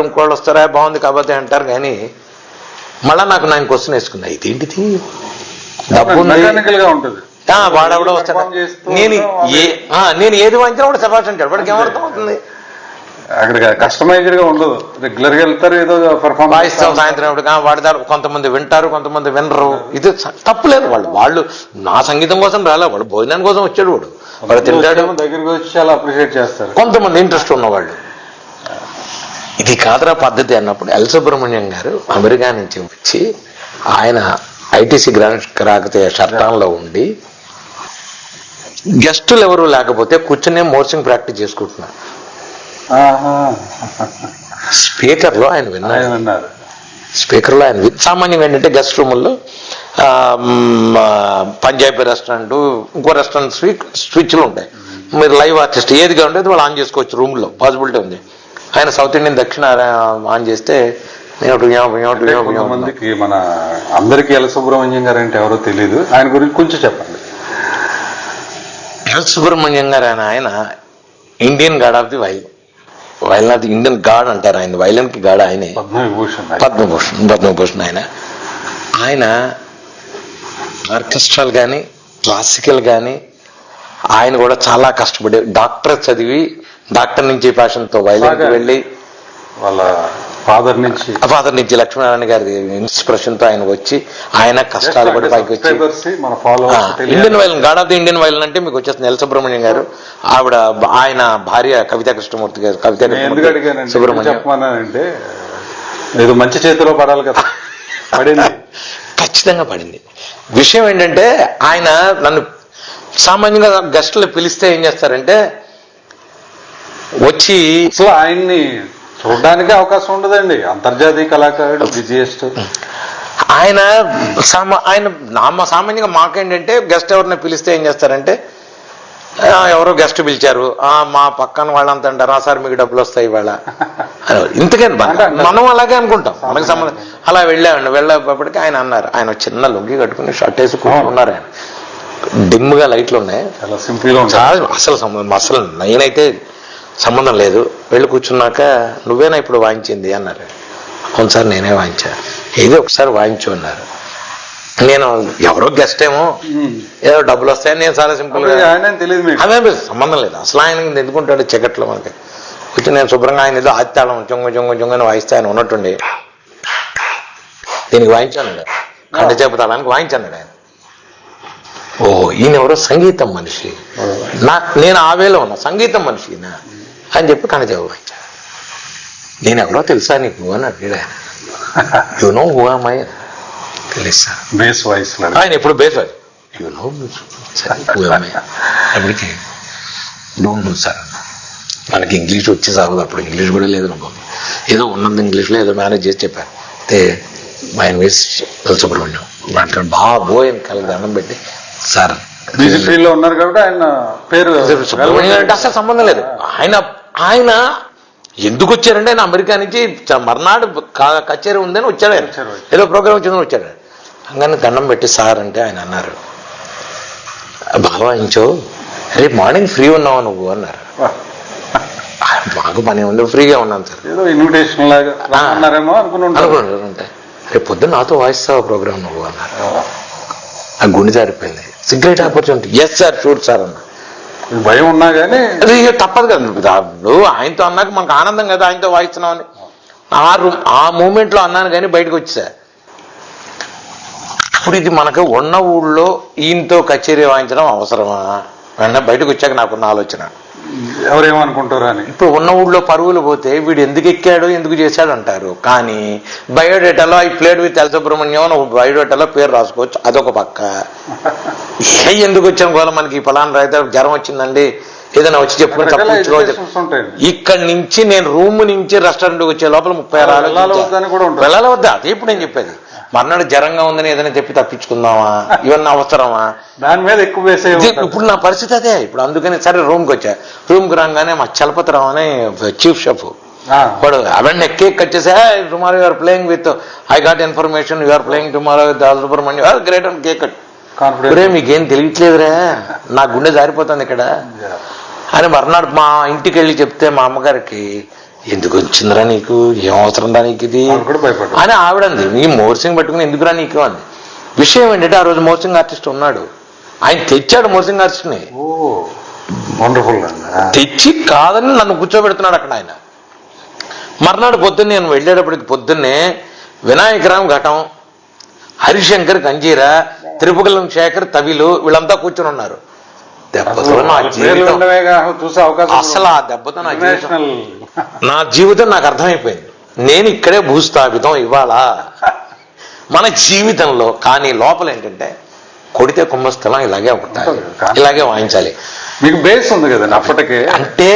ఇంకోళ్ళు వస్తారా, బాగుంది కాబట్టి అంటారు. కానీ మళ్ళా నాకు నేను క్వశ్చన్ వేసుకున్నా, ఇదేంటిది డబ్బు ఉంటుంది, వాడెవడో వస్తాడు, నేను ఏది వాయించినా కూడా శభాష్ అంటాడు, వాడికి ఏమర్థం అవుతుంది. అక్కడ కస్టమైజ్డ్ గా ఉండదు, రెగ్యులర్ గా వెళ్తారు, ఏదో పెర్ఫార్మ్ వాయిస్తాం సాయంత్రం వాడతారు, కొంతమంది వింటారు, కొంతమంది వినరు. ఇది తప్పులేదు, వాళ్ళు నా సంగీతం కోసం రాలే, వాడు భోజనం కోసం వచ్చాడు, వాడు తింటాడు, దగ్గరికి వచ్చి చాలా అప్రిషియేట్ చేస్తారు. కొంతమంది ఇంట్రెస్ట్ ఉన్నవాళ్ళు. ఇది కాదురా పద్ధతి అన్నప్పుడు ఎల్ సుబ్రహ్మణ్యం గారు అమెరికా నుంచి వచ్చి ఆయన ఐటీసీ గ్రాండ్ కాకతీయ షర్టాన్లో ఉండి గెస్టులు ఎవరు లేకపోతే కూర్చునే మోర్సింగ్ ప్రాక్టీస్ చేసుకుంటున్నారు. స్పీకర్లో ఆయన విన్నారు, స్పీకర్లో ఆయన సామాన్యంగా ఏంటంటే గెస్ట్ రూముల్లో పంజాబీ రెస్టారెంట్, ఇంకో రెస్టారెంట్ స్విచ్లు ఉంటాయి, మీరు లైవ్ ఆర్టిస్ట్ ఏదిగా ఉండేది వాళ్ళు ఆన్ చేసుకోవచ్చు, రూమ్లో పాసిబిలిటీ ఉంది. ఆయన సౌత్ ఇండియన్ దక్షిణ ఆన్ చేస్తే మందికి మన అందరికీ ఎల్ సుబ్రహ్మణ్యం గారు అంటే ఎవరో తెలియదు, ఆయన గురించి కొంచెం చెప్పండి. ఎల్ సుబ్రహ్మణ్యం గారు ఆయన Indian God of the violin of the Indian God అంటారు. ఆయన వైలిన్ కి గాడ్ ఆయనే, పద్మభూషణ్. ఆయన ఆర్కెస్ట్రల్ కానీ క్లాసికల్ కానీ ఆయన కూడా చాలా కష్టపడి డాక్టర్ చదివి, డాక్టర్ నుంచి ప్యాషన్తో వైలిన్కి వెళ్ళి వాళ్ళ ఫాదర్ నుంచి లక్ష్మీనారాయణ గారి ఇన్స్పిరేషన్ తో ఆయన వచ్చి ఆయన కష్టాలు పడి పైకి వచ్చి Indian violin God of the Indian violin అంటే మీకు వచ్చేస్తుంది ఎల్ సుబ్రహ్మణ్యం గారు. ఆవిడ ఆయన భార్య కవితా కృష్ణమూర్తి గారు. సుబ్రహ్మణ్యం అంటే ఏదో మంచి చేతిలో పడాలి కదా, పడింది, ఖచ్చితంగా పడింది. విషయం ఏంటంటే ఆయన నన్ను సామాన్యంగా గెస్టులు పిలిస్తే ఏం చేస్తారంటే వచ్చి ఆయన్ని చూడడానికి అవకాశం ఉండదండి, అంతర్జాతీయ కళాకారుడు, బిజియెస్ట్. ఆయన సామాన్యంగా మాకేంటంటే గెస్ట్ ఎవరిని పిలిస్తే ఏం చేస్తారంటే ఎవరో గెస్ట్ పిలిచారు, మా పక్కన వాళ్ళంతా అంటారు, సార్ మీకు డబ్బులు వస్తాయి ఇవాళ, ఇంతకని మనం అలాగే అనుకుంటాం, మనకి సంబంధం. అలా వెళ్ళేప్పటికీ ఆయన అన్నారు, ఆయన చిన్న లుంగి కట్టుకుని షర్ట్ వేసి కూర్చున్నారు. ఆయన డిమ్గా లైట్లు ఉన్నాయి, చాలా సింపుల్గా అసలు సంబంధం, అసలు నేనైతే సంబంధం లేదు. వెళ్ళి కూర్చున్నాక నువ్వేనా ఇప్పుడు వాయించింది అన్నారు. అవును సార్ నేనే వాయించా. ఏదో ఒకసారి వాయించు అన్నారు. నేను ఎవరో గెస్ట్ ఏమో ఏదో డబ్బులు వస్తాయని నేను చాలా సింపుల్గా, అదే సంబంధం లేదు అసలు. ఆయన ఎందుకుంటాడు చీకట్లో మనకి వచ్చి, నేను శుభ్రంగా ఆయన ఏదో ఆత్తాళం జొంగని వాయిస్తే ఆయన ఉన్నట్టుండి దీనికి వాయించాను, కంట చేపతాళానికి వాయించాను ఆయన. ఈయన ఎవరో సంగీతం మనిషి, నేను ఆ వేలో ఉన్నా సంగీతం మనిషి అని చెప్పి కణజాబు వాయించాను. నేను ఎవరో తెలుసా నీకు అని అడిగాడు ఆయన. You know who am I? తెలుసు సార్. బేస్ వాయిస్ ఆయన ఎప్పుడు bass voice. You know who am I? అప్పటికి డోంట్ నో సార్, మనకి ఇంగ్లీష్ వచ్చి సార్, అప్పుడు ఇంగ్లీష్ కూడా లేదు అనుకో, ఏదో ఉన్నది ఇంగ్లీష్లో ఏదో మేనేజ్ చేసి చెప్పాను. అయితే ఆయన వేసి సుబ్రహ్మణ్యం వాటిని బాబోయ్ కలిగి దండం పెట్టి, సార్ లో ఉన్నారు కాబట్టి ఆయన పేరు సుబ్రహ్మణ్యం అంటే అసలు సంబంధం లేదు. ఆయన ఎందుకు వచ్చారంటే ఆయన అమెరికా నుంచి మర్నాడు కచేరీ ఉందని వచ్చాడు, ఆయన ఏదో ప్రోగ్రామ్ వచ్చిందని వచ్చాడు. అందుకని దండం పెట్టి సార్ అంటే ఆయన అన్నారు, బాగా వాయించో, రేపు మార్నింగ్ ఫ్రీ ఉన్నావా నువ్వు అన్నారు. మాకు పని ఉంది, ఫ్రీగా ఉన్నాను సార్. ఏదో ఇన్విటేషన్ లాగా అన్నారేమో అనుకుంటే రేపు పొద్దున్న నాతో వాయిస్తావా ప్రోగ్రామ్ నువ్వు అన్నారు. ఆ గుండె జారిపోయింది. Cigarette opportunity, yes sir sure sir అన్న. భయం ఉన్నా కానీ అది తప్పదు కదా. ఇప్పుడు ఆయనతో అన్నాక మనకు ఆనందం కదా, ఆయనతో వాయిస్తున్నామని. ఆ మూమెంట్లో అన్నాను కానీ బయటకు వచ్చా. ఇప్పుడు ఇది మనకు ఉన్న ఊళ్ళో ఈయనతో కచేరీ వాయించడం అవసరమా? వెంటనే బయటకు వచ్చాక నాకున్న ఆలోచన, ఎవరేమనుకుంటారు అని. ఇప్పుడు ఉన్న ఊళ్ళో పరుగులు పోతే వీడు ఎందుకు ఎక్కాడు ఎందుకు చేశాడు అంటారు. కానీ బయోడేటాలో I played with L Subrahmanyam బయోడేటాలో పేరు రాసుకోవచ్చు, అదొక పక్క. ఎందుకు వచ్చాం గోల, మనకి పలానా రైతు జ్వరం వచ్చిందండి ఏదైనా వచ్చి చెప్పుకుని తప్పించుకోవచ్చు. ఇక్కడి నుంచి నేను రూమ్ నుంచి రెస్టారెంట్కి వచ్చే లోపల 36 వెళ్ళాలి వద్దా? అదే ఇప్పుడు నేను చెప్పేది. మర్నాడు జ్వరంగా ఉందని ఏదైనా చెప్పి తప్పించుకుందామా? ఇవన్నీ అవసరమా? దాని మీద ఎక్కువ వేసే. ఇప్పుడు నా పరిస్థితి అదే. ఇప్పుడు అందుకని సరే రూమ్కి వచ్చా. రూమ్కి రాగానే మా చలపతిరావు అని చీఫ్ షెఫ్ వాడు అవన్నీ కేక్ కట్ చేసా, tomorrow you're playing with I got information you're playing tomorrow with Subrahmanyam great అని కేక్ కట్. ఇప్పుడే మీకేం తెలియట్లేదురా, నా గుండె జారిపోతుంది ఇక్కడ అని మర్నాడు మా ఇంటికి వెళ్ళి చెప్తే మా అమ్మగారికి, ఎందుకు వచ్చిందిరా నీకు, ఏం అవసరం రా నీకు ఇది అని ఆవిడంది. నీ మోర్సింగ్ పట్టుకుని ఎందుకురా నీకు అంది. విషయం ఏంటంటే ఆ రోజు మోర్సింగ్ ఆర్టిస్ట్ ఉన్నాడు, ఆయన తెచ్చాడు మోర్సింగ్ ఆర్టిస్ట్ని. తెచ్చి కాదని నన్ను కూర్చోబెడుతున్నాడు అక్కడ ఆయన. మర్నాడు పొద్దున్న నేను వెళ్ళేటప్పటికి పొద్దున్నే వినాయకరామ్ ఘటం, హరిశంకర్ కంజీరా, త్రిపుగలం శేఖర్ తవిలు వీళ్ళంతా కూర్చొని ఉన్నారు. దెబ్బతో నా జీవితం అసలు ఆ దెబ్బతో నా జీవితం నాకు అర్థమైపోయింది. నేను ఇక్కడే భూస్థాపితం ఇవాళ మన జీవితంలో. కానీ లోపల ఏంటంటే కొడితే కుంభస్థలం ఇలాగే ఉంటాయి, ఇలాగే వాయించాలి. మీకు బేస్ ఉంది కదండి అప్పటికే. అంటే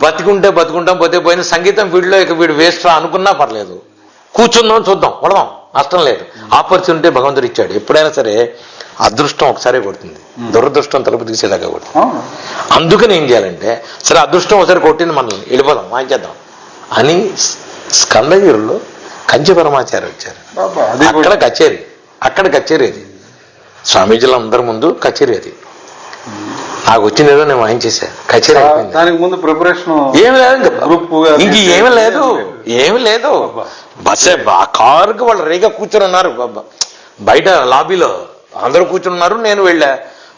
బతికుంటే బతుకుంటాం, పోతే పోయిన సంగీతం ఫీల్డ్లో ఇక వీడు వేస్ట్ అనుకున్నా పర్లేదు, కూర్చుందాం చూద్దాం కొడదాం నష్టం లేదు. ఆపర్చునిటీ భగవంతుడు ఇచ్చాడు. ఎప్పుడైనా సరే అదృష్టం ఒకసారి కొడుతుంది, దురదృష్టం తలుపు తీసేదాకా కొడుతుంది. అందుకని ఏం చేయాలంటే సరే అదృష్టం ఒకసారి కొట్టింది మనల్ని, వెళ్ళిపోదాం వాయించేద్దాం అని స్కందగిరిలో కంచి పరమాచార్య వచ్చారు. అక్కడ కచేరీ అది స్వామీజీల అందరి ముందు కచేరీ అది. నాకు వచ్చిన ఏదో నేను వాయించేశాను. కచేరీ అయిపోయింది. దానికి ముందు ప్రిపరేషన్ ఏమి లేదు, ఇంక ఏమి లేదు. బస్సే ఆ కారుకి వాళ్ళు రేగా కూర్చొని ఉన్నారు బయట లాబీలో, అందరూ కూర్చుని ఉన్నారు. నేను వెళ్ళా,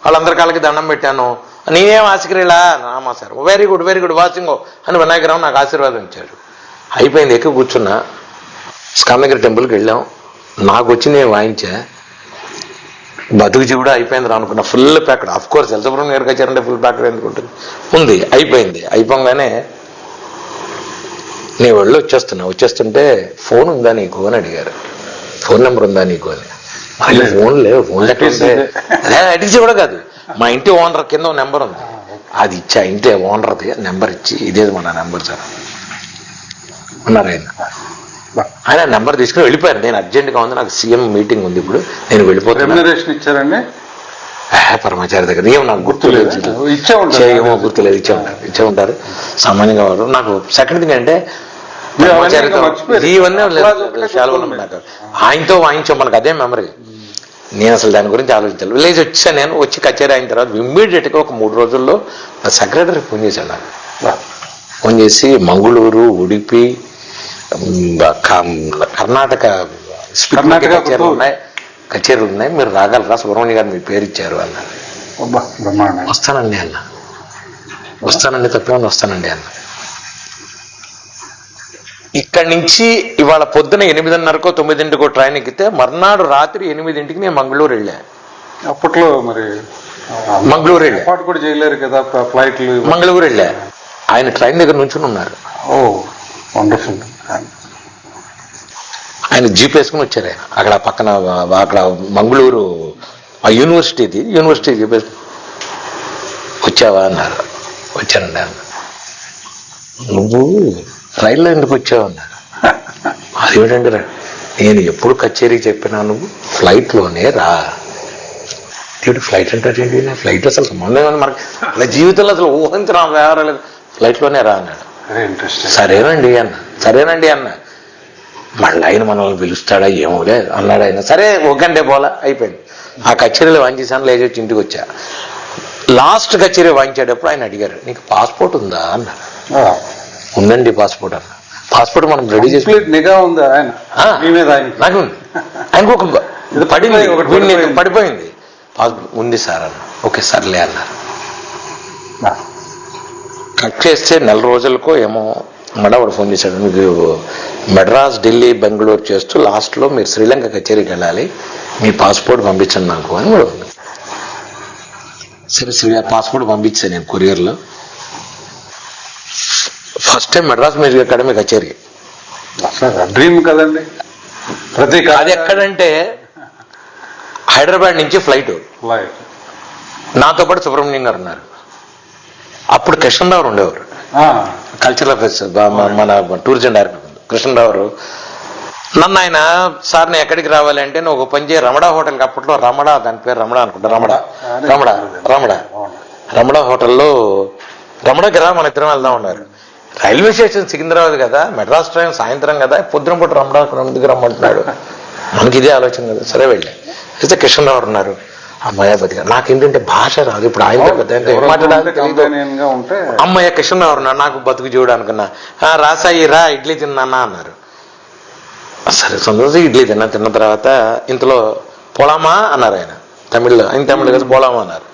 వాళ్ళందరి కాళ్ళకి దండం పెట్టాను. నేనేం ఆశకరేలా Rama sir very good watching అని వినాయకరావు నాకు ఆశీర్వాదం ఇచ్చాడు. అయిపోయింది, ఎక్కువ కూర్చున్నా. స్కందగిరి టెంపుల్కి వెళ్ళాం. నాకు వచ్చి నేను వాయించా. బతుకు జీవుడు అయిపోయింది అనుకున్నా. Full packed. ఆఫ్ కోర్స్ ఎల్సపురం గారికి వచ్చారంటే ఫుల్ ప్యాకెడ్ ఎందుకుంటుంది, ఉంది. అయిపోయింది. అయిపోగానే నేను వెళ్ళి వచ్చేస్తుంటే ఫోన్ ఉందా నీకు అని అడిగారు. ఫోన్ నెంబర్ ఉందా నీకు అని. మళ్ళీ ఫోన్ లేవు. ఫోన్ లెక్కే అదే అడిగి కూడా కాదు, మా ఇంటి ఓనర్ కింద నెంబర్ ఉంది, అది ఇచ్చా. ఇంటి ఓనర్ది నెంబర్ ఇచ్చి ఇదేది మన నెంబర్ సార్ అన్నారు ఆయన నెంబర్ తీసుకుని వెళ్ళిపోయారు. నేను అర్జెంట్గా ఉంది, నాకు సీఎం మీటింగ్ ఉంది, ఇప్పుడు నేను వెళ్ళిపోతాను. ఇచ్చారండి పరమాచార్య దగ్గర. ఏమో నాకు గుర్తులేదు, ఏమో గుర్తులేదు. ఇచ్చే ఉంటారు సామాన్యంగా వాడు. నాకు సెకండ్ థింగ్ అంటే ఇవన్నీ నాకు ఆయనతో వాయించాం, మనకు అదే మెమరీ. నేను అసలు దాని గురించి ఆలోచించాను. విలేజ్ వచ్చాను. నేను వచ్చి కచేరీ అయిన తర్వాత ఇమ్మీడియట్గా ఒక 3 రోజుల్లో సెక్రటరీ ఫోన్ చేశాను నాకు. ఫోన్ చేసి మంగళూరు, ఉడిపి, కర్ణాటక కచేరీలు ఉన్నాయి, మీరు రాగలరా, సుబ్రహ్మణ్య గారు మీ పేరు ఇచ్చారు అన్నారు. వస్తానండి అన్న, వస్తానండి తప్పేమన్నా వస్తానండి అన్న. ఇక్కడి నుంచి ఇవాళ పొద్దున 8:30కో 9కో ట్రైన్ ఎక్కితే మర్నాడు రాత్రి 8ంటికి నేను మంగళూరు వెళ్ళా. అప్పట్లో మరి మంగళూరు వెళ్ళా, కూడా చేయలేరు కదా ఫ్లైట్లు. మంగళూరు వెళ్ళా. ఆయన ట్రైన్ దగ్గర నుంచి ఉన్నారు. వండర్ఫుల్. ఆయన జీప్ వేసుకుని వచ్చారు. ఆయన అక్కడ పక్కన అక్కడ మంగళూరు ఆ యూనివర్సిటీది, యూనివర్సిటీ జీప్ వేసుకుని వచ్చావా అన్నారు. వచ్చానండి అన్న. నువ్వు రైల్లో ఎందుకు వచ్చావు అన్నారు. అదేమిటండి నేను ఎప్పుడు కచేరీకి చెప్పినా నువ్వు ఫ్లైట్లోనే రా. ఫ్లైట్ అంటారేంటి, ఫ్లైట్ అసలు సంబంధం ఉంది మనకి, అలా జీవితంలో అసలు ఊహించిన వ్యవహారాలు, ఫ్లైట్లోనే రా అన్నాడు. సరేనండి అన్న. మళ్ళీ ఆయన మనల్ని పిలుస్తాడా ఏమోలే అన్నాడు ఆయన. సరే 1 గంటే పోలా అయిపోయింది. ఆ కచేరీలో వాయించేసాను, లేచి వచ్చి ఇంటికి వచ్చా. లాస్ట్ కచేరీ వాయించేటప్పుడు ఆయన అడిగారు, నీకు పాస్పోర్ట్ ఉందా అన్నారు. ఉందండి పాస్పోర్ట్ అన్న. పాస్పోర్ట్ మనం రెడీ చేసి నిఘా ఉందా ఆయన మీ మీద? నాకు ఆయనకు ఒక పడింది, పడిపోయింది. పాస్పోర్ట్ ఉంది సార్ అన్న. ఓకే సర్లే అన్నారు. కట్ చేస్తే 4 రోజులకో ఏమో మడవాడు ఫోన్ చేశాడు, మీకు మెడ్రాస్, ఢిల్లీ, బెంగళూరు చేస్తూ లాస్ట్లో మీరు శ్రీలంక కచేరీకి వెళ్ళాలి, మీ పాస్పోర్ట్ పంపించండి నాకు అని కూడా ఉంది. సరే పాస్పోర్ట్ పంపించాను నేను కొరియర్లో. First time Madras Music Academy kutcheri. Dream కదండి. అది ఎక్కడంటే హైదరాబాద్ నుంచి ఫ్లైట్, నాతో పాటు సుబ్రహ్మణ్యం గారు ఉన్నారు. అప్పుడు కృష్ణరావు ఉండేవారు, కల్చరల్ అఫేర్స్ మన టూరిజం డైరెక్టర్ కృష్ణరావు. నన్ను ఆయన, సార్ నేను ఎక్కడికి రావాలి అంటే, నువ్వు ఒక పని చేయ, రమడా హోటల్కి, అప్పట్లో రమడా, దాని పేరు రమడా అనుకుంటా, రమడా హోటల్లో రమడాకి రా, మన ఇద్దరం వెళ్దాం ఉన్నారు. రైల్వే స్టేషన్ సికింద్రాబాద్ కదా, మెడ్రాస్ ట్రైన్ సాయంత్రం కదా, పొద్దున పూట రమడా ఎందుకు రమ్మంటున్నాడు, మనకి ఇదే ఆలోచన కదా. సరే వెళ్ళి అయితే కృష్ణరావు ఉన్నారు. అమ్మాయి బతిగా, నాకేంటంటే భాష రాదు, ఇప్పుడు ఆయనతో పెద్ద మాట్లాడాలి తెలియదు. అమ్మాయి కృష్ణరావు ఉన్నారు, నాకు బతుకు చూడు అనుకున్నా. రాసాయి రా, ఇడ్లీ తిన్నానా అన్నారు. సరే సంతోషం, ఇడ్లీ తిన్న తర్వాత ఇంతలో పోలామా అన్నారు ఆయన తమిళ్లో. ఆయన తమిళ్ కదా, పోలామా అన్నారు.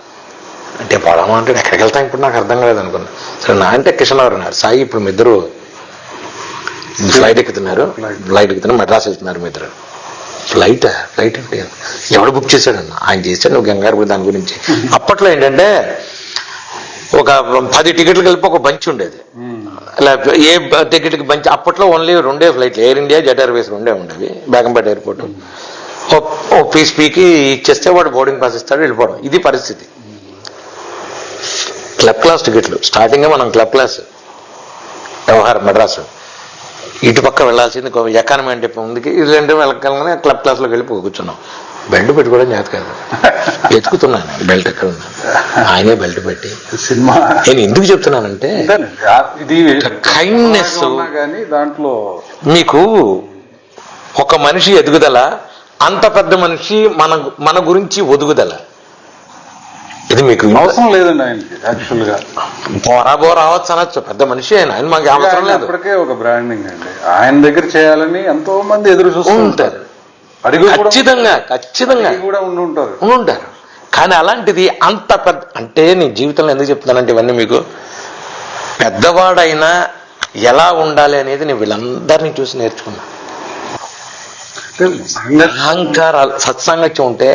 అంటే పోలామా అంటే ఎక్కడికి వెళ్తాం ఇప్పుడు నాకు అర్థం కాలేదు అనుకున్నా. సరే నా అంటే కిషన్రావు అన్నారు, సాయి ఇప్పుడు మీ ఇద్దరు ఫ్లైట్ ఎక్కుతున్నారు మెడ్రాస్ వెళ్తున్నారు మీ ఇద్దరు. ఫ్లైట్ అంటే ఎవడు బుక్ చేశాడన్న? ఆయన చేశాడు, నువ్వు గంగారు దాని గురించి. అప్పట్లో ఏంటంటే ఒక 10 టికెట్లు కలిపి ఒక బంచ్ ఉండేది. ఏ టికెట్కి బంచ్, అప్పట్లో ఓన్లీ 2 ఫ్లైట్లు, ఎయిర్ ఇండియా, జెట్ ఎయిర్వేస్ 2 ఉండేవి బేగంపేట ఎయిర్పోర్ట్. ఓ పీకి ఇచ్చేస్తే వాడు బోర్డింగ్ పాస్ ఇస్తాడు, వెళ్ళిపోవడం. ఇది పరిస్థితి. క్లబ్ క్లాస్ టికెట్లు స్టార్టింగ్ మనం క్లబ్ క్లాస్ వ్యవహారం మెడ్రాస్. ఇటు పక్క వెళ్లాల్సింది ఎకానమీ అంటే ముందుకి, ఇది 2 వెళ్ళగానే క్లబ్ క్లాస్లోకి వెళ్ళి కూర్చున్నాం. బెల్ట్ పెట్టుకోవడం చేత కాదు, వెతుకుతున్నాను బెల్ట్ ఎక్కడ ఉన్నా. ఆయనే బెల్ట్ పెట్టి సినిమా. నేను ఎందుకు చెప్తున్నానంటే కైండ్నెస్. దాంట్లో మీకు ఒక మనిషి ఎదుగుదల, అంత పెద్ద మనిషి మన గురించి ఒదుగుదల, ఇది మీకు అవసరం లేదండి ఆయనకి. యాక్చువల్ గా రావచ్చు అనొచ్చు, పెద్ద మనిషి ఆయన మాకు అవసరం లేదు. ఇప్పటికే ఒక బ్రాండింగ్ అండి, ఆయన దగ్గర చేయాలని ఎంతో మంది ఎదురు చూస్తూ ఉంటారు. ఖచ్చితంగా కూడా ఉంటారు. కానీ అలాంటిది అంత పెద్ద, అంటే నీ జీవితంలో ఎందుకు చెప్తున్నానంటే ఇవన్నీ మీకు, పెద్దవాడైనా ఎలా ఉండాలి అనేది నేను వీళ్ళందరినీ చూసి నేర్చుకున్నా. అహంకారాలు, సత్సాంగత్యం ఉంటే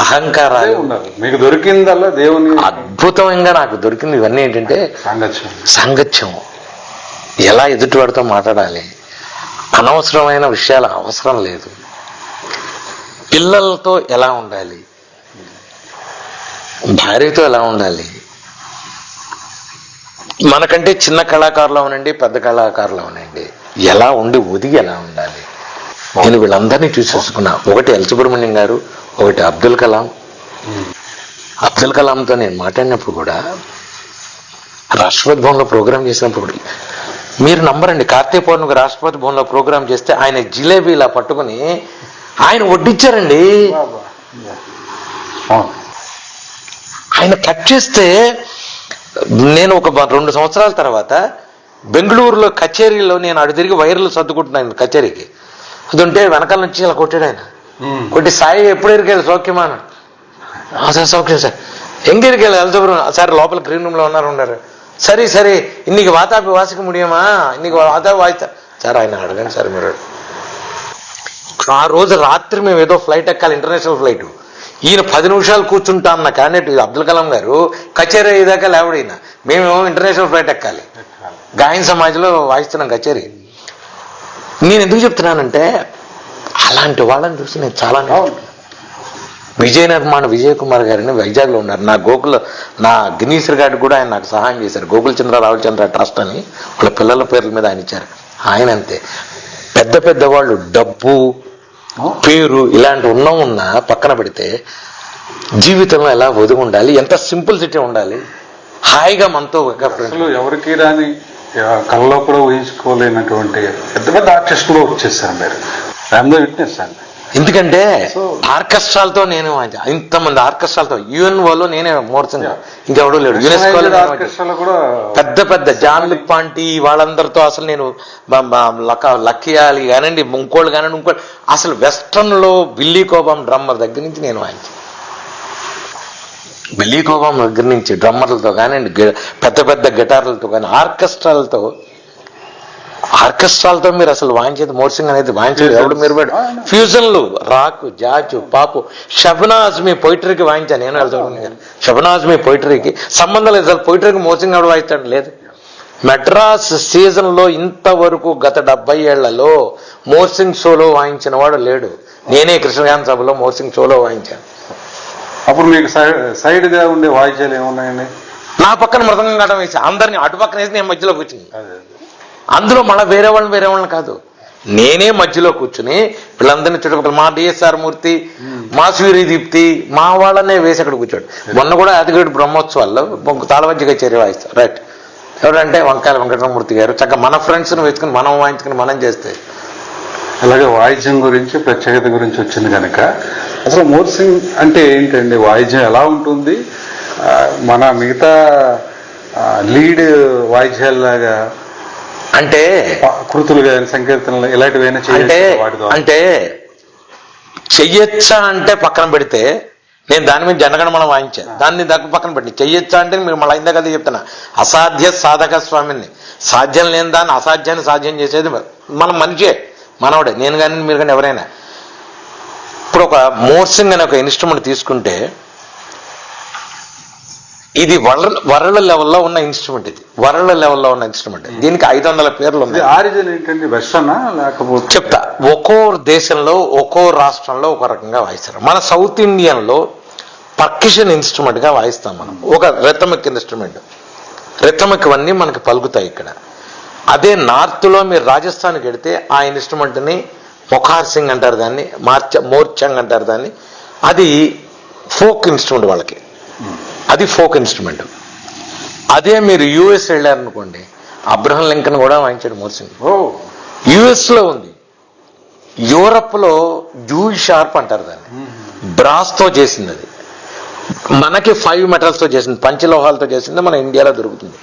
అహంకారాలు మీకు దొరికిందల్లా దేవుని అద్భుతంగా నాకు దొరికింది. ఇవన్నీ ఏంటంటే సాంగత్యం, ఎలా ఎదుటివాడితో మాట్లాడాలి, అనవసరమైన విషయాలు అవసరం లేదు, పిల్లలతో ఎలా ఉండాలి, భార్యతో ఎలా ఉండాలి, మనకంటే చిన్న కళాకారులు అవునండి, పెద్ద కళాకారులు అవునండి, ఎలా ఉండి ఒదిగి ఎలా ఉండాలి. నేను వీళ్ళందరినీ చూసేసుకున్నా. ఒకటి ఎల్ సుబ్రహ్మణ్యం గారు, ఒకటి అబ్దుల్ కలాం. అబ్దుల్ కలాంతో నేను మాట్లాడినప్పుడు కూడా, రాష్ట్రపతి భవన్లో ప్రోగ్రాం చేసినప్పుడు కూడా, మీరు నమ్మరండి, కార్తీక పౌర్ణమికి రాష్ట్రపతి భవన్లో ప్రోగ్రాం చేస్తే ఆయన జిలేబీ ఇలా పట్టుకుని ఆయన వడ్డించారండి. ఆయన కట్ చేస్తే, నేను ఒక 2 సంవత్సరాల తర్వాత బెంగళూరులో కచేరీలో నేను అటు తిరిగి వైర్లు సర్దుకుంటున్నాను కచేరీకి. అది ఉంటే వెనకాల నుంచి ఇలా కొట్టాడు ఆయన. కొట్టి, సాయి ఎప్పుడు ఎరికెళ్ళి సౌఖ్యమా అన్నాడు. సార్ సౌఖ్యం సార్. ఎంగిరికి వెళ్ళి వెళ్తారు సార్, లోపల గ్రీన్ రూమ్లో ఉన్నారు. సరే ఇన్నికి వాతాపి వాసిక ముడియమా, ఇన్నికి వాతాపి వాయిస్తా సార్. ఆయన అడగండి సార్ మీరు. ఆ రోజు రాత్రి మేము ఏదో ఫ్లైట్ ఎక్కాలి, ఇంటర్నేషనల్ ఫ్లైట్. ఈయన 10 నిమిషాలు కూర్చుంటా అన్న క్యాండిడేట్ అబ్దుల్ కలాం గారు కచేరీ అయ్యేదాకా లేవడు ఈయన. మేము ఇంటర్నేషనల్ ఫ్లైట్ ఎక్కాలి, గాయన సమాజ్లో వాయిస్తున్నాం కచేరీ. నేను ఎందుకు చెప్తున్నానంటే, అలాంటి వాళ్ళని చూసి నేను చాలా విజయ నిర్మాణ విజయ్ కుమార్ గారిని వైజాగ్లో ఉన్నారు. నా గిన్నీస్ రికార్డు కూడా ఆయన నాకు సహాయం చేశారు. గోకుల్ చంద్ర రాహుల్ చంద్ర ట్రస్ట్ అని వాళ్ళ పిల్లల పేర్ల మీద ఆయన ఇచ్చారు. ఆయన అంతే. పెద్ద వాళ్ళు డబ్బు, పేరు ఇలాంటి ఉన్నా పక్కన పెడితే జీవితంలో ఎలా ఒదిగి ఉండాలి, ఎంత సింపుల్సిటీ ఉండాలి, హాయిగా మనతో ఎవరికి రాని కళ్ళలో కూడా ఊహించుకోలేనటువంటి పెద్ద ఆర్టిస్టులు వచ్చేసారు. మీరు విట్నెస్ అండి. ఎందుకంటే So- ఆర్కెస్ట్రాలతో నేను ఇంతమంది ఆర్కెస్ట్రాలతో యుఎన్ఓలో నేనే మోర్చంగా ఇంకెవడూ లేడు. యునెస్కోలో ఆర్కెస్ట్రాలో కూడా పెద్ద పెద్ద జాన్ లిప్పాంటి వాళ్ళందరితో అసలు నేను లక్కీయాలి కానండి, ఇంకోళ్ళు కానండి, ఇంకోళ్ళు అసలు వెస్ట్రన్ లో బిల్లీ కోబామ్ డ్రమ్మర్ దగ్గర నుంచి నేను వాయించాను. బిల్లీ కోబామ్ దగ్గర నుంచి డ్రమ్మర్లతో కానివ్వండి, పెద్ద పెద్ద గిటార్లతో కానీ ఆర్కెస్ట్రాలతో మీరు అసలు వాయించేది మోర్సింగ్ అనేది వాయించేది ఎవడు మీరు ఫ్యూజన్లు రాక్ జాజు పాపు షబనాజ్ మీ పొయిటరీకి వాయించాను నేను వెళ్తాను. షబనాజ్ మీ పొయిటరీకి సంబంధం లేదు, అసలు పొయిటరీకి మోర్సింగ్ ఎవడు వాయిస్తాడు లేదు. మెడ్రాస్ సీజన్ లో ఇంతవరకు గత 70 ఏళ్లలో మోర్సింగ్ షోలో వాయించిన వాడు లేడు. నేనే కృష్ణగాన్ సభలో మోర్సింగ్ షోలో వాయించాను. అప్పుడు మీకు సైడ్ గా ఉండే వాయిద్యాలు ఏమున్నాయండి? నా పక్కన మృదంగం గడం వేసి అందరినీ అటు పక్కన వేసి నేను మధ్యలో కూర్చుని, అదే అందులో మళ్ళీ వేరే వాళ్ళని కాదు, నేనే మధ్యలో కూర్చుని వీళ్ళందరినీ చుట్టుపక్కల మా డిఎస్ఆర్ మూర్తి, మా సూర్య దీప్తి, మా వాళ్ళనే వేసి అక్కడ కూర్చోడు. మొన్న కూడా యాదగిరి బ్రహ్మోత్సవాల్లో తాళవంచిగా చేరి వాయిస్తారు. రైట్, ఎవరంటే వంకాయల వెంకటరమూర్తి గారు. చక్కగా మన ఫ్రెండ్స్ని వెతుకుని మనం వాయించుకుని మనం చేస్తే. అలాగే వాయిద్యం గురించి ప్రత్యేకత గురించి వచ్చింది కనుక అసలు మోర్సింగ్ అంటే ఏంటండి? వాయిద్యం ఎలా ఉంటుంది? మన మిగతా లీడ్ వాయిద్యాలలాగా అంటే కృతులు కానీ సంకీర్తనలు ఇలాంటివైనా అంటే వాటి ద్వారా అంటే చెయ్యొచ్చా అంటే పక్కన పెడితే నేను దాని మీద జనగణమన వాయించాను, దాన్ని దగ్గర పక్కన పెట్టి చెయ్యొచ్చా అంటే మీరు మళ్ళీ ఇందాక కదా చెప్తున్నా, అసాధ్య సాధక స్వామిని, సాధ్యం లేని దాన్ని అసాధ్యాన్ని సాధ్యం చేసేది మనం మనిషే, మనవడే, నేను కానీ మీరు కానీ ఎవరైనా. ఇప్పుడు ఒక మోర్సింగ్ అనే ఒక ఇన్స్ట్రుమెంట్ తీసుకుంటే ఇది వరల్డ్ లెవెల్లో ఉన్న ఇన్స్ట్రుమెంట్, దీనికి 500 పేర్లు ఉన్నాయి. ఆరిజిన్ ఏంటండి? వెస్టర్నా లేకపోతే? చెప్తా. ఒక్కో దేశంలో ఒక్కో రాష్ట్రంలో ఒక రకంగా వాయిస్తారు. మన సౌత్ ఇండియన్లో పర్కషన్ ఇన్స్ట్రుమెంట్ గా వాయిస్తాం మనం, ఒక రిథమిక్ ఇన్స్ట్రుమెంట్. రిథమిక్ అన్నీ మనకి పలుకుతాయి ఇక్కడ. అదే నార్త్ లో మీరు రాజస్థాన్కి వెడితే ఆ ఇన్స్ట్రుమెంట్ని మొఖార్ సింగ్ అంటారు, దాన్ని మోర్చంగ్ అంటారు దాన్ని. అది ఫోక్ ఇన్స్ట్రుమెంట్ వాళ్ళకి, అది ఫోక్ ఇన్స్ట్రుమెంట్. అదే మీరు యుఎస్ వెళ్ళారనుకోండి, అబ్రహం లింకన్ కూడా వాయించాడు మోర్సింగ్. యుఎస్ లో ఉంది. యూరప్ లో జూయి షార్ప్ అంటారు దాన్ని, బ్రాస్ తో చేసింది. అది మనకి 5 మెటల్స్ తో చేసింది, పంచలోహాలతో చేసింది, మన ఇండియాలో దొరుకుతుంది.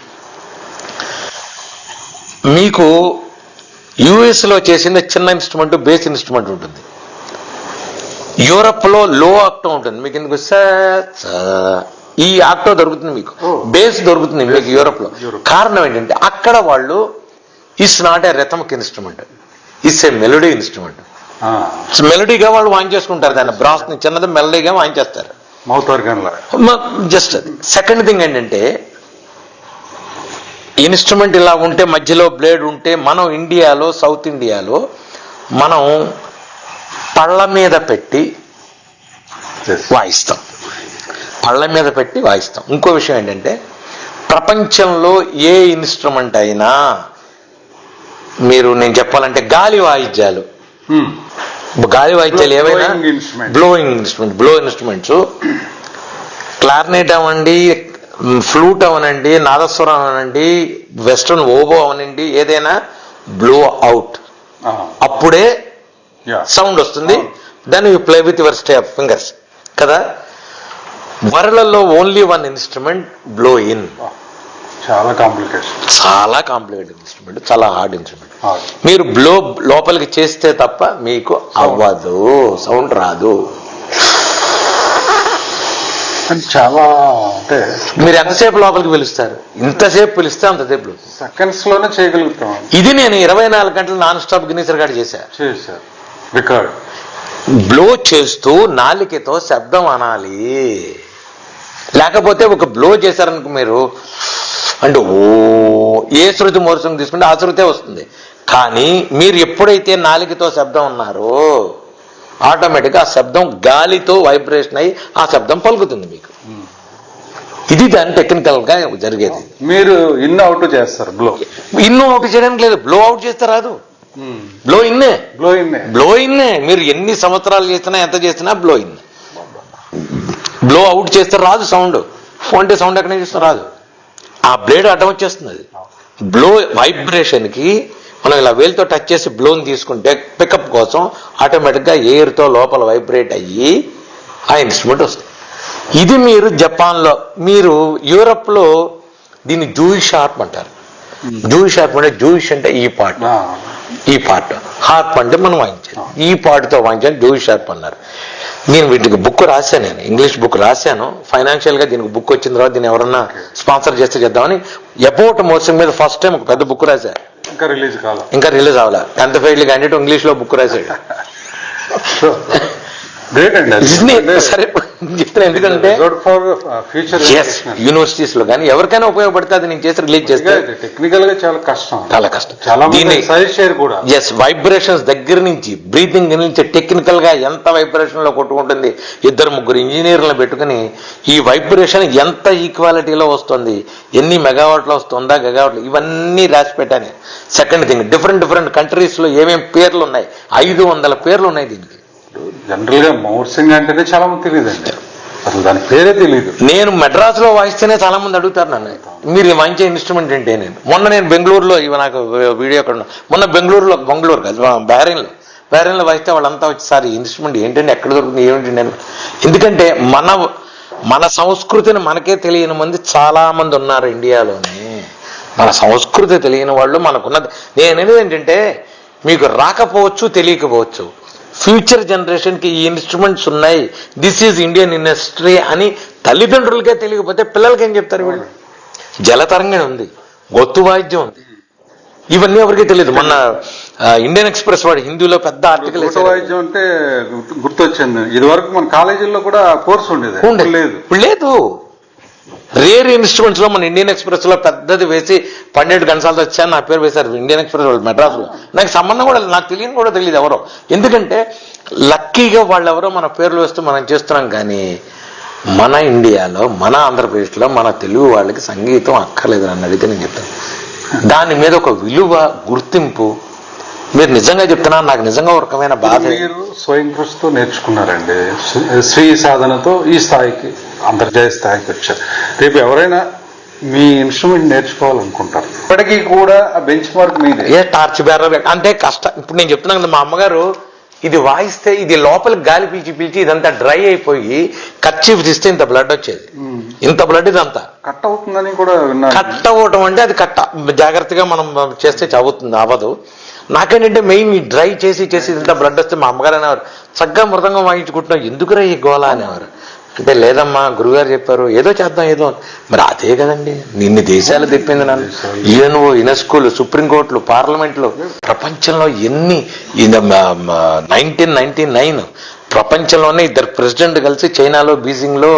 మీకు యుఎస్ లో చేసింది చిన్న ఇన్స్ట్రుమెంట్, బేస్ ఇన్స్ట్రుమెంట్ ఉంటుంది. యూరప్ లో లో ఆక్టో ఉంటుంది, మీకు ఎందుకు ఈ ఆక్టో దొరుకుతుంది, మీకు బేస్ దొరుకుతుంది మీకు యూరప్ లో. కారణం ఏంటంటే అక్కడ వాళ్ళు it's not a rhythmic instrument, it's a melody instrument. మెలోడీగా వాళ్ళు వాయించేసుకుంటారు దాన్ని, బ్రాస్ ని చిన్నది మెలోడీగా వాయించేస్తారు, మౌత్ ఆర్గన్ లాగా. జస్ట్ అది. సెకండ్ థింగ్ ఏంటంటే ఇన్స్ట్రుమెంట్ ఇలా ఉంటే మధ్యలో బ్లేడ్ ఉంటే, మనం ఇండియాలో సౌత్ ఇండియాలో మనం పళ్ళ మీద పెట్టి వాయిస్తాం, ఇంకో విషయం ఏంటంటే ప్రపంచంలో ఏ ఇన్స్ట్రుమెంట్ అయినా మీరు నేను చెప్పాలంటే గాలి వాయిద్యాలు ఏవైనా బ్లోయింగ్ ఇన్స్ట్రుమెంట్స్, క్లారినెట్ అవ్వండి, ఫ్లూట్ అవనండి, నాదస్వరం అవనండి, వెస్ట్రన్ ఓబో అవనండి, ఏదైనా బ్లో అవుట్, అప్పుడే సౌండ్ వస్తుంది. Then you play with your step fingers కదా. వరల్డ్లో ఓన్లీ 1 ఇన్స్ట్రుమెంట్ బ్లో ఇన్. చాలా కాంప్లికేటెడ్ ఇన్స్ట్రుమెంట్, చాలా హార్డ్ ఇన్స్ట్రుమెంట్. మీరు బ్లో లోపలికి చేస్తే తప్ప మీకు అవ్వదు, సౌండ్ రాదు. చాలా అంటే మీరు ఎంతసేపు లోపలికి పిలుస్తారు, ఇంతసేపు పిలిస్తే అంతసేపు సెకండ్స్ లోనే చేయగలుగుతాం. ఇది నేను 24 గంటలు నాన్ స్టాప్ గిన్నీస్ రికార్డ్ చేశాను. రికార్డ్ బ్లో చేస్తూ నాలికతో శబ్దం అనాలి, లేకపోతే ఒక బ్లో చేశారనుకో మీరు అంటే ఓ ఏ శృతి మోర్సం తీసుకుంటే ఆ శృతే వస్తుంది. కానీ మీరు ఎప్పుడైతే నాలికతో శబ్దం ఉన్నారో ఆటోమేటిక్గా ఆ శబ్దం గాలితో వైబ్రేషన్ అయ్యి ఆ శబ్దం పలుకుతుంది మీకు. ఇది దాని టెక్నికల్ గా జరిగేది. మీరు ఇన్ అవుట్ చేస్తారు, ఇన్ను అవుట్ చేయడానికి లేదు, బ్లో అవుట్ చేస్తే రాదు, బ్లో ఇన్నే. మీరు ఎన్ని సంవత్సరాలు చేసినా ఎంత చేసినా బ్లో ఇన్. బ్లో అవుట్ చేస్తే రాదు సౌండ్, అంటే సౌండ్ ఎక్కడ చేస్తే రాదు, ఆ బ్లేడ్ అడ్డం వచ్చేస్తుంది. అది బ్లో వైబ్రేషన్ కి మనం ఇలా వేలుతో టచ్ చేసి బ్లోన్ తీసుకుంటే పికప్ కోసం ఆటోమేటిక్గా ఎయిర్తో లోపల వైబ్రేట్ అయ్యి ఆ ఇన్స్ట్రుమెంట్ వస్తుంది. ఇది మీరు జపాన్లో, మీరు యూరప్లో దీన్ని జూయిష్ హార్ప్ అంటారు. జూయిష్ హార్ప్ అంటే జూయిష్ అంటే ఈ పార్ట్, ఈ పార్ట్, హార్ప్ అంటే మనం వాయించాలి, ఈ పార్ట్తో వాయించాలి, జూయిష్ హార్ప్ అన్నారు. నేను వీటికి బుక్ రాశాను, నేను ఇంగ్లీష్ బుక్ రాశాను. ఫైనాన్షియల్గా దీనికి బుక్ వచ్చిన తర్వాత దీన్ని ఎవరన్నా స్పాన్సర్ చేస్తే చేద్దామని అబౌట్ మోషన్ మీద ఫస్ట్ టైం ఒక పెద్ద బుక్ రాశా. ఇంకా రిలీజ్ అవ్వాలి. 10th ఫెయిల్ క్యాండిడేట్ ఇంగ్లీష్లో బుక్ రాశాడు. సరే చెప్తున్నా, ఎందుకంటే యూనివర్సిటీస్ లో కానీ ఎవరికైనా ఉపయోగపడితే అది నేను చేసి రిలీజ్ చేస్తే టెక్నికల్ గా చాలా కష్టం, చాలా కష్టం. ఎస్, వైబ్రేషన్స్ దగ్గర నుంచి బ్రీతింగ్ నుంచి టెక్నికల్ గా ఎంత వైబ్రేషన్ లో కొట్టుకుంటుంది. 2-3 ఇంజనీర్లను పెట్టుకుని ఈ వైబ్రేషన్ ఎంత ఈక్వాలిటీలో వస్తుంది, ఎన్ని మెగావాట్లో వస్తుందా, గగావాట్లు, ఇవన్నీ రాసి పెట్టాను. సెకండ్ థింగ్, డిఫరెంట్ కంట్రీస్ లో ఏమేమి పేర్లు ఉన్నాయి, 500 పేర్లు ఉన్నాయి దీనికి. జనరల్ గా మౌర్సింగ్ అంటేనే చాలా మంది తెలియదండి, అసలు దాని పేరే తెలియదు. నేను మెడ్రాస్లో వాయిస్తేనే చాలా మంది అడుగుతారు నన్ను, మీరు వాయించే ఇన్స్ట్రుమెంట్ ఏంటి. నేను బెంగళూరులో, ఇవి నాకు వీడియో అక్కడ మొన్న బెంగళూరు కాదు, బ్యారెన్లో వాయిస్తే వాళ్ళంతా వచ్చి, సార్ ఈ ఇన్స్ట్రుమెంట్ ఏంటంటే ఎక్కడ దొరుకుతుంది, ఏమిటి నేను. ఎందుకంటే మన సంస్కృతిని మనకే తెలియని మంది చాలా మంది ఉన్నారు ఇండియాలోనే. మన సంస్కృతి తెలియని వాళ్ళు మనకున్నది. నేనేది ఏంటంటే, మీకు రాకపోవచ్చు, తెలియకపోవచ్చు, ఫ్యూచర్ జనరేషన్కి ఈ ఇన్స్ట్రుమెంట్స్ ఉన్నాయి, దిస్ ఈజ్ ఇండియన్ ఇండస్ట్రీ అని తల్లిదండ్రులకే తెలియకపోతే పిల్లలకి ఏం చెప్తారు వీళ్ళు. జలతరంగం ఉంది, గొత్తు వాయిద్యం ఉంది, ఇవన్నీ ఎవరికి తెలియదు. మొన్న ఇండియన్ ఎక్స్ప్రెస్ వాడు హిందీలో పెద్ద ఆర్టికల్. వాయిద్యం అంటే గుర్తొచ్చింది, ఇది వరకు మన కాలేజీల్లో కూడా కోర్సు ఉండేది, ఇప్పుడు లేదు. రేర్ ఇన్స్ట్రుమెంట్స్ లో మన ఇండియన్ ఎక్స్ప్రెస్ లో పెద్దది వేసి 12 గంటలతో వచ్చాను, నా పేరు వేశారు ఇండియన్ ఎక్స్ప్రెస్ వాళ్ళు మెడ్రాస్ లో. నాకు సంబంధం కూడా, నాకు తెలియని కూడా తెలియదు ఎవరో. ఎందుకంటే లక్కీగా వాళ్ళు ఎవరో మన పేర్లు వేస్తూ మనం చేస్తున్నాం. కానీ మన ఇండియాలో, మన ఆంధ్రప్రదేశ్లో, మన తెలుగు వాళ్ళకి సంగీతం అక్కర్లేదు అని అడిగితే నేను చెప్తాను. దాని మీద ఒక విలువ, గుర్తింపు, మీరు నిజంగా చెప్తున్నా, నాకు నిజంగా ఒక రకమైన బాధ. మీరు స్వయం కృషితో నేర్చుకున్నారండి, శ్రీ సాధనతో ఈ స్థాయికి, అంతర్జాతీయ స్థాయికి వచ్చారు. రేపు ఎవరైనా మీ ఇన్స్ట్రుమెంట్ నేర్చుకోవాలనుకుంటారు, ఇప్పటికీ కూడా ఆ బెంచ్ మార్క్ మీదే. టార్చ్ బేరర్ అంతే కష్టం. ఇప్పుడు నేను చెప్తున్నాను కదా, మా అమ్మగారు ఇది వాయిస్తే ఇది లోపలికి గాలి పీల్చి ఇదంతా డ్రై అయిపోయి కర్చీఫ్ తీస్తే ఇంత బ్లడ్ వచ్చేది, ఇంత బ్లడ్ ఇదంతా కట్ అవుతుందని కూడా విన్నా. కట్ అవ్వటం అంటే అది జాగ్రత్తగా మనం చేస్తే అవుతుంది, అవ్వదు. నాకేంటంటే మెయిన్ ఈ డ్రై చేసి ఇంత బ్లడ్ వస్తే మా అమ్మగారు అనేవారు, చక్కగా మృదంగం వాయించుకుంటున్నావు, ఎందుకురా ఈ గోళ అనేవారు. అంటే లేదమ్మా, గురుగారు చెప్పారు, ఏదో చేద్దాం ఏదో. మరి అదే కదండి నిన్ని దేశాలు తెప్పింది నన్ను. యుఎన్ఓ, యునెస్కోలు, సుప్రీంకోర్టులు, పార్లమెంట్లు, ప్రపంచంలో ఎన్ని. 1999 ప్రపంచంలోనే 2 ప్రెసిడెంట్ కలిసి చైనాలో బీజింగ్లో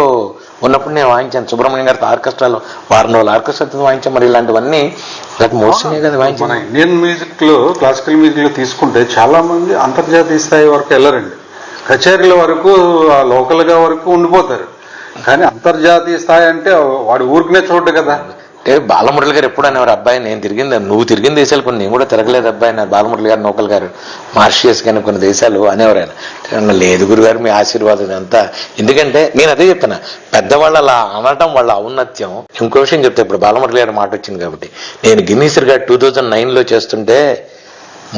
ఉన్నప్పుడు నేను వాయించాను. సుబ్రహ్మణ్యం గారితో ఆర్కెస్ట్రాలో 4 రోజులు ఆర్కెస్ట్రాతో వాయించాను. మరి ఇలాంటివన్నీ నాకు మోసమే కదా వాయించాను. మన ఇండియన్ మ్యూజిక్ లో, క్లాసికల్ మ్యూజిక్ లో తీసుకుంటే చాలా మంది అంతర్జాతీయ స్థాయి వరకు వెళ్ళరండి, కచేరీల వరకు, లోకల్ గా వరకు ఉండిపోతారు. కానీ అంతర్జాతీయ స్థాయి అంటే వాడు ఊరికనే చూడడు కదా. అంటే బాలమురళి గారు ఎప్పుడు అనేవారు, అబ్బాయి నేను తిరిగింది, నువ్వు తిరిగిన దేశాలు కొన్ని నేను కూడా తిరగలేదు అబ్బాయి, నా బాలమురళి గారు, నౌకల్ గారు, మార్షియస్ కానీ కొన్ని దేశాలు అనేవారు ఆయన. లేదు గురుగారు మీ ఆశీర్వాదం అంతా. ఎందుకంటే నేను అదే చెప్తున్నా, పెద్దవాళ్ళు అలా అనటం వాళ్ళ ఔన్నత్యం. ఇంకో విషయం చెప్తే, ఇప్పుడు బాలమురళి గారి మాట వచ్చింది కాబట్టి, నేను గిన్నీస్ రికార్డ్ 2009లో చేస్తుంటే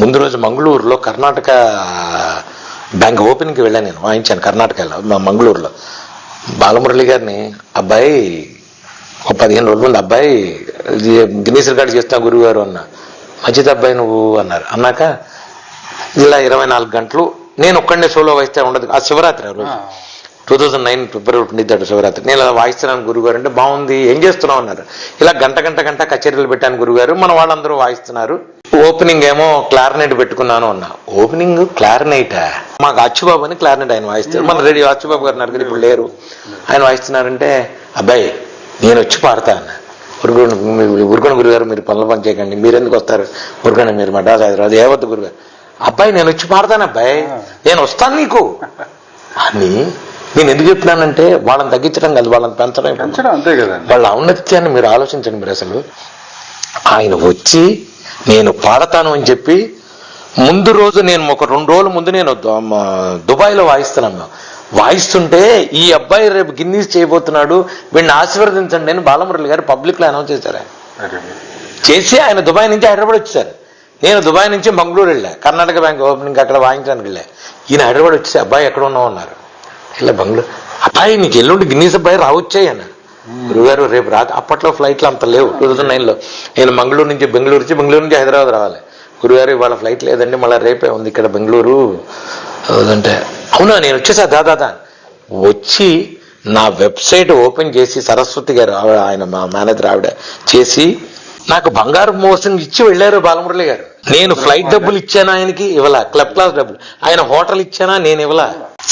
ముందు రోజు మంగళూరులో కర్ణాటక బ్యాంక్ ఓపెనింగ్కి వెళ్ళాను, నేను వాయించాను కర్ణాటకలో, మంగళూరులో. బాలమురళి గారిని, అబ్బాయి ఒక 15 రోజుల ముందు, అబ్బాయి గిన్నీస్ రికార్డు చేస్తున్నా గురువుగారు అన్న. మంచిది అబ్బాయి నువ్వు అన్నారు. అన్నాక ఇలా 24 గంటలు నేను ఒక్కడే సోలో వాయిస్తే ఉండదు. ఆ శివరాత్రి ఆ రోజు 2009 ఫిబ్రవరి 23 శివరాత్రి. నేను ఇలా వాయిస్తున్నాను గురుగారు అంటే, బాగుంది ఏం చేస్తున్నావు అన్నారు. ఇలా గంట కచేరీలు పెట్టాను గురుగారు, మన వాళ్ళందరూ వాయిస్తున్నారు. ఓపెనింగ్ ఏమో క్లారినెట్ పెట్టుకున్నాను అన్నా. ఓపెనింగ్ క్లారినైటా? మాకు అచ్చుబాబు అని క్లారినెట్ ఆయన వాయిస్తారు. మన రేడియో అచ్చుబాబు గారు ఉన్నారు కదా, ఇప్పుడు లేరు. ఆయన వాయిస్తున్నారంటే, అబ్బాయి నేను వచ్చి పాడతా అన్న. ఊరుకోండి గురుగారు, మీరు పని చేయకండి, మీరు ఎందుకు వస్తారు, ఊరుకోండి మీరు మద్రాసు హైదరాబాద్ ఏవద్దు గురుగారు. అబ్బాయి నేను వచ్చి పాడతాను అబ్బాయి, నేను వస్తాను నీకు అని. నేను ఎందుకు చెప్తున్నానంటే, వాళ్ళని తగ్గించడం కాదు, వాళ్ళని పెంచడం, అంతే కదా. వాళ్ళ ఔన్నత్యాన్ని మీరు ఆలోచించండి. మీరు అసలు ఆయన వచ్చి నేను పాడతాను అని చెప్పి, ముందు రోజు నేను ఒక 2 రోజుల ముందు నేను దుబాయ్లో వాయిస్తున్నాను. వాయిస్తుంటే ఈ అబ్బాయి రేపు గిన్నీస్ చేయబోతున్నాడు, వీడిని ఆశీర్వదించండి అని బాలమురళి గారు పబ్లిక్లో అనౌన్స్ చేశారు. చేసి ఆయన దుబాయ్ నుంచి హైదరాబాద్ వచ్చారు. నేను దుబాయ్ నుంచి మంగళూరు వెళ్ళా, కర్ణాటక బ్యాంక్ ఓపెనింగ్ అక్కడ వాయించడానికి వెళ్ళా. ఈయన హైదరాబాద్ వచ్చేసి అబ్బాయి ఎక్కడ ఉన్నావు అన్నారు. ఇలా బంగ్లూరు అబ్బాయి నీకు ఎల్లుండి గిన్నీస్ అబ్బాయి రావచ్చాయి అన్న. గురుగారు రేపు అప్పట్లో ఫ్లైట్లు అంత లేవు. 2009లో నేను మంగళూరు నుంచి బెంగళూరు నుంచి హైదరాబాద్ రావాలి. గురుగారు ఇవాళ ఫ్లైట్ లేదండి, మళ్ళీ రేపే ఉంది ఇక్కడ బెంగళూరు అంటే. అవునా, నేను వచ్చేసా దాదా వచ్చి నా వెబ్సైట్ ఓపెన్ చేసి సరస్వతి గారు ఆయన మా మేనేజర్ ఆవిడ చేసి నాకు బంగారు మోసం ఇచ్చి వెళ్ళారు బాలమురళి గారు. నేను ఫ్లైట్ డబ్బులు ఇచ్చానా ఆయనకి ఇవ్వలా, క్లబ్ క్లాస్ డబ్బులు. ఆయన హోటల్ ఇచ్చానా నేను ఇవ్వలా.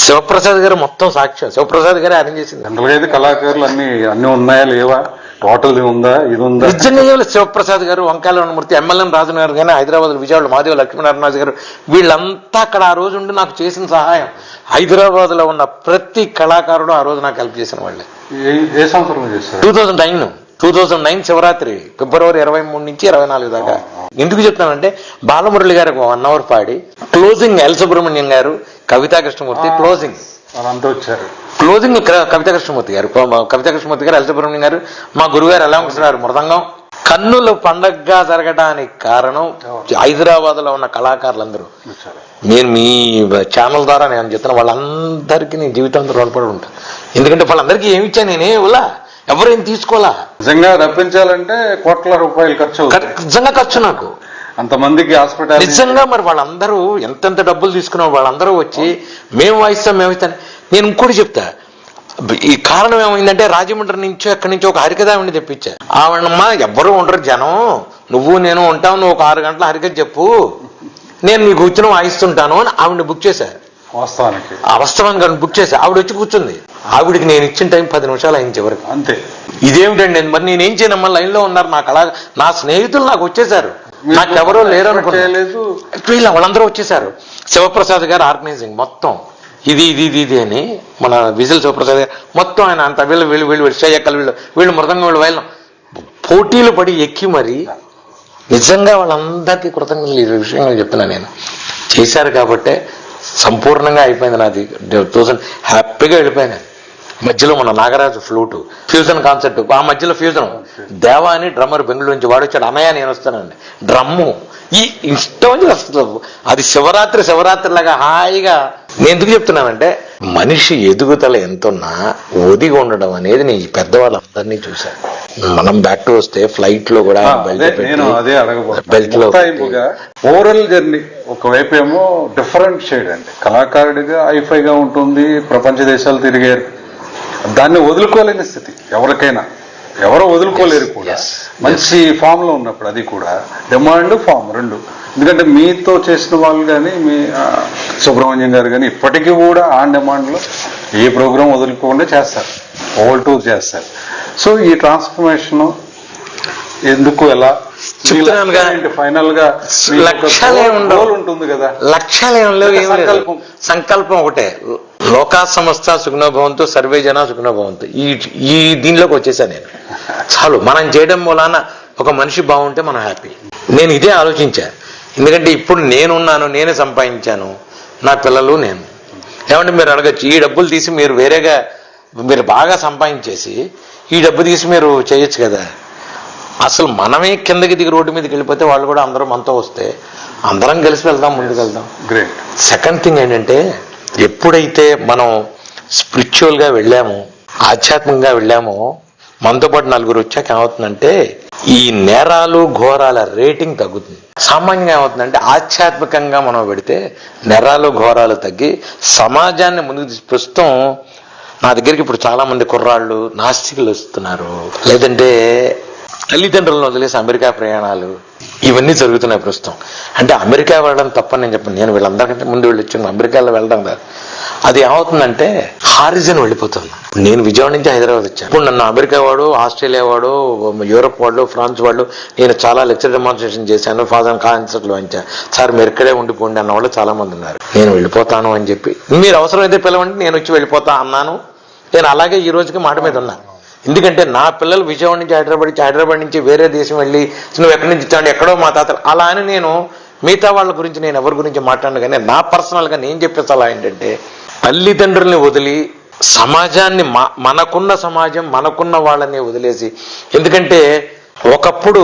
శివప్రసాద్ గారు మొత్తం సాక్ష్యం, శివప్రసాద్ గారే అరేంజ్ చేసింది. జనరల్గా కళాకారులు అన్ని ఉన్నాయా లేవా, టోటల్ ఉందా ఇది ఉందా నిజంగా ఇవ్వాలి. శివప్రసాద్ గారు, వంకాయలమూర్తి, ఎమ్మెల్యేన్ రాజు గారు కానీ హైదరాబాద్ విజయవాడ మాదేవ లక్ష్మీనారాయణ గారు వీళ్ళంతా అక్కడ ఆ రోజు ఉండి నాకు చేసిన సహాయం. హైదరాబాద్ లో ఉన్న ప్రతి కళాకారుడు ఆ రోజు నాకు హెల్ప్ చేసిన వాళ్ళే. ఏ సంవత్సరం చేశారు? 2009 శివరాత్రి ఫిబ్రవరి 23 నుంచి 24 దాకా. ఎందుకు చెప్తానంటే బాలమురళి గారు 1 hour పాడి క్లోజింగ్ ఎల్ సుబ్రహ్మణ్యం గారు, కవితా కృష్ణమూర్తి క్లోజింగ్ వచ్చారు. క్లోజింగ్ కవితా కృష్ణమూర్తి గారు, ఎల్ సుబ్రహ్మణ్యం గారు, మా గురుగారు ఎల్లాంకృష్ణ గారు మృదంగం. కన్నుల పండగగా జరగడానికి కారణం హైదరాబాద్ లో ఉన్న కళాకారులందరూ. నేను మీ ఛానల్ ద్వారా నేను చెప్తున్నా వాళ్ళందరికీ నేను జీవితంతో రుణపడి ఉంటాను. ఎందుకంటే వాళ్ళందరికీ ఏమి ఇచ్చా నేనే ఇవ్వలా, ఎవరేం తీసుకోవాలా. నిజంగా రప్పించాలంటే కోట్ల రూపాయలు ఖర్చు, నిజంగా ఖర్చు నాకు అంతమందికి హాస్పిటల్. నిజంగా మరి వాళ్ళందరూ ఎంతెంత డబ్బులు తీసుకున్నారు, వాళ్ళందరూ వచ్చి మేము వాయిస్తాం. నేను ఇంకోటి చెప్తా, ఈ కారణం ఏమైందంటే రాజమండ్రి నుంచి అక్కడి నుంచి ఒక హరికథావిని తెప్పించా. ఆవిడమ్మా ఎవ్వరూ ఉండరు జనం, నువ్వు నేను ఉంటావు, నువ్వు ఒక 6 గంటల హరికథ చెప్పు, నేను నీకు వచ్చిన వాయిస్తుంటాను అని ఆవిడని బుక్ చేశా. వాస్తవానికి బుక్ చేశా. ఆవిడ వచ్చి కూర్చుంది. ఆవిడికి నేను ఇచ్చిన టైం 10 నిమిషాలు అయింది చివరికి. అంతే. ఇదేమిటండి మరి నేనేం చేయనమ్మా, లైన్ లో ఉన్నారు నా స్నేహితులు నాకు వచ్చేసారు, నాకెవరో లేరు అనుకోలేదు. వాళ్ళందరూ వచ్చేసారు. శివప్రసాద్ గారు ఆర్గనైజింగ్ మొత్తం ఇది అని మన విజిల్ శివప్రసాద్ గారు మొత్తం ఆయన అంత వీళ్ళు శ్రేయక్కలు వీళ్ళు మృదంగా వీళ్ళు పోటీలు పడి ఎక్కి మరి నిజంగా వాళ్ళందరికీ కృతజ్ఞతలు ఈ విషయంగా చెప్తున్నా. నేను చేశారు కాబట్టే సంపూర్ణంగా అయిపోయింది నాది. 2000 హ్యాపీగా వెళ్ళిపోయినా. మధ్యలో మన నాగరాజు ఫ్లూటు ఫ్యూజన్ కాన్సెప్ట్, ఆ మధ్యలో ఫ్యూజన్ దేవా అని డ్రమ్మర్ బెంగళూరు నుంచి వాడు వచ్చాడు, అన్నయ్య నేను వస్తానండి డ్రమ్ము ఈ ఇష్టం వస్తుంది. అది శివరాత్రి లాగా హాయిగా. నేను ఎందుకు చెప్తున్నానంటే మనిషి ఎదుగుదల ఎంతున్నా ఒదిగి ఉండడం అనేది నేను పెద్దవాళ్ళందరినీ చూశాను. మనం బ్యాక్ టు వస్తే ఫ్లైట్ లో కూడా బెల్ట్ లో ఓవరాల్ జర్నీ ఒకవైపు ఏమో డిఫరెంట్ షేడ్ అండి, కళాకారుడిగా హైఫైగా ఉంటుంది, ప్రపంచ దేశాలు తిరిగారు, దాన్ని వదులుకోలేని స్థితి ఎవరికైనా, ఎవరో వదులుకోలేరు కూడా. మంచి ఫామ్ లో ఉన్నప్పుడు అది కూడా డిమాండ్ ఫామ్ రెండు. ఎందుకంటే మీతో చేసిన వాళ్ళు కానీ మీ సుబ్రహ్మణ్యం గారు కానీ ఇప్పటికీ కూడా ఆన్ డిమాండ్ లో ఏ ప్రోగ్రాం వదులుకోకుండా చేస్తారు, ఓల్డ్ టూర్ చేస్తారు. సో ఈ ట్రాన్స్ఫర్మేషన్ ఎందుకు ఎలా ఫైనల్ గా ఉంటుంది కదా, లక్ష్యాలేం లేవు, సంకల్పం ఒకటే, లోకా సంస్థ సుఖనో భవంతు, సర్వే జన సుఖనో భవంతు. ఈ దీనిలోకి వచ్చేసా నేను. చాలు, మనం చేయడం మూలాన ఒక మనిషి బాగుంటే మనం హ్యాపీ. నేను ఇదే ఆలోచించా. ఎందుకంటే ఇప్పుడు నేనున్నాను, నేనే సంపాదించాను, నా పిల్లలు నేను. ఏమంటే మీరు అడగచ్చు, ఈ డబ్బులు తీసి మీరు వేరేగా మీరు బాగా సంపాదించేసి ఈ డబ్బు తీసి మీరు చేయొచ్చు కదా. అసలు మనమే కిందకి దిగి రోడ్డు మీదకి వెళ్ళిపోతే వాళ్ళు కూడా అందరూ మనతో వస్తే అందరం కలిసి వెళ్దాం, ముందుకు వెళ్దాం. గ్రేట్. సెకండ్ థింగ్ ఏంటంటే ఎప్పుడైతే మనం స్పిరిచువల్గా వెళ్ళామో, ఆధ్యాత్మికంగా వెళ్ళామో, మనతో పాటు నలుగురు వచ్చాక ఏమవుతుందంటే ఈ నేరాలు ఘోరాల రేటింగ్ తగ్గుతుంది. సామాన్యంగా ఏమవుతుందంటే ఆధ్యాత్మికంగా మనం పెడితే నేరాలు ఘోరాలు తగ్గి సమాజాన్ని ముందుకు. ప్రస్తుతం నా దగ్గరికి ఇప్పుడు చాలా మంది కుర్రాళ్ళు నాస్తికులు వస్తున్నారు, లేదంటే తల్లిదండ్రులను వదిలేసి అమెరికా ప్రయాణాలు, ఇవన్నీ జరుగుతున్నాయి ప్రస్తుతం. అంటే అమెరికా వెళ్ళడం తప్పని నేను చెప్పను, నేను వీళ్ళందరికంటే ముందు వెళ్ళొచ్చాను. అమెరికాలో వెళ్ళడం కాదు, అది ఏమవుతుందంటే హారిజన్ వెళ్ళిపోతుంది. నేను విజయవాడ నుంచి హైదరాబాద్ వచ్చాను. ఇప్పుడు నన్ను అమెరికా వాడు, ఆస్ట్రేలియా వాడు, యూరోప్ వాళ్ళు, ఫ్రాన్స్ వాళ్ళు, నేను చాలా లెక్చర్ డెమాన్స్ట్రేషన్ చేశాను, ఫాదర్ కాన్సర్ట్లు వంచా. సార్ మీరు ఇక్కడే ఉండిపోండి అన్న వాళ్ళు చాలా మంది ఉన్నారు. నేను వెళ్ళిపోతాను అని చెప్పి, మీరు అవసరమైతే పిలవండి నేను వచ్చి వెళ్ళిపోతా అన్నాను. నేను అలాగే ఈ రోజుకి మాట మీద ఉన్నా. ఎందుకంటే నా పిల్లలు విజయవాడ నుంచి హైదరాబాద్ నుంచి వేరే దేశం వెళ్ళి నువ్వు ఎక్కడి నుంచి ఇచ్చాడు, ఎక్కడో మా తాతలు అలా అని నేను మిగతా వాళ్ళ గురించి నేను ఎవరి గురించి మాట్లాడను. కానీ నా పర్సనల్గా నేను చెప్పే సలహా ఏంటంటే తల్లిదండ్రుల్ని వదిలి సమాజాన్ని, మనకున్న సమాజం మనకున్న వాళ్ళని వదిలేసి, ఎందుకంటే ఒకప్పుడు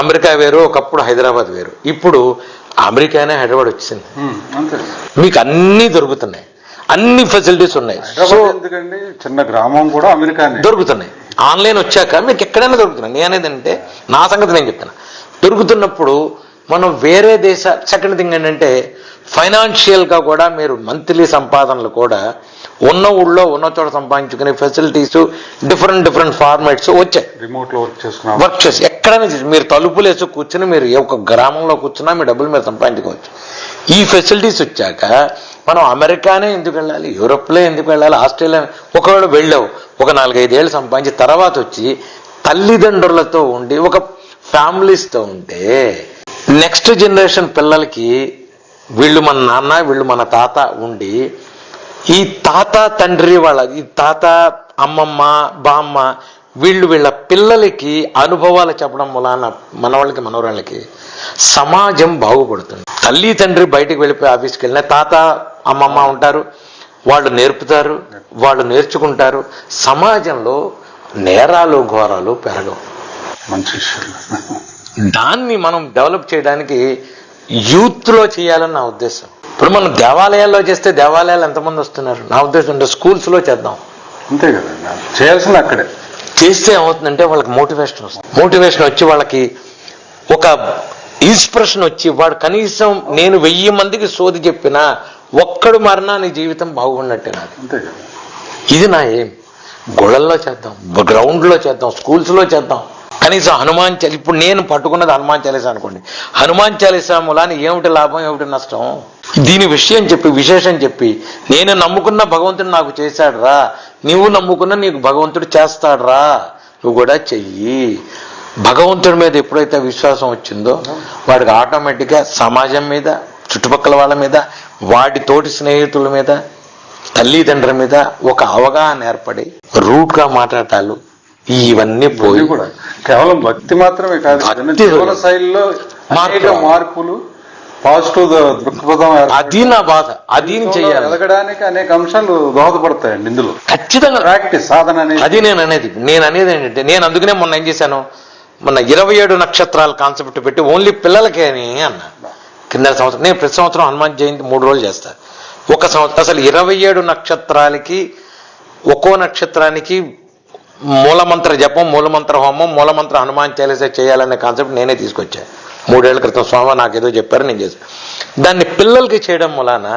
అమెరికా వేరు, ఒకప్పుడు హైదరాబాద్ వేరు. ఇప్పుడు అమెరికానే హైదరాబాద్ వచ్చింది. అంతే, మీకు అన్నీ దొరుకుతున్నాయి, అన్ని ఫెసిలిటీస్ ఉన్నాయి. సో ఎందుకండి చిన్న గ్రామం కూడా అమెరికానే దొరుకుతున్నాయి. ఆన్లైన్ వచ్చాక మీకు ఎక్కడైనా దొరుకుతున్నాయి. నేనేదంటే నా సంగతి నేను చెప్తాను. దొరుకుతున్నప్పుడు మనం వేరే దేశ సెకండ్ థింగ్ ఏంటంటే ఫైనాన్షియల్గా కూడా మీరు మంత్లీ సంపాదనలు కూడా ఉన్న ఊళ్ళో ఉన్న చోట సంపాదించుకునే ఫెసిలిటీస్ డిఫరెంట్ ఫార్మాట్స్ వచ్చాయి. రిమోట్ లో వర్క్ చేసి ఎక్కడైనా మీరు తలుపులు వేసి కూర్చుని మీరు ఒక గ్రామంలో కూర్చున్నా మీ డబ్బులు మీరు సంపాదించుకోవచ్చు. ఈ ఫెసిలిటీస్ వచ్చాక మనం అమెరికానే ఎందుకు వెళ్ళాలి, యూరోప్లో ఎందుకు వెళ్ళాలి, ఆస్ట్రేలియా ఒకవేళ వెళ్ళావు ఒక 4-5 ఏళ్ళు సంపాదించి తర్వాత వచ్చి తల్లిదండ్రులతో ఉండి ఒక ఫ్యామిలీస్తో ఉంటే నెక్స్ట్ జనరేషన్ పిల్లలకి వీళ్ళు మన నాన్న వీళ్ళు మన తాత ఉండి ఈ తాత తండ్రి వాళ్ళ ఈ తాత అమ్మమ్మ బామ్మ వీళ్ళ పిల్లలకి అనుభవాలు చెప్పడం వలన మనవాళ్ళకి మనవరాళ్ళకి సమాజం బాగుపడుతుంది. తల్లి తండ్రి బయటికి వెళ్ళిపోయి ఆఫీస్కి వెళ్ళినా తాత అమ్మమ్మ ఉంటారు, వాళ్ళు నేర్పుతారు, వాళ్ళు నేర్చుకుంటారు. సమాజంలో నేరాలు ఘోరాలు పెరగవు. మంచి విషయం. దాన్ని మనం డెవలప్ చేయడానికి యూత్లో చేయాలని నా ఉద్దేశం. ఇప్పుడు మనం దేవాలయాల్లో చేస్తే దేవాలయాలు ఎంతమంది వస్తున్నారు? నా ఉద్దేశం అంటే స్కూల్స్లో చేద్దాం. అంతే కదండి, చేయాల్సింది అక్కడే చేస్తే ఏమవుతుందంటే వాళ్ళకి మోటివేషన్ వస్తుంది. మోటివేషన్ వచ్చి వాళ్ళకి ఒక ఇన్స్పిరేషన్ వచ్చి వాడు కనీసం నేను 1000 మందికి సోది చెప్పినా ఒక్కడు మారినా నీ జీవితం బాగున్నట్టే. నాది అంతే కదా. ఇది నా ఏం. గుళ్ళల్లో చేద్దాం, గ్రౌండ్లో చేద్దాం, స్కూల్స్లో చేద్దాం. కనీసం హనుమాన్ చాలీసా, ఇప్పుడు నేను పట్టుకున్నది హనుమాన్ చాలీసా అనుకోండి. హనుమాన్ చాలీసా మూలాన్ని ఏమిటి లాభం ఏమిటి నష్టం? దీని విషయం చెప్పి విశేషం చెప్పి నేను నమ్ముకున్న భగవంతుడు నాకు చేశాడు రా, నువ్వు నమ్ముకున్న నీకు భగవంతుడు చేస్తాడు రా, నువ్వు కూడా చెయ్యి. భగవంతుడి మీద ఎప్పుడైతే విశ్వాసం వచ్చిందో వాడికి ఆటోమేటిక్గా సమాజం మీద, చుట్టుపక్కల వాళ్ళ మీద, వాడి తోటి స్నేహితుల మీద, తల్లిదండ్రుల మీద ఒక అవగాహన ఏర్పడి రూట్గా మాట్లాడాలు ఇవన్నీ పోయి కూడా కేవలం భక్తి మాత్రమే కాదు, జీవన శైలిలో అనేక మార్పులు, పాజిటివ్ దృక్పథం, అది నా బాధ. అది చేయాలి. ఎదగడానికి అనేక అంశాలు దోహదపడతాయండి ఇందులో. ఖచ్చితంగా ప్రాక్టీస్ సాధన అనేది. అది నేను అనేది ఏంటంటే నేను అందుకనే మొన్న ఏం చేశాను, మొన్న 27 నక్షత్రాల కాన్సెప్ట్ పెట్టి ఓన్లీ పిల్లలకే అని అన్నా. కింద సంవత్సరం నేను ప్రతి సంవత్సరం హనుమాన్ జయంతి 3 రోజులు చేస్తాను. ఒక సంవత్సరం అసలు 27 నక్షత్రాలకి ఒక్కో నక్షత్రానికి మూలమంత్ర జపం, మూలమంత్ర హోమం, మూలమంత్ర హనుమాన్ చాలీసా చేయాలనే కాన్సెప్ట్ నేనే తీసుకొచ్చాను. 3 ఏళ్ల క్రితం స్వామి నాకేదో చెప్పారు, నేను చేశాను. దాన్ని పిల్లలకి చేయడం వలన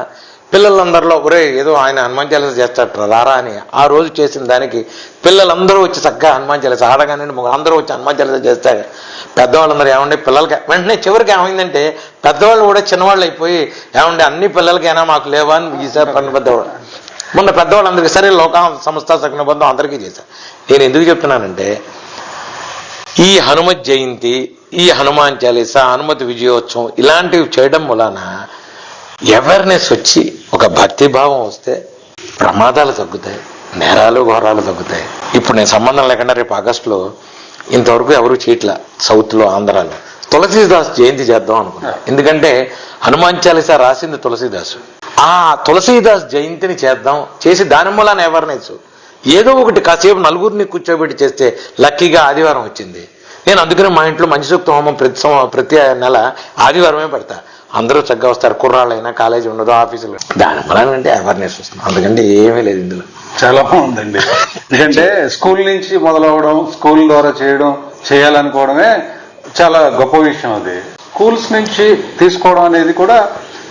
పిల్లలందరిలో ఒరే ఏదో ఆయన హనుమాన్ చాలీసా చేస్తాడు రారా అని ఆ రోజు చేసిన దానికి పిల్లలందరూ వచ్చి చక్కగా హనుమాన్ చాలీసా ఆడగానే అందరూ వచ్చి హనుమాన్ చాలీసా చేస్తారు. పెద్దవాళ్ళందరూ ఏమంటే పిల్లలకి వెంటనే చివరికి ఏమైందంటే పెద్దవాళ్ళు కూడా చిన్నవాళ్ళు అయిపోయి ఏమంటే అన్ని పిల్లలకైనా మాకు లేవా అని ఈసారి పెద్దవాళ్ళు మొన్న పెద్దవాళ్ళందరికీ సరే లోక సంస్థ సగ్నబంధం అందరికీ చేశారు. నేను ఎందుకు చెప్తున్నానంటే ఈ హనుమత్ జయంతి, ఈ హనుమాన్ చాలీసా, హనుమత్ విజయోత్సవం ఇలాంటివి చేయడం వలన అవేర్నెస్ వచ్చి ఒక భక్తిభావం వస్తే ప్రమాదాలు తగ్గుతాయి, నేరాలు ఘోరాలు తగ్గుతాయి. ఇప్పుడు నేను సంబంధం లేకుండా రేపు ఆగస్టులో ఇంతవరకు ఎవరు చేయట్లా సౌత్లో, ఆంధ్రాలో తులసీదాస్ జయంతి చేద్దాం అనుకున్నా. ఎందుకంటే హనుమాన్ చాలీసా రాసింది తులసీదాసు. ఆ తులసీదాస్ జయంతిని చేద్దాం, చేసి దాని మూలాన అవేర్నెస్ ఏదో ఒకటి కాసేపు నలుగురిని కూర్చోబెట్టి చేస్తే లక్కీగా ఆదివారం వచ్చింది. నేను అందుకనే మా ఇంట్లో మంచిసూక్త హోమం ప్రతి నెల ఆదివారమే పెడతా. అందరూ చక్కగా వస్తారు, కుర్రాళ్ళైనా, కాలేజీ ఉండదు, ఆఫీసులు. దాని మూలానంటే అవేర్నెస్ వస్తుంది. అందుకంటే ఏమీ లేదు ఇందులో. చాలా బాగుందండి. ఎందుకంటే స్కూల్ నుంచి మొదలవడం, స్కూల్ ద్వారా చేయాలనుకోవడమే చాలా గొప్ప విషయం. అది స్కూల్స్ నుంచి తీసుకోవడం అనేది కూడా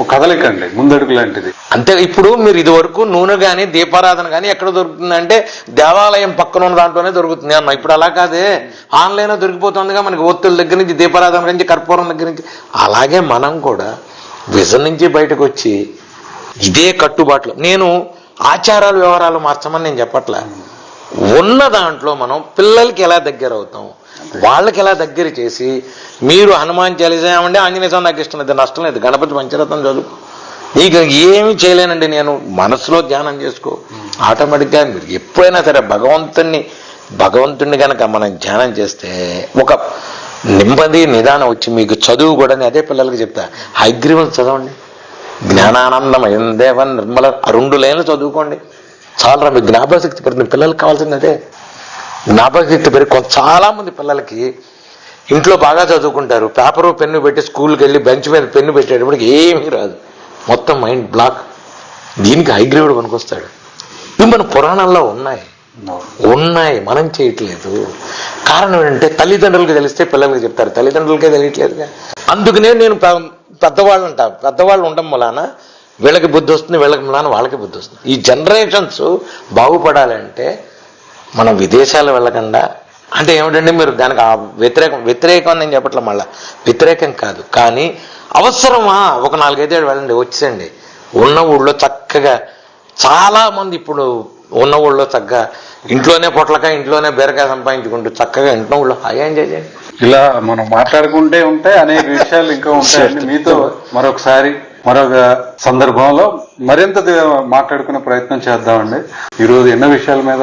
ఒక కదలికండి, ముందడుగు లాంటిది. అంతే. ఇప్పుడు మీరు ఇది వరకు నూనె కానీ దీపారాధన కానీ ఎక్కడ దొరుకుతుందంటే దేవాలయం పక్కన ఉన్న దాంట్లోనే దొరుకుతుంది అన్న. ఇప్పుడు అలా కాదే, ఆన్లైన్లో దొరికిపోతుందిగా మనకి ఒత్తుల దగ్గర నుంచి, దీపారాధన నుంచి, కర్పూరం దగ్గర నుంచి. అలాగే మనం కూడా విజన్ నుంచి బయటకు వచ్చి ఇదే కట్టుబాట్లు, నేను ఆచారాలు వ్యవహారాలు మార్చమని నేను చెప్పట్లే, ఉన్న దాంట్లో మనం పిల్లలకి ఎలా దగ్గర అవుతాం, వాళ్ళకి ఎలా దగ్గర చేసి మీరు హనుమాన్ చాలీసా ఏమంటే ఆంజనేయ స్వామి నాకు ఇష్టం లేదు, నష్టం లేదు, గణపతి పంచరత్నం చదువు, నీకు ఏమీ చేయలేనండి నేను, మనసులో ధ్యానం చేసుకో. ఆటోమేటిక్గా మీరు ఎప్పుడైనా సరే భగవంతుడిని కనుక మనం ధ్యానం చేస్తే ఒక నెమ్మది నిదానం వచ్చి మీకు చదువు కూడా అదే పిల్లలకి చెప్తా. హైగ్రీవం చదవండి, జ్ఞానానందమయం దేవన్ నిర్మల 2 లైన్లు చదువుకోండి చాలరా, మీకు జ్ఞాపకశక్తి పెరుగుతుంది. పిల్లలకి కావాల్సింది అదే, జ్ఞాపకశక్తి పెరిగి చాలా మంది పిల్లలకి ఇంట్లో బాగా చదువుకుంటారు, పేపరు పెన్ను పెట్టి స్కూల్కి వెళ్ళి బెంచ్ మీద పెన్ను పెట్టేటప్పటికి ఏమీ రాదు, మొత్తం మైండ్ బ్లాక్. దీనికి హైగ్రేడ్ పనికొస్తాడు. ఇవి మన పురాణాల్లో ఉన్నాయి, మనం చేయట్లేదు. కారణం ఏంటంటే తల్లిదండ్రులకి తెలిస్తే పిల్లలకి చెప్తారు, తల్లిదండ్రులకే తెలియట్లేదుగా. అందుకనే నేను పెద్దవాళ్ళు ఉండడం వలన వీళ్ళకి బుద్ధి వస్తుంది, వీళ్ళకి వలన వాళ్ళకి బుద్ధి వస్తుంది. ఈ జనరేషన్స్ బాగుపడాలంటే మనం విదేశాలు వెళ్ళకుండా, అంటే ఏమిటంటే మీరు దానికి వ్యతిరేకం నేను చెప్పట్లే, మళ్ళీ వ్యతిరేకం కాదు, కానీ అవసరమా ఒక 4-5 ఏళ్ళు వెళ్ళండి, వచ్చేయండి. ఉన్న ఊళ్ళో చక్కగా చాలా మంది ఇప్పుడు ఉన్న ఊళ్ళో చక్కగా ఇంట్లోనే పొట్లకాయ, ఇంట్లోనే బీరకాయ సంపాదించుకుంటూ చక్కగా ఇంట్లో ఊళ్ళో హాయిగా ఎంజాయ్ చేయండి. ఇలా మనం మాట్లాడుకుంటే ఉంటే అనేక విషయాలు ఇంకా ఉంటాయండి. మీతో మరొకసారి మరొక సందర్భంలో మరింత మాట్లాడుకునే ప్రయత్నం చేద్దామండి. ఈరోజు ఎన్నో విషయాల మీద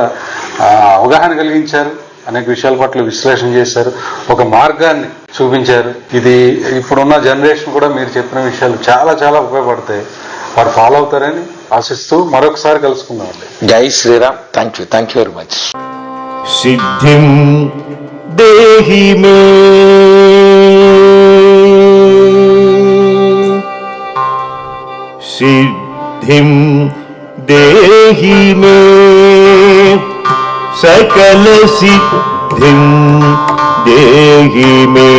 అవగాహన కలిగించారు, అనేక విషయాల పట్ల విశ్లేషణ చేశారు, ఒక మార్గాన్ని చూపించారు. ఇది ఇప్పుడున్న జనరేషన్ కూడా మీరు చెప్పిన విషయాలు చాలా చాలా ఉపయోగపడతాయి, వారు ఫాలో అవుతారని ఆశిస్తూ మరొకసారి కలుసుకుందామండి. జై Shriram. Thank you very much. సిద్ధిం దేహి మే సిద్ధిం దేహి మే సకల సిద్ధిం దేహి మే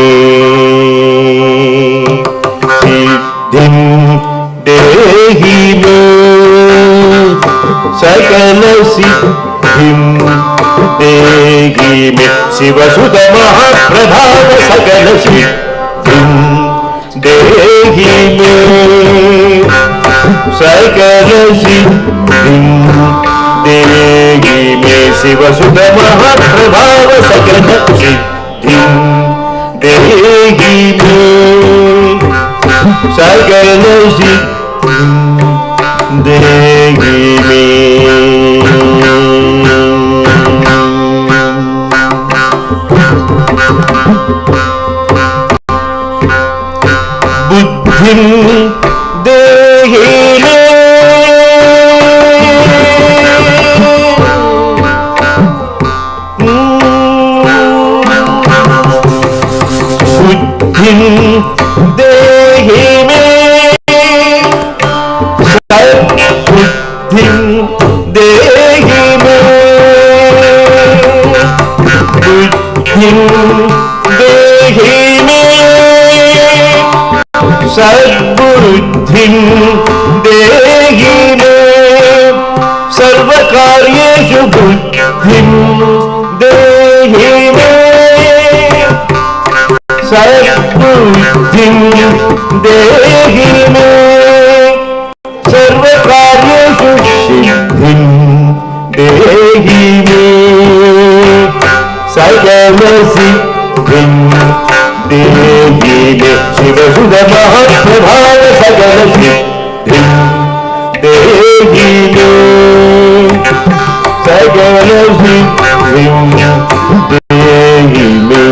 సిద్ధిం దేహి మే సకల సిద్ధిం దేహి మే శివసుత మహాప్రభావ సకల సిద్ధిం దేహి మే సకల సిద్ధిం దేహి మే శివసుత మహాప్రభావ సకల సిద్ధిం దేహి మే సకల సిద్ధిం దేహి మే. బుద్ధిం దేహి మే బుద్ధిం దేహి మే సద్బుద్ధిం దేహి మే బుద్ధిం దేహి మే సద్బుద్ధిం దేహి మే సర్వకార్యేషు బుద్ధిం దేహి మే సద్బుద్ధిం దేహి మే సర్వకార్యేషు సిద్ధిం దేహి మే సకల సిద్ధిం దేహి మే శివసుత మహాప్రభావ సకల సిద్ధిం దేహి మే సకల సిద్ధిం దేహి మే.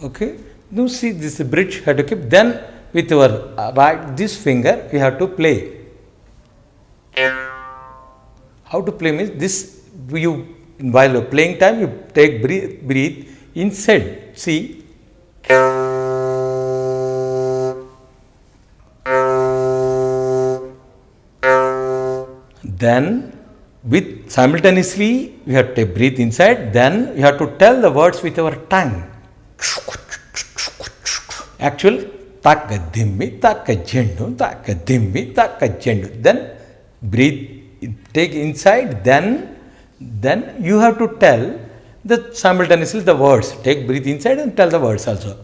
Okay, now see this bridge you have to keep, then with your right this finger you have to play. How to play means this, you while you're playing time you take breathe inside, see, then with simultaneously you have to breathe inside, then you have to tell the words with your tongue. Actual taka dimmi, taka jendu, taka dimmi, taka jendu. Then breathe, take inside, then you have to tell the simultaneously the words. Take breathe inside and tell the words also.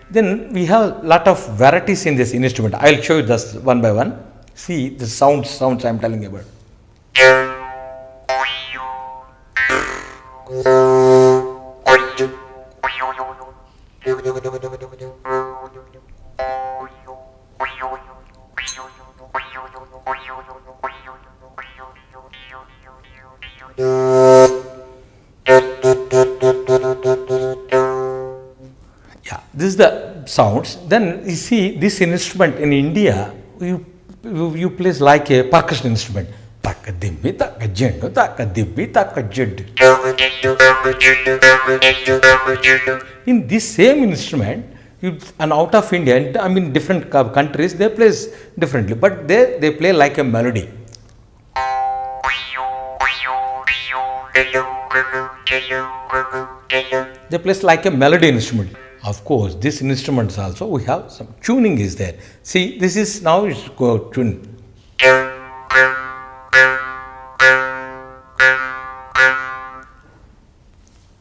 Then we have lot of varieties in this instrument. I'll show you this one by one. See the sounds I'm telling you about. Yeah, this is the sounds. Then you see this instrument in India, you play like a percussion instrument. Taka dimmi, taka jendu, taka dimmi, taka jendu. In this same instrument, and out of India, I mean different countries, they play differently, but they play like a melody. They play like a melody instrument. Of course, this instruments also we have some tuning is there. See, this is now it's go tune.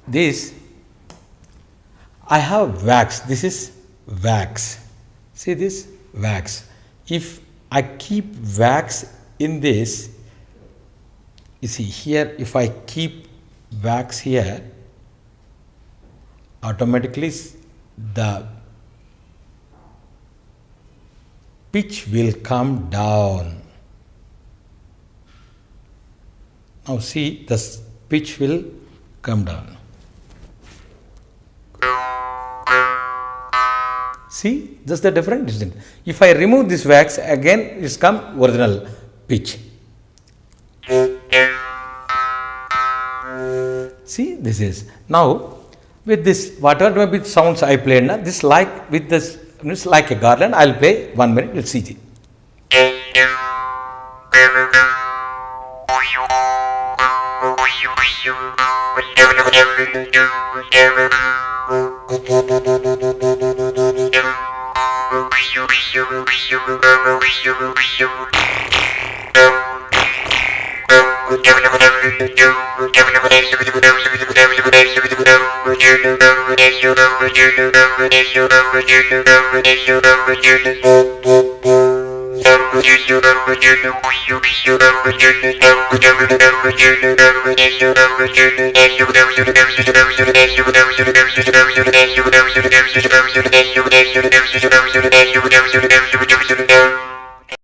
This I have wax. This is wax. See this wax. If I keep wax in this, you see here, if I keep wax here, automatically the pitch will come down. Now see, the pitch will come down. See, that's the difference, isn't it? If I remove this wax, again it's come original pitch. See, this is now with this whatever maybe sounds I played now, this like with this it's like a garland. I'll play 1 minute. You'll see it.